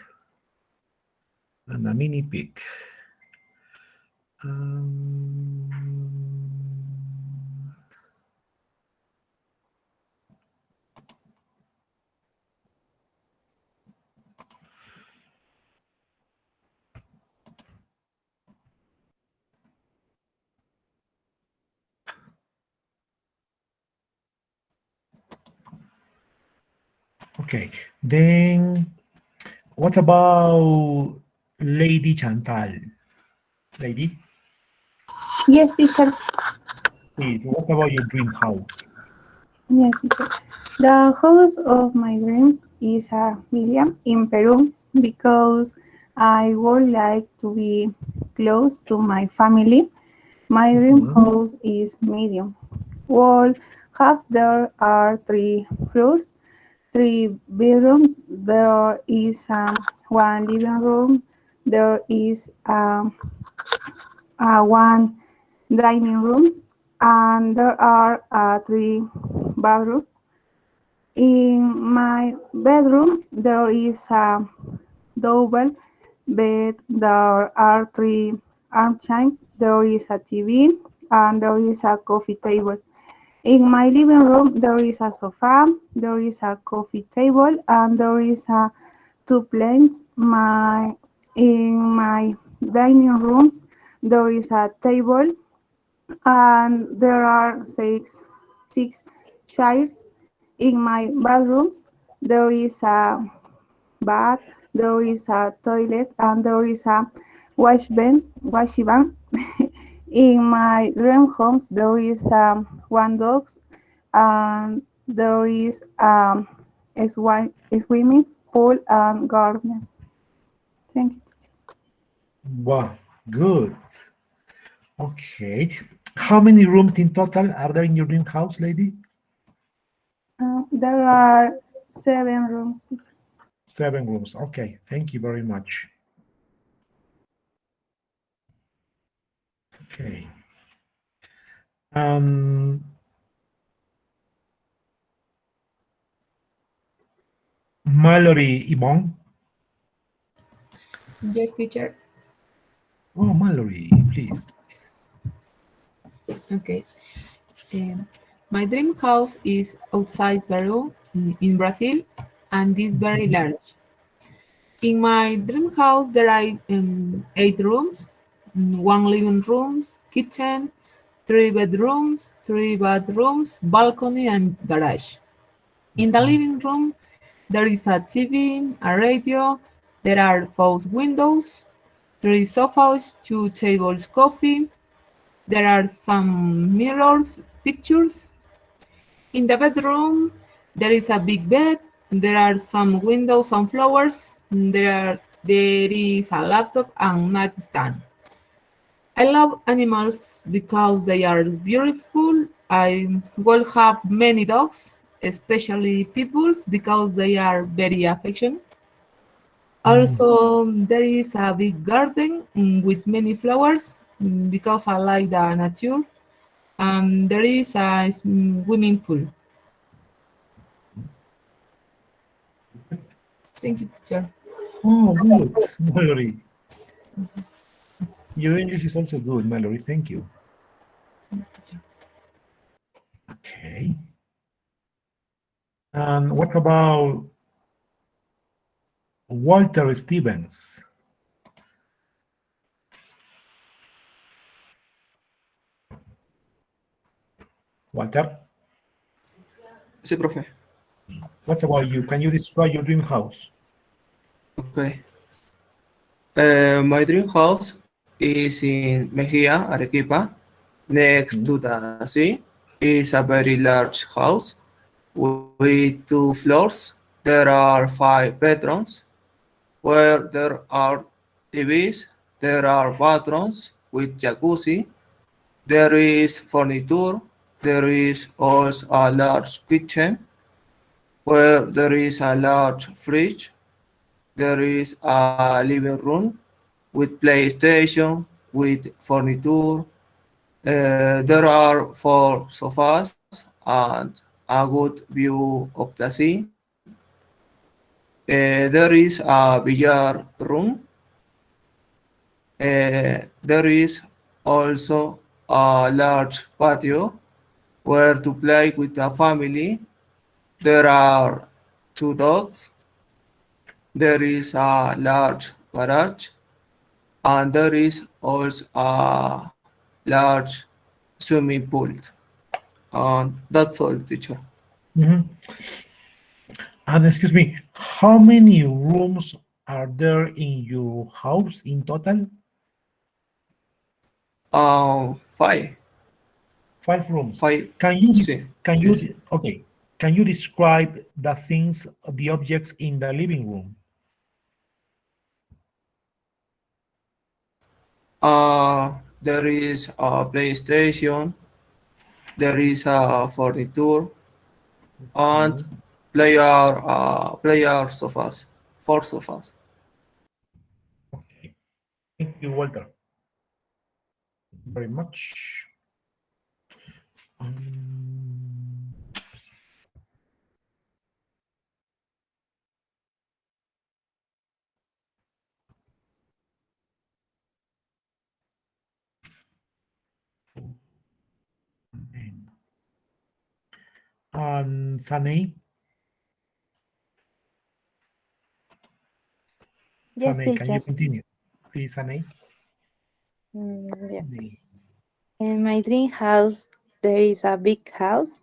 And a mini pig. Um, okay. Then what about Lady Chantal? Lady, Yes, teacher. please, what about your dream house? Yes, teacher. The house of my dreams is a villa in Peru because I would like to be close to my family. My dream Mhm. house is medium. Wall half there are 3 floors. three bedrooms. There is one living room. There is one dining room, and there are three bathrooms. In my bedroom, there is a double bed. There are three armchairs. There is a TV, and there is a coffee table. In my living room, there is a sofa, there is a coffee table, and there is two plants. In my dining rooms, there is a table, and there are six chairs. In my bedrooms, there is a bath, there is a toilet, and there is a wash ban. In my dream homes, there is one dog, and there is a swimming pool and garden. Thank you. Wow, good. Okay. How many rooms in total are there in your dream house, lady? There are 7 rooms. 7 rooms. Okay, thank you very much. Okay. Um, Mallory Yvonne. Yes, teacher. Oh, Mallory, please. Okay. My dream house is outside Peru, in Brazil, and is very large. In my dream house, there are 8 rooms, one living room, kitchen, 3 bedrooms, 3 bathrooms, balcony, and garage. In the living room, there is a TV, a radio, there are 4 windows, 3 sofas, 2 tables coffee, there are some mirrors, pictures. In the bedroom, there is a big bed, there are some windows and flowers, there is a laptop and nightstand. I love animals because they are beautiful. I will have many dogs, especially pit bulls, because they are very affectionate. Also, there is a big garden with many flowers because I like the nature. And there is a swimming pool. Thank you, teacher. Oh, good, Mallory. Your English is also good, Mallory. Thank you. Okay. And what about Walter Stevens? Walter, Sí, profe. what about you? Can you describe your dream house? Okay. My dream house is in Mejia, Arequipa, next to the sea. It's a very large house with 2 floors. There are 5 bedrooms where there are TVs. There are bathrooms with jacuzzi. There is furniture. There is also a large kitchen where there is a large fridge. There is a living room with PlayStation, with furniture. There are 4 sofas and a good view of the sea. There is a billiard room. There is also a large patio where to play with the family. There are 2 dogs. There is a large garage, and there is also a large swimming pool. And that's all, teacher. Mhm. And excuse me, how many rooms are there in your house in total? 5. 5 rooms. 5. Can you Sí. can you okay? Can you describe the things, the objects in the living room? There is a PlayStation. There is a furniture, and player sofas, four sofas. Thank you, Walter. Very much. Sunny. Yes, Sunny, can you teacher. continue? Please, Sunny. Yeah. In my dream house, there is a big house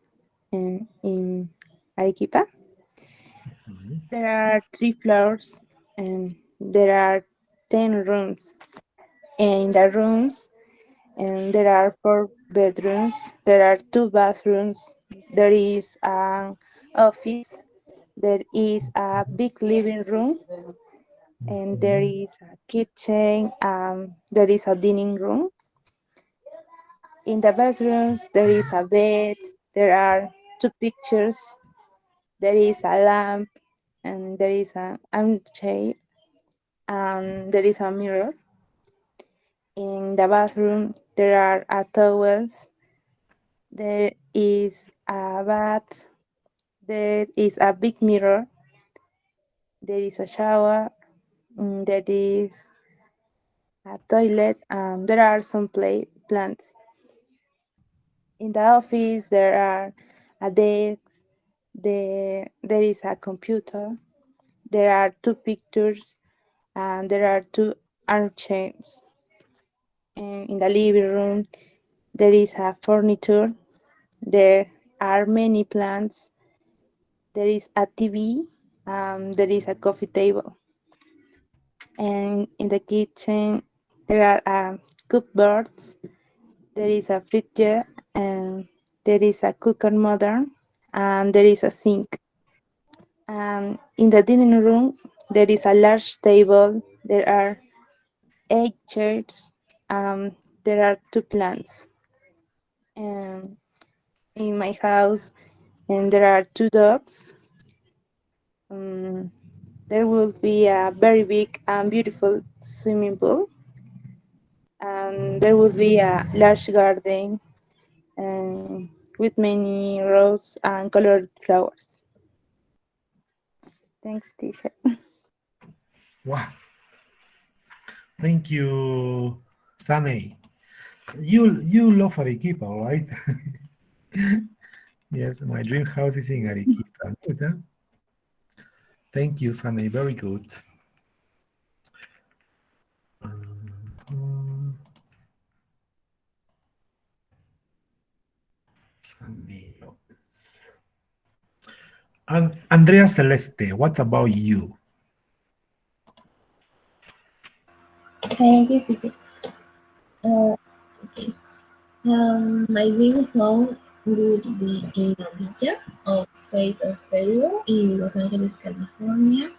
in Arequipa. There are 3 floors and there are 10 rooms. And in the rooms, and there are 4 bedrooms. There are 2 bathrooms. There is an office. There is a big living room, and there is a kitchen. There is a dining room. In the bathrooms, there is a bed. There are 2 pictures. There is a lamp, and there is an armchair, and there is a mirror. In the bathroom, there are towels. There is a bath. There is a big mirror. There is a shower. There is a toilet. There are some plants. In the office, there are a desk. There is a computer. There are 2 pictures, and there are 2 armchairs. And in the living room, there is a furniture. There are many plants. There is a TV. There is a coffee table. And in the kitchen, there are cupboards. There is a fridge, and there is a cooker modern, and there is a sink. And in the dining room, there is a large table. There are 8 chairs. There are 2 plants. And in my house, and there are 2 dogs. There will be a very big and beautiful swimming pool. And there will be a large garden with many roses and colored flowers. Thanks, teacher. Wow. Thank you, Sunny. You love Arequipa, right? Yes, my dream house is in Arequipa. Good, huh? Thank you, Sunny. Very good. Sunny Lopez. And Andrea Celeste, what about you? Yes, teacher. Okay. My dream home would be in a beach outside of Peru, in Los Angeles, California.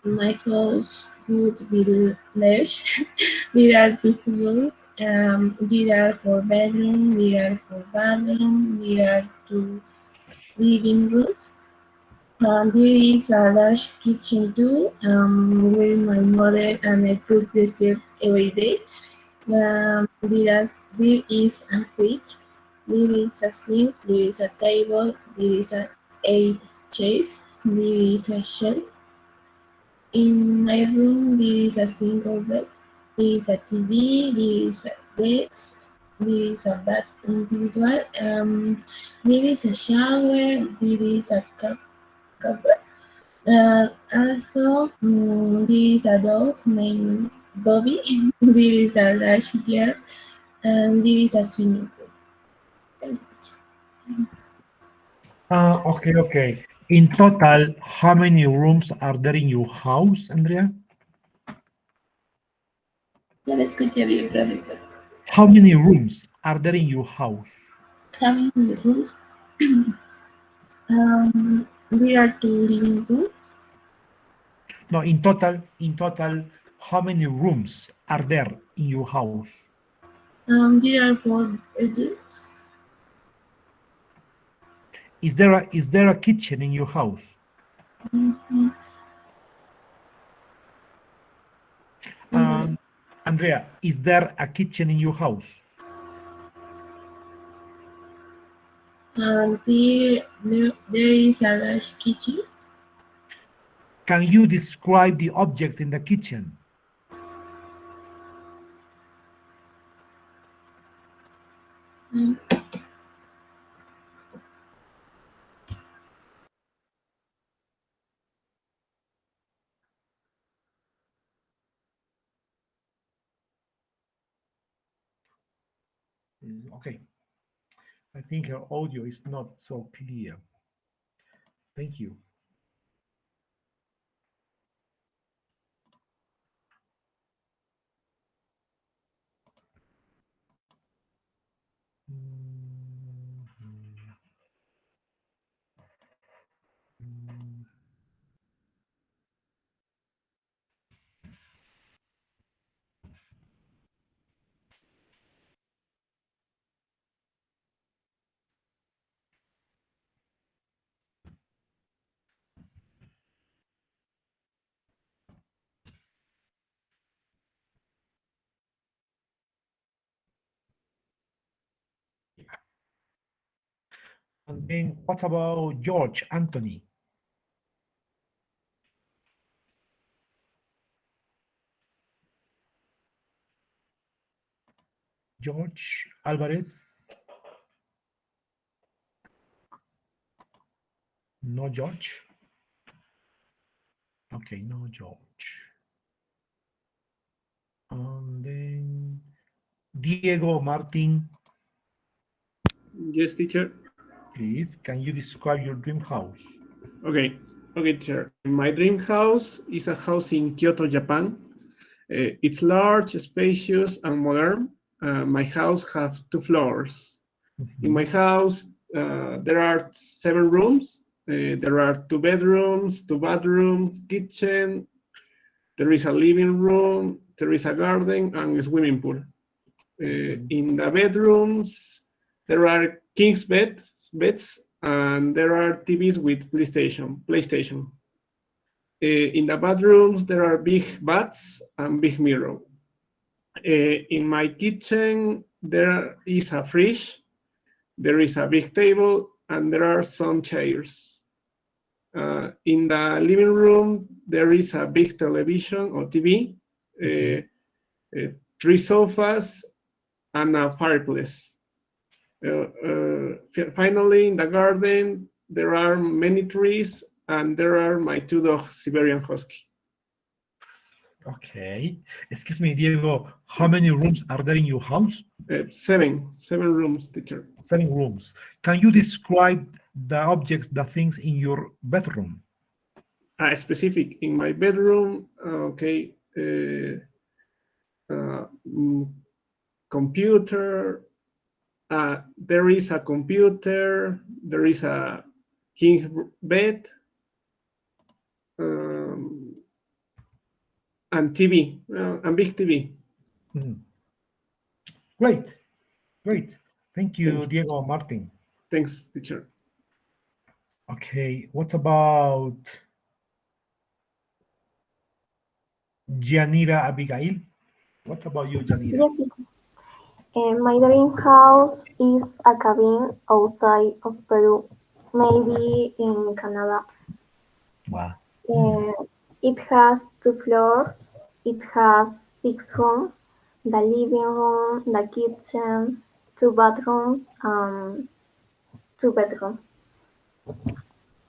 My house would be large. There are 2 floors. There are 4 bedrooms. There are 4 bathrooms. There are 2 living rooms. There is a large kitchen too, where my mother and I cook desserts every day. There is a fridge, there is a sink, there is a table, there is 8 chairs, there is a shelf. In my room, there is a single bed, there is a TV, there is a desk, there is a bath individual, there is a shower, there is a cupboard. Also, there is a dog named Bobby. There is a large yard, and there is a swimming pool. Thank you. Okay. In total, how many rooms are there in your house, Andrea? No le escuché bien, profesor. How many rooms are there in your house? How many rooms? There are 2 living rooms. No, in total, how many rooms are there in your house? There are 4 bedrooms. is there a kitchen in your house? Mhm. Um, Andrea, is there a kitchen in your house? And there is a large kitchen. Can you describe the objects in the kitchen? Mm. Okay. I think her audio is not so clear. Thank you. And then what about George Anthony? George Alvarez? No George? Okay, no George. And then Diego Martin, Yes, teacher. please, can you describe your dream house? Okay, okay, teacher. My dream house is a house in Kyoto, Japan. It's large, spacious, and modern. My house has 2 floors. In my house, there are 7 rooms. There are 2 bedrooms, 2 bathrooms, kitchen. There is a living room. There is a garden and a swimming pool. In the bedrooms, there are king's beds, and there are TVs with PlayStation. In the bedrooms, there are big baths and big mirror. In my kitchen, there is a fridge, there is a big table, and there are some chairs. In the living room, there is a big television or TV, 3 sofas, and a fireplace. Finally, in the garden, there are many trees, and there are my 2 dogs, Siberian Husky. Okay. Excuse me, Diego, how many rooms are there in your house? 7 rooms, teacher. 7 rooms. Can you describe the objects, the things in your bedroom? Specific in my bedroom, okay. Computer. There is a computer. There is a king bed. And TV, and big TV. Mhm. Great, great. Thank you, Thank you. Diego Martin. Thanks, teacher. Okay, what about Janira Abigail? What about you, Janira? Yes, my dream house is a cabin outside of Peru, maybe in Canada. Wow. It has 2 floors. It has 6 rooms, the living room, the kitchen, 2 bathrooms, and 2 bedrooms.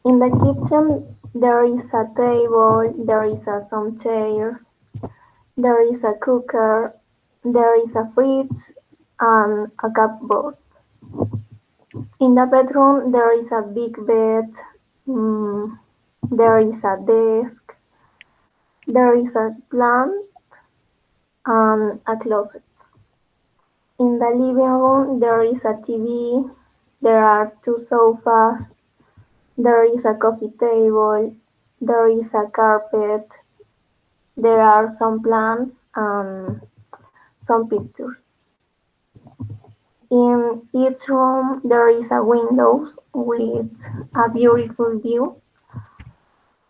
In the kitchen, there is a table, there is some chairs, there is a cooker, there is a fridge, and a cupboard. In the bedroom, there is a big bed, there is a desk, there is a plant, and a closet. In the living room, there is a TV, there are 2 sofas, there is a coffee table, there is a carpet, there are some plants and some pictures. In each room there is a window with a beautiful view.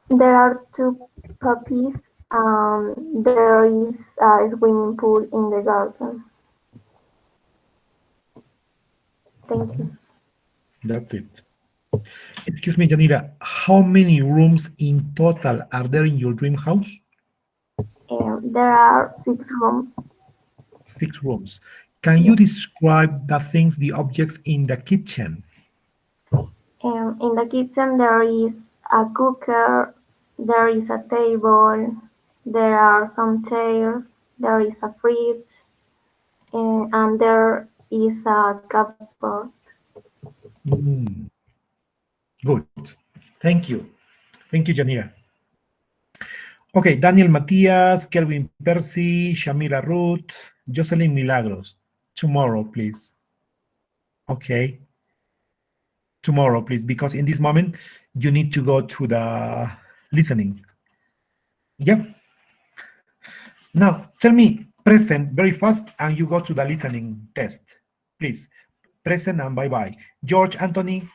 There are two puppies. There is a swimming pool in the garden. Thank you. That's it. Excuse me, Janira, how many rooms in total are there in your dream house? There are 6 rooms. 6 rooms. Can you describe the things, the objects in the kitchen? In the kitchen there is a cooker, there is a table, there are some chairs, there is a fridge, and there is a cupboard. Mm. Good. Thank you. Thank you, Janira. Okay, Daniel Matias, Kelvin Percy, Shamira Ruth, Jocelyn Milagros. Tomorrow, please. Okay. Tomorrow, please, because in this moment, you need to go to the listening. Yep. Now, tell me present very fast, and you go to the listening test. Please. Present and bye-bye. George Anthony.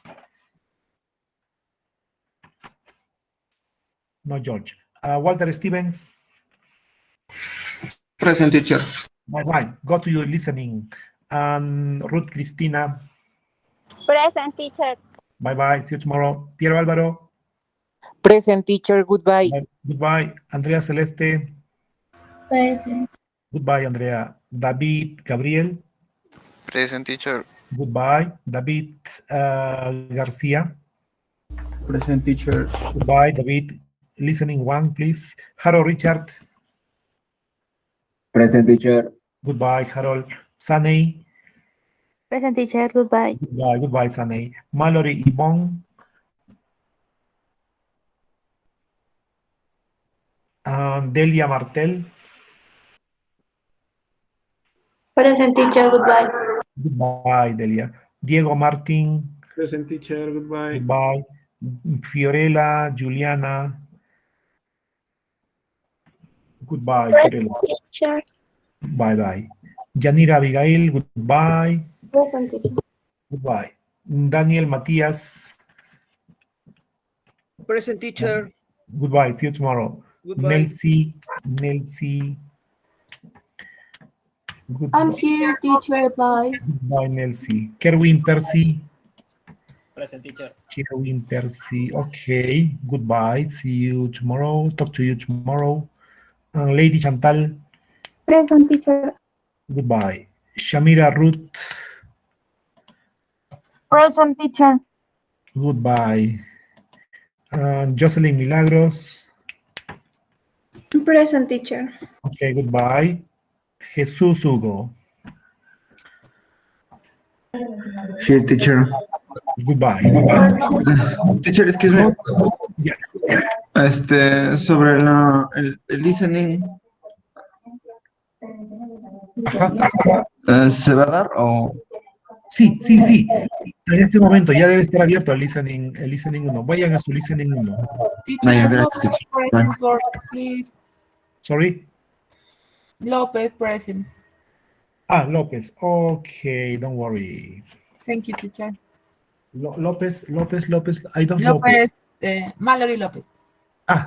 No, George. Walter Stevens. Present, teacher. Bye-bye. Go to your listening. Ruth Cristina. Present, teacher. Bye-bye. See you tomorrow. Piero Álvaro. Present, teacher. Goodbye. Goodbye. Andrea Celeste. Present. Goodbye, Andrea. David Gabriel. Present, teacher. Goodbye. David Garcia. Present, teacher. Goodbye, David. Listening 1, please. Harold Richard. Present, teacher. Goodbye, Harold. Sunny. Present, teacher. Goodbye. Goodbye, Sunny. Mallory Yvonne. Delia Martel. Present, teacher. Goodbye. Goodbye, Delia. Diego Martin. Present, teacher. Goodbye. Goodbye. Fiorella, Juliana. Goodbye, Fiorella. Teacher. Bye-bye. Yanira Abigail, goodbye. Present, teacher. Goodbye. Daniel Matias. Present, teacher. Goodbye. See you tomorrow. Goodbye. Nelsie. Goodbye. I'm here, teacher. Bye. Goodbye, Nelsie. Kerwin Percy. Present, teacher. Kerwin Percy. Okay. Goodbye. See you tomorrow. Talk to you tomorrow. Lady Chantal. Present, teacher. Goodbye. Shamira Ruth. Present, teacher. Goodbye. Jocelyn Milagros. Present, teacher. Okay, goodbye. Jesus Hugo. Here, teacher. Goodbye. Teacher, excuse me. Yes. Sobre el listening. ¿Se va a dar o...? Sí. En este momento ya debe estar abierto el listening 1. Vayan a su listening 1. Teacher gracias, Lopez, present, please. Sorry. Lopez, present. Lopez. Okay, don't worry. Thank you, teacher. Lopez. I don't know. Lopez, Mallory Lopez.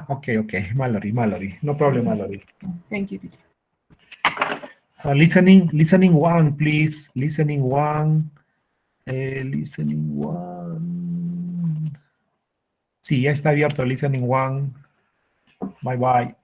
Okay. Mallory. No problem, Mallory. Thank you, teacher. Listening 1, please. Listening 1. Listening 1. Sí, ya está abierto listening 1. Bye.